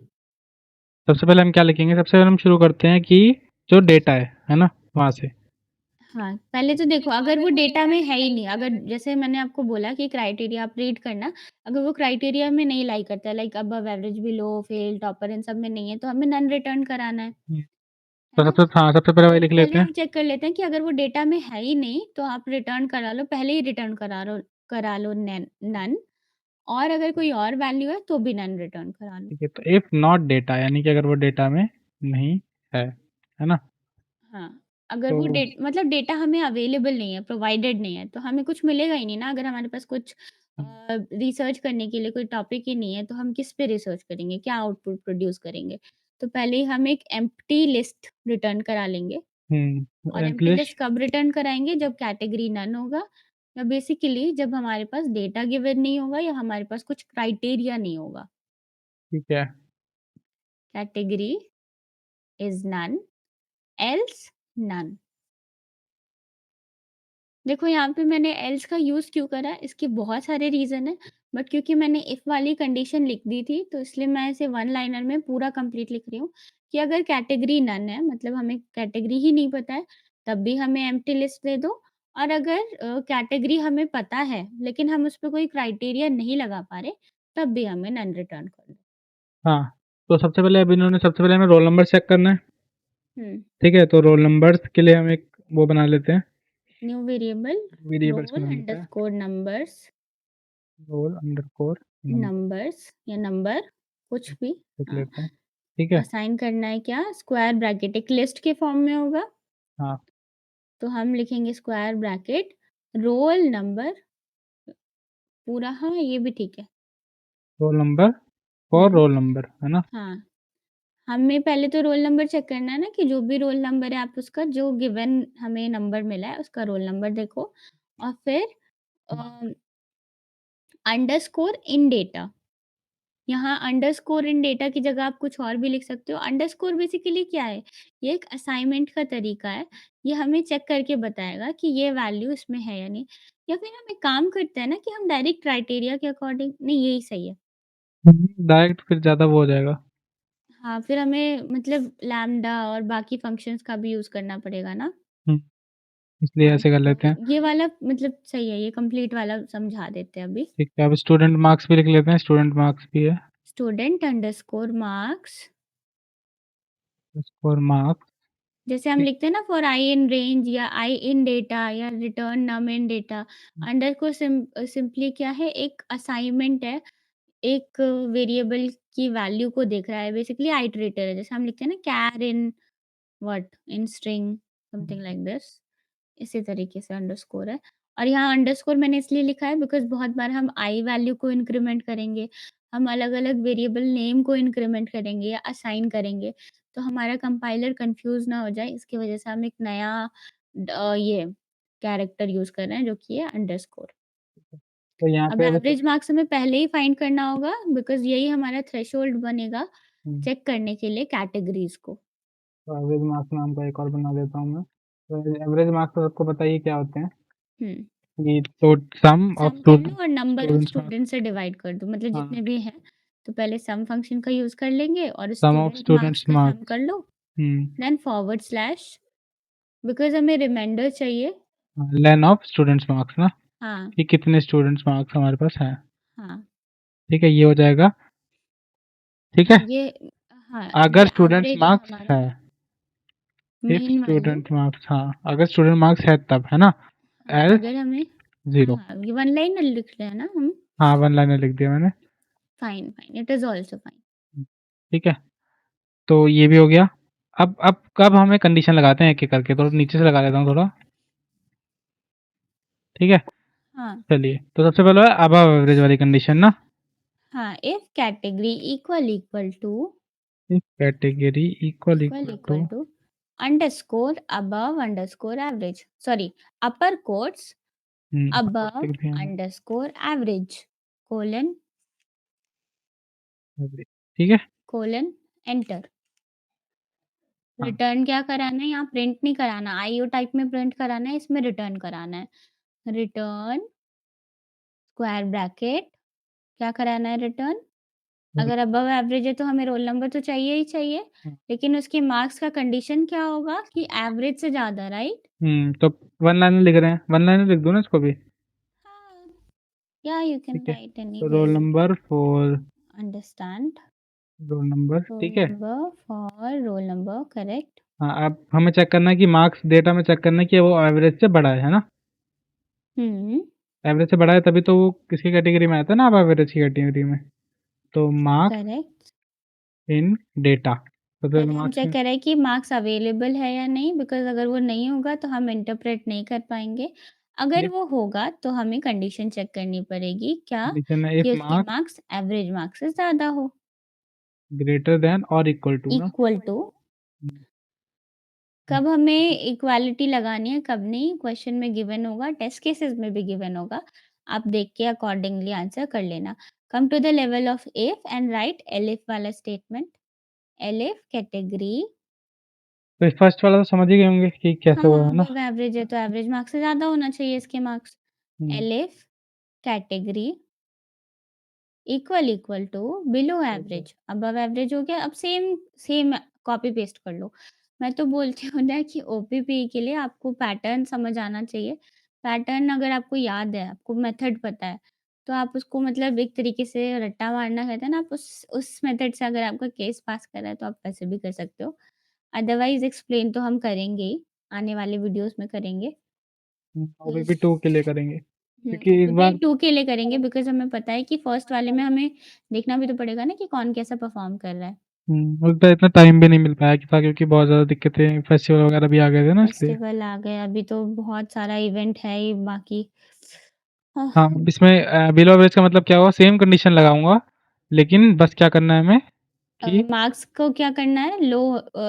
सबसे पहले हम क्या लिखेंगे? सबसे पहले हम शुरू करते हैं कि जो डेटा है ना, वहाँ से। हाँ, पहले तो देखो, अगर वो डेटा में है ही नहीं, अगर जैसे मैंने आपको बोला कि क्राइटेरिया आप रीड करना, अगर वो क्राइटेरिया में नहीं लाई करता है, like above average, below, fail, topper, इन सब में नहीं है, तो हमें नन रिटर्न कराना हम्म, है तो ना? सबसे पहले वही तो लिख पहले लेते हैं। हम चेक कर लेते हैं कि अगर वो डेटा में है ही नहीं, तो आप रिटर्न करा लो, पहले ही रिटर्न करा लो नन। और अगर कोई और वैल्यू है, तो भी नन रिटर्न करा लो। ठीक है, तो इफ नॉट डेटा, यानी कि अगर वो डेटा में नहीं है ना? हाँ, अगर तो वो मतलब डेटा हमें अवेलेबल नहीं है, प्रोवाइडेड नहीं है, तो हमें कुछ मिलेगा ही नहीं ना। अगर हमारे पास कुछ रिसर्च करने के लिए कोई टॉपिक ही नहीं है, तो हम किस पे रिसर्च करेंगे? क्या आउटपुट प्रोड्यूस करेंगे? तो पहले ही हम एक एम्प्टी लिस्ट रिटर्न करा लेंगे। और एम्प्टी एम्प्लिश। लिस्ट कब रिटर्न कराएँगे? जब कैटेगरी नन होगा, या बेसिकली जब हमारे पास डेटा गिवन नहीं होगा, या हमारे पास कुछ क्राइटेरिया नहीं होगा। ठीक है। Category is none, else none. देखो, यहाँ पे मैंने एल्स का यूज़ क्यों करा है, इसके बहुत सारे रीज़न हैं, बट क्योंकि मैंने इफ वाली कंडीशन लिख दी थी, तो इसलिए मैं इसे वन लाइनर में पूरा कंप्लीट लिख रही हूँ, कि अगर कैटेगरी नन है, मतलब हमें कैटेगरी ही नहीं पता है, तब भी हमें एम्प्टी लिस्ट दे दो। और अगर कैटेगरी हमें पता है, लेकिन हम उस पे कोई क्राइटेरिया नहीं लगा पा रहे, तब भी हमें नन रिटर्न कर दो। हाँ, तो सबसे पहले हमें रोल नंबर चेक करना है। हुँ, ठीक है, तो रोल नंबर्स के लिए हम एक वो बना लेते हैं, न्यू वेरिएबल वेरिएबल्स रोल बना लेते हैं। Underscore numbers, roll underscore number numbers या नंबर, कुछ भी। लिख हाँ। लेते हैं। ठीक है। असाइन करना है क्या? स्क्वायर ब्रैकेट एक लिस्ट के फॉर्म में होगा, हाँ, तो हम लिखेंगे स्क्वायर ब्रैकेट रोल नंबर पूरा। हाँ, ये भी ठीक है। रोल नंबर और हुँ, रोल नंबर है ना? हाँ। हमें पहले तो रोल नंबर चेक करना है ना, कि जो भी रोल नंबर है, आप उसका जो गिवन हमें नंबर मिला है, उसका रोल नंबर देखो। और फिर अ, अंडरस्कोर इन डेटा। यहाँ अंडरस्कोर इन डेटा की जगह आप कुछ और भी लिख सकते हो। अंडरस्कोर बेसिकली क्या है? ये एक असाइनमेंट का तरीका है। ये हमें चेक करके बताएगा कि ये वैल्यू इसमें है या नहीं। या फिर हम एक काम करते हैं ना, कि हम डायरेक्ट क्राइटेरिया के अकॉर्डिंग, नहीं, यही सही है। डायरेक्ट फिर ज़्यादा वो हो जाएगा। हाँ, फिर हमें मतलब लैम्डा और बाकी फंक्शंस का भी यूज़ करना पड़ेगा ना। हुँ, इसलिए हाँ, ऐसे कर लेते तो हैं। ये वाला मतलब सही है, ये कंप्लीट वाला समझा देते हैं अभी। ठीक है, अब स्टूडेंट मार्क्स भी लिख लेते हैं, स्टूडेंट मार्क्स भी है। Student underscore marks, score marks. जैसे हम ठीक। लिखते हैं ना, फॉर आई इन रेंज या आई इन डेटा या रिटर्न नम इन डेटा। अंडर को सिंपली क्या है, एक असाइनमेंट है, एक वेरिएबल की वैल्यू को देख रहा है, बेसिकली आइटरेटर है। जैसे हम लिखते हैं ना, char in what, in string, something like this. इसी तरीके से अंडरस्कोर है। और यहाँ अंडरस्कोर मैंने इसलिए लिखा है बिकॉज़ बहुत बार हम आई वैल्यू को इंक्रीमेंट करेंगे, हम अलग-अलग वेरिएबल नेम को इंक्रीमेंट करेंगे या असाइन करेंगे, तो हमारा कंपाइलर कन्फ्यूज़ ना हो जाए, इसकी वजह से हम एक नया ये कैरेक्टर यूज़ कर रहे हैं जो कि है अंडरस्कोर। तो यहाँ अब पे बस एवरेज मार्क्स हमें पहले ही फाइंड करना होगा बिकॉज़ यही हमारा थ्रेशोल्ड बनेगा हुँ, चेक करने के लिए कैटेगरीज़ को। तो एवरेज मार्क्स नाम का एक और बना देता हूँ मैं। तो एवरेज मार्क्स तो सबको पता ही है क्या होते हैं, हुँ, कि तो सम ऑफ सम कर लो और number of students marks. Student से डिवाइड कर दो, मतलब हाँ, जितने भी हैं, तो पहले सम फंक्शन का यूज़ कर लेंगे और सम ऑफ स्टूडेंट मार्क्स स्टूडेंट्स का सम मार्क्स। कर लो, हुँ, देन फॉरवर्ड स्लैश बिकॉज़ हमें रिमाइंडर चाहिए। लेन ऑफ स्टूडेंट्स मार्क्स ना, हाँ, कि कितने स्टूडेंट्स मार्क्स हमारे पास हैं। हाँ, ठीक है, ये हो जाएगा, ठीक है? ये हाँ, अगर ये स्टूडेंट्स एवरेज है मार्क्स हमारा है, if main value. Student marks, हाँ, अगर स्टूडेंट मार्क्स है तब, है ना? हाँ, एल्स अगर हमें 0। हाँ, ये वन लाइनर लिख रहे हैं ना हम? हाँ, वन लाइनर लिख दिया मैंने। Fine, fine, it is also fine. ठीक है, तो ये भी हो गया। अब कब हमें कंडीशन लगाते हैं एक-एक करके, तो नीचे से लगा लेता हूँ थोड़ा, ठीक है? हाँ, चलिए, तो सबसे पहले है अबव एवरेज वाली कंडीशन ना, हाँ, if category equal to if category equal equal equal to equal to underscore above underscore average sorry upper quotes upper above लिख दिया मैंने, अंडरस्कोर एवरेज कोलन एवरेज, ठीक है? Colon enter. हाँ, रिटर्न क्या कराना है? यहाँ प्रिंट नहीं कराना, आईओ टाइप में प्रिंट कराना है, इसमें रिटर्न कराना है। रिटर्न स्क्वायर ब्रैकेट क्या कराना है रिटर्न? हाँ, अगर अबव एवरेज है तो हमें रोल नंबर तो चाहिए ही चाहिए, लेकिन उसके मार्क्स का कंडीशन क्या होगा कि एवरेज से ज़्यादा, राइट? तो वन लाइनर लिख रहे हैं, वन लाइनर लिख दूँ ना इसको भी? हाँ, या यू कैन ठीक है, राइट तो roll anywhere. Number for understand roll number, roll ठीक है? Number for roll number correct. हाँ, अब हमें चेक करना है कि मार्क्स डेटा में चेक करना है कि वो एवरेज से बड़ा है ना? हुँ, एवरेज से बड़ा है तभी तो वो किसकी कैटेगरी में आता है ना, अब एवरेज की कैटेगरी में। तो मार्क्स करेक्ट। इन डेटा, सबसे पहले पहले हम मार्क्स चेक इन, करें कि मार्क्स अवेलेबल है या नहीं बिकॉज़ अगर वो नहीं होगा तो हम इंटरप्रेट नहीं कर पाएँगे। अगर इफ वो होगा तो हमें कंडीशन चेक करनी पड़ेगी क्या? कंडीशन है इफ कि उसके मार्क्स मार्क्स एवरेज मार्क्स से ज़्यादा हो। ग्रेटर देन और इक्वल टू ना। इक्वल टू कब हमें इक्वालिटी लगानी है, कब नहीं, क्वेश्चन में गिवन होगा, टेस्ट केसेस में भी गिवन होगा। आप देख के अकॉर्डिंगली आंसर कर लेना। Come to the level of if and write elif वाला स्टेटमेंट। एलिफ कैटेगरी तो फर्स्ट वाला तो समझ ही गए होंगे कि कैसे हुआ हाँ, है ना। अबव एवरेज है तो एवरेज मार्क्स से ज़्यादा होना चाहिए इसके मार्क्स। हम्म, elif category equal to below average above average हो गया। अब सेम सेम कॉपी पेस्ट कर लो। मैं तो बोलती हूँ ना कि ओपीपी के लिए आपको पैटर्न समझ आना चाहिए। पैटर्न अगर आपको याद है, आपको मेथड पता है, तो आप उसको मतलब एक तरीके से रट्टा मारना कहते हैं ना, आप उस मेथड से अगर आपका केस पास कर रहा है तो आप वैसे भी कर सकते हो। अदरवाइज़ एक्सप्लेन तो हम करेंगे ही, आने वाले वीडियोज़ में करेंगे। ओबीपी 2 के लिए करेंगे क्योंकि इस ओपीपी बार 2 के लिए करेंगे बिकॉज़ हमें पता है कि फर्स्ट वाले में हमें देखना भी तो पड़ेगा ना कि कौन कैसा परफ़ॉर्म कर रहा है। उतना इतना टाइम भी नहीं मिल पाया कि था, क्योंकि बहुत ज़्यादा दिक्कतें फेस्टिवल वगैरह भी आ गए थे ना इसलिए। फेस्टिवल आ गए, अभी तो बहुत सारा इवेंट है ही बाकी। आह, हाँ, इसमें बिलो एवरेज का मतलब क्या हुआ, सेम कंडीशन लगाऊंगा, लेकिन बस क्या करना है हमें कि मार्क्स को क्या करना है लो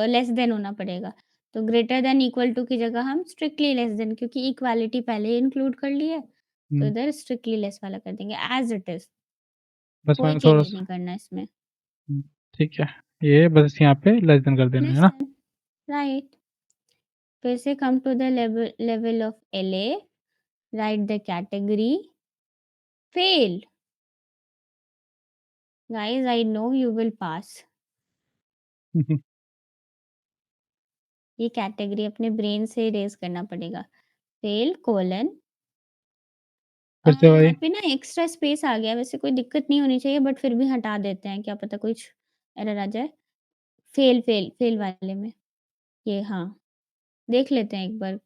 लेस देन होना पड़ेगा। तो ग्रेटर देन इक्वल टू की जगह हम स्ट्रिक्टली लेस देन क्योंकि इक्वालिटी पहले ही इंक्लूड कर ली है, तो हम्म, इधर स्ट्रिक्टली लेस वाला कर देंगे एज़ इट इज़। बस कोई मैंने थोड़ा चेंज सा नहीं करना इसमें। ठीक है, ये बस यहाँ पे लेस देन कर देना है लेस ना। Then write. फिर से come to the level of else write the category fail. Guys I know you will pass. ये कैटेगरी अपने ब्रेन से इरेज करना पड़ेगा। फेल कोलन फिर से वही, यहाँ पे ना एक्स्ट्रा स्पेस आ गया, वैसे कोई दिक्कत नहीं होनी चाहिए बट फिर भी हटा देते हैं, क्या पता कुछ एरर आ जाए। फेल फेल फेल वाले में ये हाँ, देख लेते हैं एक बार।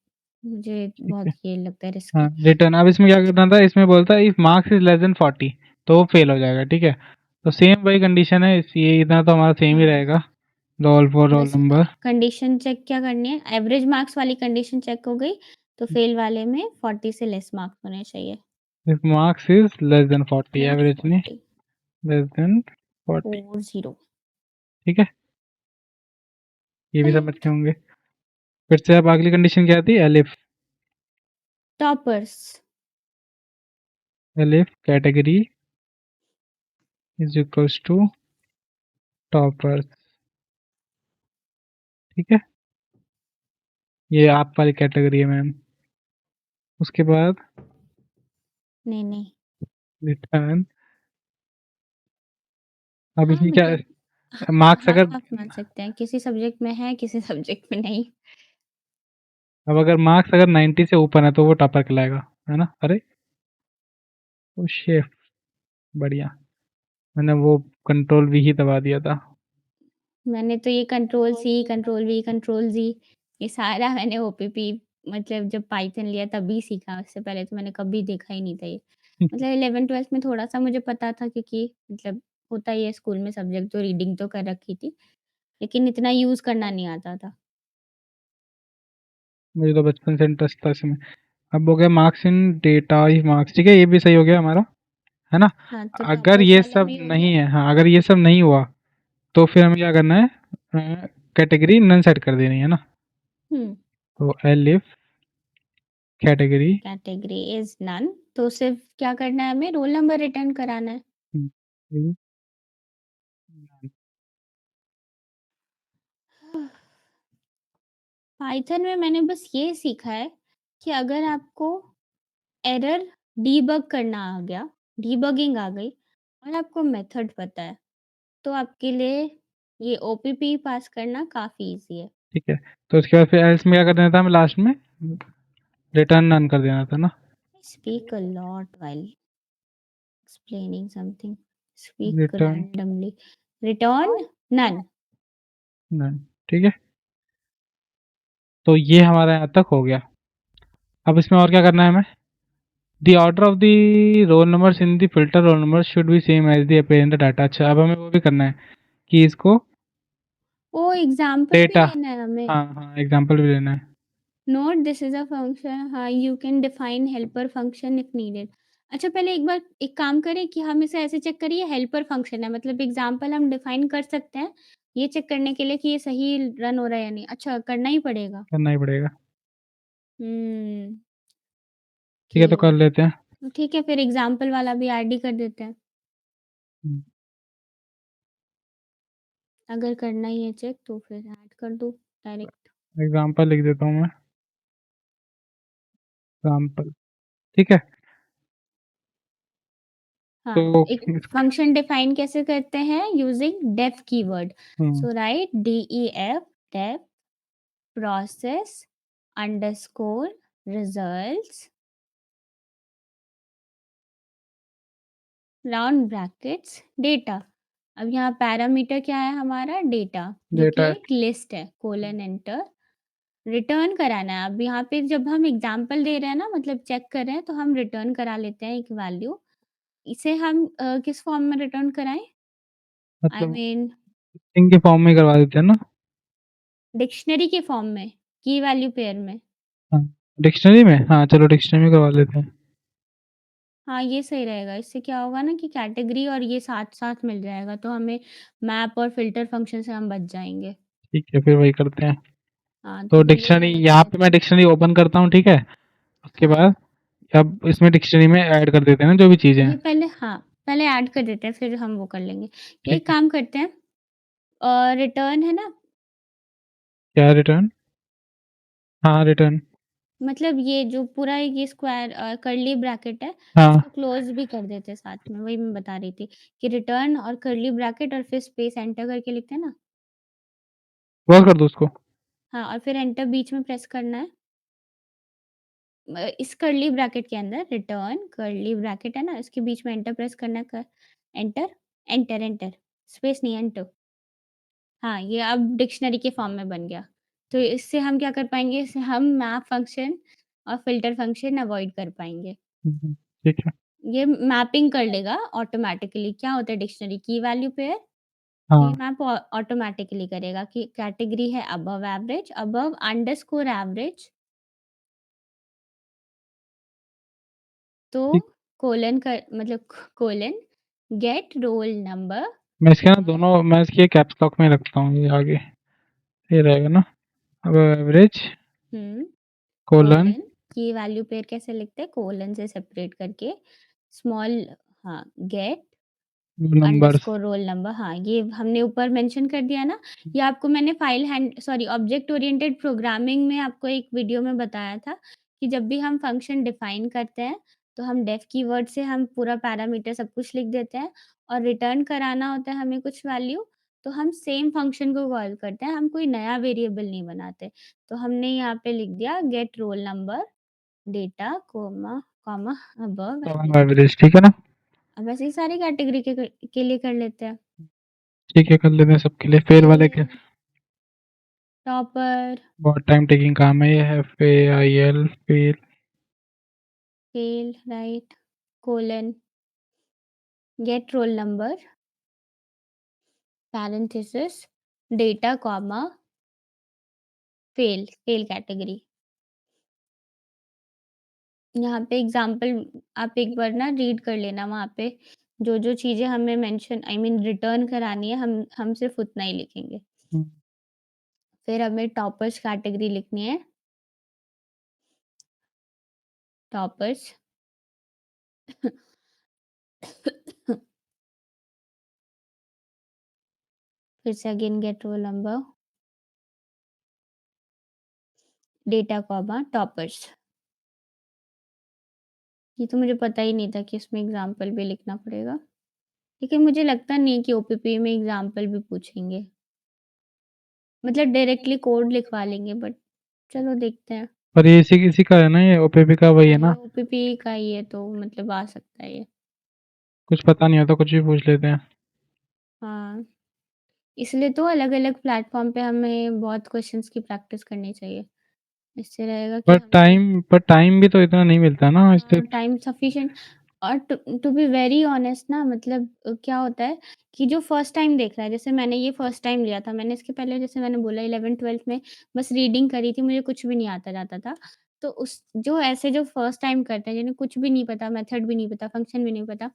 मुझे ठीक है। बहुत ये लगता है हाँ, रिस्की। रिटर्न, अब इसमें क्या करना था, इसमें बोलता है if marks is less than 40, तो वो फेल हो जाएगा, ठीक है? तो सेम वही कंडीशन है, ये इतना तो हमारा सेम ही हाँ, रहेगा, रोल फॉर रोल बस नंबर। कंडीशन चेक क्या करनी है, एवरेज मार्क्स वाली कंडीशन चेक हो गई, तो फेल वाले में 40 से लेस मार्क्स होने चाहिए। If marks is less than 40, less average नहीं। 40 लेस देन 40। 40। ठीक है, ये भी समझ करेक्ट। के होंगे। फिर से अब अगली कंडीशन क्या थी? Elif. Toppers. Elif category is equals to toppers. ठीक है, ये आप वाली कैटेगरी है मैम। उसके बाद नहीं नहीं। रिटर्न। अब हाँ इसमें क्या मतलब मार्क्स हाफ अगर, हाफ मान सकते हैं, किसी सब्जेक्ट में है किसी सब्जेक्ट में नहीं। अब अगर मार्क्स अगर 90 से ऊपर है तो वो टॉपर कहलाएगा, है ना? अरे ओ शेफ, बढ़िया, मैंने वो कंट्रोल भी ही दबा दिया था। मैंने तो ये control C, control V, control G, ये सारा मैंने ओपीपी मतलब जब पाइथन लिया तभी सीखा। उससे पहले तो मैंने कभी देखा ही नहीं था ये। मतलब 11th-12th में थोड़ा-सा मुझे पता था क्योंकि मतलब होता ही है स्कूल में सब्जेक्ट, तो रीडिंग तो कर रखी थी, लेकिन इतना यूज़ करना नहीं आता था। मुझे तो बचपन से इंटरेस्ट था इसमें। अब हो गया marks in data he marks. ठीक है, ये भी सही हो गया हमारा, है ना? हाँ, तो अगर टॉपर्स ये वाला सब भी हो गया। नहीं है, हाँ अगर ये सब नहीं हुआ तो फिर हमें क्या करना है? कैटेगरी नन सेट कर देनी है ना। हुँ, तो elif category, category is none, तो सिर्फ़ क्या करना है हमें रोल नंबर रिटर्न कराना है। पाइथन में मैंने बस ये सीखा है कि अगर आपको एरर डीबग करना आ गया, डीबगिंग आ गई और आपको मेथड पता है, तो आपके लिए ये ओपीपी पास करना काफ़ी ईज़ी है। ठीक है, तो उसके बाद फिर एल्स में क्या कर देना था हमें? लास्ट में रिटर्न नन कर देना था ना। I speak a lot while explaining something. Speak return randomly. Return none. None. ठीक है, तो ये हमारा यहाँ तक हो गया। अब इसमें और क्या करना है हमें? The order of the roll numbers in the filter roll number should be same as the appear in the data. अच्छा, अब हमें वो भी करना है कि इसको ओ एग्जाम्पल भी डेटा, लेना है हमें। हाँ हाँ एग्जाम्पल भी लेना है। Note this is a function, हाँ you can define helper function if needed. अच्छा पहले एक बार एक काम करें कि हम इसे ऐसे चेक करिए हेल्पर फंक्शन है मतलब एग्जाम्पल हम डिफाइन कर सकते हैं ये चेक करने के लिए कि ये सही रन हो रहा है या नहीं। अच्छा करना ही पड़ेगा। करना ही पड़ेगा। हम्म। ठीक है, तो कर कि लेते हैं। ठीक है फिर एग्जाम्पल वाला भी ऐड ही कर देते हैं। अगर करना ही है चेक तो फिर ऐड कर दो डायरेक्ट। एग्जाम्पल लिख देता हूँ मैं, एग्जाम्पल। ठीक है, हाँ तो एक फंक्शन डिफाइन कैसे करते हैं using def keyword. Hmm, so write DEF def process underscore results round brackets data. अब यहाँ पैरामीटर क्या है हमारा डेटा जो कि डेटा। एक लिस्ट है कोलन एंटर रिटर्न कराना है। अब यहाँ पे जब हम एग्जाम्पल दे रहे हैं ना मतलब चेक कर रहे हैं तो हम रिटर्न करा लेते हैं एक वैल्यू। इसे हम किस फॉर्म में रिटर्न कराएं? आई मतलब मीन स्ट्रिंग के फॉर्म में करवा देते हैं ना। डिक्शनरी के फॉर्म में की वैल्यू पेयर में। हाँ, डिक्शनरी में, हाँ चलो डिक्शनरी में करवा लेते हैं। हाँ ये सही रहेगा। इससे क्या होगा ना कि कैटेगरी और ये साथ साथ मिल जाएगा तो हमें मैप और फिल्टर फंक्शन से हम बच जाएंगे। ठीक है, फिर वही करते हैं। हाँ तो तो ये डिक्शनरी वाला कर यहाँ पे लेते मैं हैं। डिक्शनरी ओपन करता हूँ, ठीक है? उसके हाँ बाद अब इसमें डिक्शनरी में ऐड कर देते हैं ना जो भी चीज़ें ये हैं। पहले हाँ पहले ऐड कर देते हैं फिर हम वो कर लेंगे। ये ठीक एक है, काम करते हैं रिटर्न है ना क्या रिटर्न? हाँ रिटर्न। मतलब ये जो पूरा ये स्क्वायर कर्ली ब्रैकेट है हाँ, इसको क्लोज भी कर देते हैं साथ में। वही मैं बता रही थी कि रिटर्न और कर्ली ब्रैकेट और फिर स्पेस एंटर करके लिखते हैं ना। वर्क कर दो उसको। हाँ और फिर एंटर बीच में प्रेस करना है। इस कर्ली ब्रैकेट के अंदर रिटर्न कर्ली ब्रैकेट है ना इसके बीच में एंटर प्रेस करना है एंटर एंटर एंटर स्पेस नहीं एंटर। हाँ ये अब डिक्शनरी के फॉर्म में बन गया। तो इससे हम क्या कर पाएंगे इससे हम मैप फंक्शन और फिल्टर फंक्शन अवॉइड कर पाएंगे। ठीक है। ये मैपिंग कर लेगा ऑटोमेटिकली। क्या होता है डिक्शनरी की वैल्यू पेयर। तो ये हाँ, मैप ऑटोमेटिकली करेगा कि कैटेगरी है above average above underscore average तो ठीक। कोलन कर मतलब कोलन गेट रोल नंबर मैं इसके ना दोनों मैं इसकी कैप्स लॉक में रखता हूँ, ये आगे ये रहेगा ना। अब एवरेज कोलन कोलन की वैल्यू पेयर कैसे लिखते हैं, कोलन से सेपरेट करके स्मॉल, हाँ, gate numbers. Underscore roll number, हाँ, ये हमने ऊपर मेंशन कर दिया ना। ये आपको मैंने ऑब्जेक्ट ओरिएंटेड प्रोग्रामिंग में आपको एक वीडियो में बताया था कि जब भी हम फंक्शन डिफाइन करते हैं तो हम डेफ कीवर्ड से हम पूरा पैरामीटर सब कुछ लिख देते हैं और रिटर्न कराना होता है हमें कुछ वैल्यू, तो हम सेम फंक्शन को कॉल करते हैं, हम कोई नया वेरिएबल नहीं बनाते। तो हमने यहाँ पे लिख दिया get roll number data comma comma above average. Average ठीक है ना। अब ऐसे ही सारी कैटेगरी के लिए कर लेते हैं। ठीक है, कर लेते हैं सबके लिए। फेल वाले के टॉपर, बहुत टाइम टेकिंग काम है ये। FAIL fail. Fail, right, colon, get roll number, parenthesis, data comma, fail, fail category. यहाँ पे एग्जांपल आप एक बार ना रीड कर लेना, वहाँ पे जो-जो चीज़ें हमें मेंशन आई मीन रिटर्न करानी है, हम सिर्फ़ उतना ही लिखेंगे। फिर हमें टॉपर्स कैटेगरी लिखनी है। टॉपर्स फिर से again get roll number, data comma toppers. ये तो मुझे पता ही नहीं था कि इसमें एग्जांपल भी लिखना पड़ेगा। लेकिन मुझे लगता नहीं कि ओपीपी में एग्जांपल भी पूछेंगे। मतलब डायरेक्टली कोड लिखवा लेंगे, बट चलो देखते हैं। पर ये इसी इसी का है ना, ये OPP का वही हाँ, है ये ना। ओपीपी का ही है तो मतलब आ सकता है ये। कुछ पता नहीं होता, कुछ भी पूछ लेते हैं। हाँ, इसलिए तो अलग-अलग प्लेटफ़ॉर्म पे हमें बहुत क्वेश्चंस की प्रैक्टिस करनी चाहिए। इससे रहेगा कि हमें पर टाइम भी तो इतना नहीं मिलता ना इसलिए। Time sufficient. और टू बी वेरी ऑनेस्ट ना, मतलब क्या होता है कि जो फर्स्ट टाइम देख रहा है, जैसे मैंने ये फर्स्ट टाइम लिया था, मैंने इसके पहले जैसे मैंने बोला 11th-12th में बस रीडिंग करी थी, मुझे कुछ भी नहीं आता जाता था। तो उस जो ऐसे जो फर्स्ट टाइम करते हैं, जिन्हें कुछ भी नहीं पता, मेथड भी नहीं पता, फंक्शन भी नहीं पता,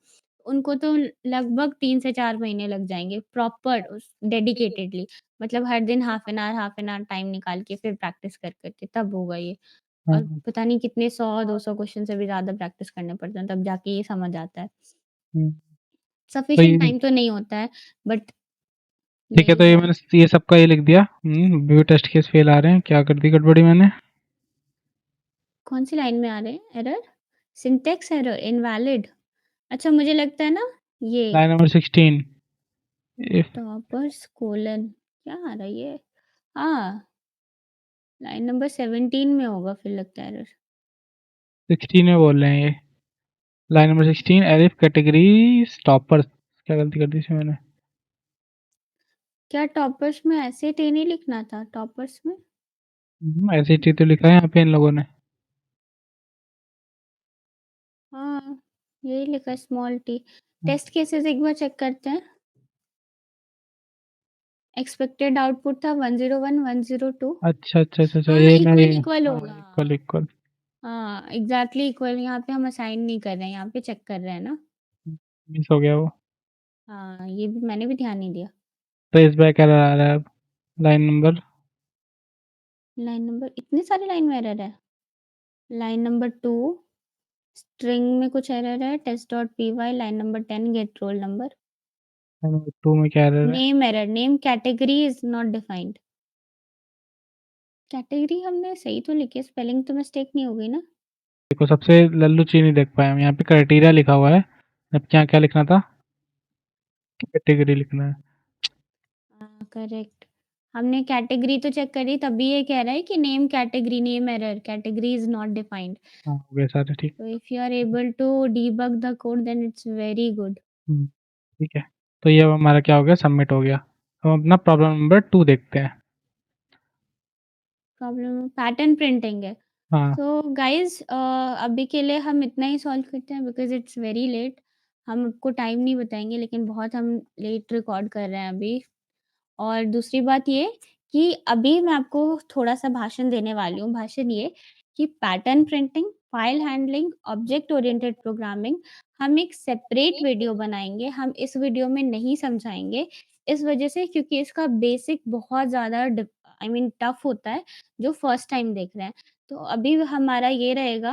उनको तो लगभग 3 से 4 महीने लग जाएँगे प्रॉपर उस डेडिकेटेडली। मतलब हर दिन हाफ एन आवर टाइम निकाल के फिर प्रैक्टिस कर के तब होगा ये। और हाँ। पता नहीं कितने 100-200 क्वेश्चन से भी ज़्यादा प्रैक्टिस करने पड़ते हैं, तब जाके ये समझ आता है। हम्म, तो सफिशिएंट ये टाइम तो नहीं होता है, बट ठीक है, तो यही ये है। मैंने ये सबका ये लिख दिया। व्यू टेस्ट केस फेल आ रहे हैं, क्या कर दी गड़बड़ी मैंने। कौन-सी लाइन में आ रहे हैं एरर? Syntax error, invalid. अच्छा, मुझे लगता है ना ये line number 16 if toppers colon क्या आ रहा है ये? हाँ, लाइन नंबर 17 में होगा फिर लगता है एरर। 16 में बोल रहे हैं ये। Line number 16 elif category stoppers. क्या गलती कर दी इसमें मैंने। क्या टॉपर्स में ऐसे टी नहीं लिखना था टॉपर्स में? ऐसे ही तो लिखा है यहाँ पे इन लोगों ने। हाँ, यही लिखा है स्मॉल टी। हम्म, टेस्ट केसेस एक बार चेक करते हैं। एक्सपेक्टेड आउटपुट था 101, 102। अच्छा अच्छा अच्छा अच्छा, हाँ, ये मैं इक्वल इक्वल हाँ, होगा। Equal equal. हाँ, एग्ज़ैक्टली इक्वल, यहाँ पे हम असाइन नहीं कर रहे हैं, यहाँ पे चेक कर रहे हैं ना। मिस हो गया वो। हाँ, ये भी मैंने भी ध्यान नहीं दिया। ट्रेस बैक एरर आ रहा है अब। लाइन नंबर लाइन नंबर इतने सारे लाइन में एरर है। लाइन नंबर 2 स्ट्रिंग में कुछ एरर है, test.py line number 10 get roll number. Line number 2 में क्या एरर है। Name error, name category is not defined. Category हमने सही तो लिखी है, स्पेलिंग तो मिस्टेक नहीं हो गई ना? देखो सबसे लल्लू चीज नहीं देख पाया हम, यहाँ पे क्राइटेरिया लिखा हुआ है, अब क्या क्या लिखना था, कैटेगरी लिखना है। हाँ, करेक्ट। हमने कैटेगरी तो चेक करी, तभी ये कह रहा है कि name category, name error, category is not defined. हाँ हो गया सारे ठीक। So if you are able to debug the code, then it's very good. हम्म, ठीक है। तो ये अब हमारा क्या हो गया, सबमिट हो गया। अब हम अपना प्रॉब्लम नंबर 2 देखते हैं। प्रॉब्लम पैटर्न प्रिंटिंग है। हाँ। सो गाइस, अभी के लिए हम इतना ही सॉल्व करते हैं बिकॉज़ इट्स वेरी लेट। हम आपको टाइम नहीं बताएँगे, लेकिन बहुत हम लेट रिकॉर्ड कर रहे हैं अभी। और दूसरी बात ये कि अभी मैं आपको थोड़ा-सा भाषण देने वाली हूँ। भाषण ये कि pattern printing file handling, object oriented programming हम एक सेपरेट वीडियो बनाएँगे, हम इस वीडियो में नहीं समझाएँगे। इस वजह से क्योंकि इसका बेसिक बहुत ज़्यादा टफ़ होता है, जो फर्स्ट टाइम देख रहे हैं। तो अभी हमारा ये रहेगा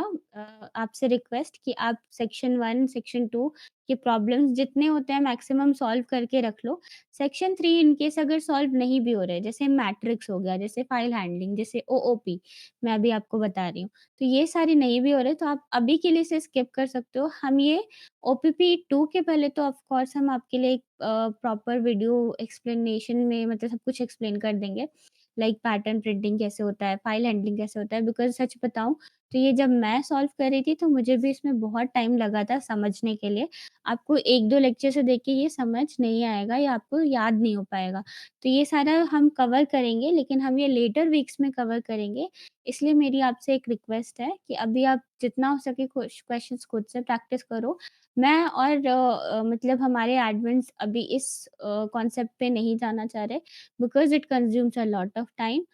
आपसे रिक्वेस्ट कि आप सेक्शन 1, सेक्शन 2 के प्रॉब्लम्स जितने होते हैं मैक्सिमम सॉल्व करके रख लो। सेक्शन 3 इन केस अगर सॉल्व नहीं भी हो रहे, जैसे मैट्रिक्स हो गया, जैसे फाइल हैंडलिंग, जैसे ओओपी मैं अभी आपको बता रही हूँ। तो ये सारे नहीं भी हो रहे तो आप अभी के लिए इसे स्किप कर सकते हो। हम ये ओपीपी 2 के पहले तो ऑफ कोर्स हम आपके लिए एक प्रॉपर वीडियो एक्सप्लेनेशन में मतलब सब कुछ एक्सप्लेन कर देंगे। लाइक पैटर्न प्रिंटिंग कैसे होता है, फाइल हैंडलिंग कैसे होता है बिकॉज़ सच बताऊँ तो ये जब मैं सॉल्व कर रही थी तो मुझे भी इसमें बहुत टाइम लगा था समझने के लिए। आपको 1-2 लेक्चर से देख के ये समझ नहीं आएगा या आपको याद नहीं हो पाएगा। तो ये सारा हम कवर करेंगे लेकिन हम ये लेटर वीक्स में कवर करेंगे। इसलिए मेरी आपसे एक रिक्वेस्ट है कि अभी आप जितना हो सके क्वेश्चंस खुद से प्रैक्टिस करो। मैं और मतलब हमारे एडमिन्स अभी इस कॉन्सेप्ट पे नहीं जाना चाह रहे because it consumes a lot of time.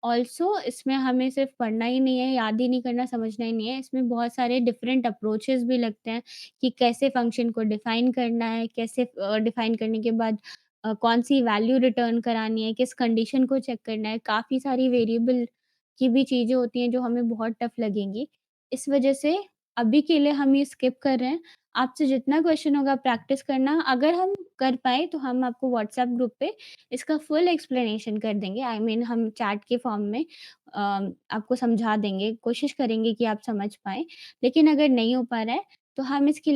Also इसमें हमें सिर्फ़ पढ़ना ही नहीं है, याद ही नहीं करना, समझना ही नहीं है। इसमें बहुत सारे डिफरेंट अप्रोचेज़ भी लगते हैं कि कैसे फ़ंक्शन को डिफ़ाइन करना है, कैसे डिफ़ाइन करने के बाद कौन-सी वैल्यू रिटर्न करानी है, किस कंडीशन को चेक करना है। काफ़ी सारी वेरिएबल की भी चीज़ें होती हैं जो हमें बहुत टफ़ लगेंगी। इस वजह से अभी के लिए हम ये स्किप कर रहे हैं। आपसे जितना क्वेश्चन होगा प्रैक्टिस करना, अगर हम कर पाएँ तो हम आपको व्हाट्सएप ग्रुप पे इसका फुल एक्सप्लेनेशन कर देंगे। हम चैट के फॉर्म में आपको समझा देंगे, कोशिश करेंगे कि आप समझ पाएँ। लेकिन अगर नहीं हो पा रहा है, तो हम इसके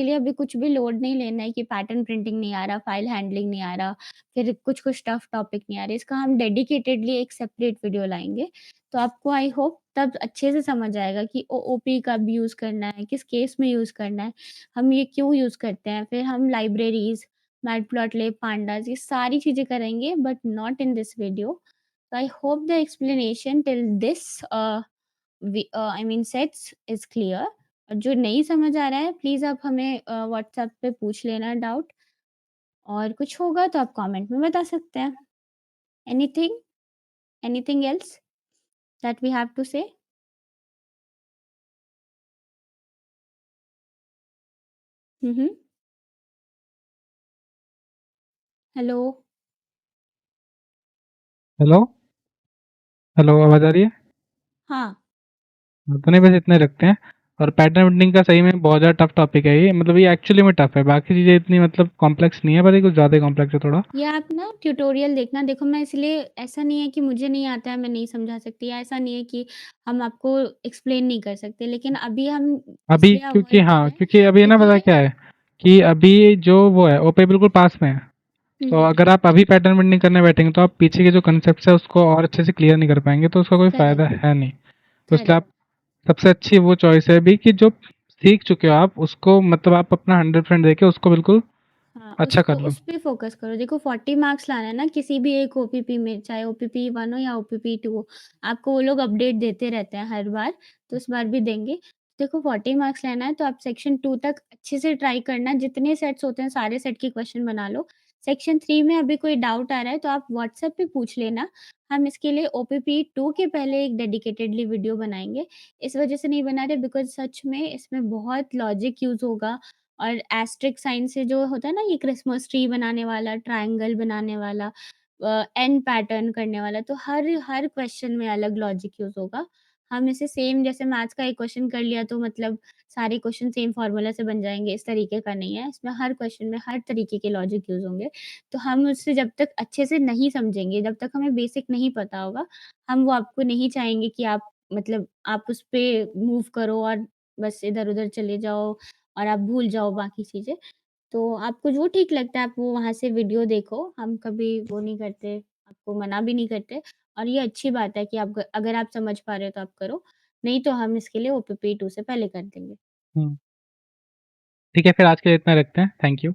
लिए अभी कुछ भी लोड नहीं लेना है कि पैटर्न प्रिंटिंग नहीं आ रहा, फाइल हैंडलिंग नहीं आ रहा, फिर कुछ-कुछ टफ़ टॉपिक नहीं आ रहे। इसका हम डेडिकेटेडली एक सेपरेट वीडियो लाएँगे। तो आपको आई होप तब अच्छे से समझ आएगा कि ओओपी कब यूज़ करना है, किस केस में यूज़ करना है, हम ये क्यों यूज़ करते हैं। फिर हम लाइब्रेरीज़, मैटप्लॉटलिब, पांडास ये सारी चीज़ें करेंगे but not in this video. So I hope the explanation till this sets is clear. और जो नहीं समझ आ रहा है प्लीज़ आप हमें व्हाट्सएप पे पूछ लेना डाउट और कुछ होगा तो आप कमेंट में बता सकते हैं। Anything anything else that we have to say? Hmm, hmm. Hello? Hello? Hello, आवाज़ आ रही है? हाँ। हाँ, तो नहीं बस इतने रखते हैं। और पैटर्न बिल्डिंग का सही में बहुत ज़्यादा टफ टॉपिक है ये, मतलब ये एक्चुअली में टफ है, बाकी चीज़ें इतनी मतलब कॉम्प्लेक्स नहीं है, पर ये कुछ ज़्यादा ही कॉम्प्लेक्स है थोड़ा। ये आप ना ट्यूटोरियल देखना देखो मैं इसलिए ऐसा नहीं है कि मुझे नहीं आता है मैं नहीं समझा सकती या ऐसा नहीं है कि हम आपको एक्सप्लेन नहीं कर सकते लेकिन अभी हम अभी इसलिए क्योंकि अवॉइड कर हाँ, रहे हैं क्योंकि अभी ना क्योंकि पता ये क्या है कि अभी जो वो है ओपे बिल्कुल पास में है। हुँ, तो हुँ। अगर आप अभी पैटर्न बिल्डिंग करने बैठेंगे तो आप पीछे के जो कॉन्सेप्ट्स है उसको और अच्छे से क्लियर नहीं कर पाएँगे, तो उसका कोई फ़ायदा करेक्ट, है नहीं। तो इसलिए करेक्ट। आप सबसे अच्छी वो चॉइस है अभी कि जो सीख चुके हो आप उसको मतलब आप अपना 100% देके उसको बिल्कुल हाँ, अच्छा उसको कर लो। उस पे फ़ोकस करो। देखो 40 मार्क्स लाना है ना किसी भी एक ओपीपी में, चाहे ओपीपी 1 हो या ओपीपी 2 हो, आपको वो लोग अपडेट देते रहते हैं हर बार, तो इस बार भी देंगे। देखो 40 मार्क्स लेना है तो आप सेक्शन 2 तक अच्छे से ट्राई करना, जितने सेट्स होते हैं सारे सेट के क्वेश्चन बना लो। सेक्शन 3 में अभी कोई डाउट आ रहा है तो आप व्हाट्सएप पे पूछ लेना, हम इसके लिए ओपीपी 2 के पहले एक डेडिकेटेडली वीडियो बनाएँगे। इस वजह से नहीं बना रहे बिकॉज़ सच में इसमें बहुत लॉजिक यूज़ होगा और एस्टेरिस्क साइन से जो होता है ना ये क्रिसमस ट्री बनाने वाला, ट्रायंगल बनाने वाला एन पैटर्न करने वाला, तो हर हर क्वेश्चन में अलग लॉजिक यूज़ होगा। हम इसे सेम जैसे मैथ्स का एक क्वेश्चन कर लिया तो मतलब सारे क्वेश्चन सेम फ़ॉर्मूला से बन जाएँगे, इस तरीके का नहीं है। इसमें हर क्वेश्चन में हर तरीके के लॉजिक यूज़ होंगे। तो हम उससे जब तक अच्छे से नहीं समझेंगे, जब तक हमें बेसिक नहीं पता होगा, हम वो आपको नहीं चाहेंगे कि आप मतलब आप उस पे मूव करो और बस इधर-उधर चले जाओ और आप भूल जाओ बाकी चीज़ें। तो आपको जो ठीक लगता है आप वो वहाँ से वीडियो देखो, हम कभी वो नहीं करते, आपको मना भी नहीं करते और ये अच्छी बात है कि आप अगर आप समझ पा रहे हो तो आप करो, नहीं तो हम इसके लिए ओपीपी 2 से पहले कर देंगे। हुँ। ठीक है, फिर आज के लिए इतना रखते हैं। Thank you.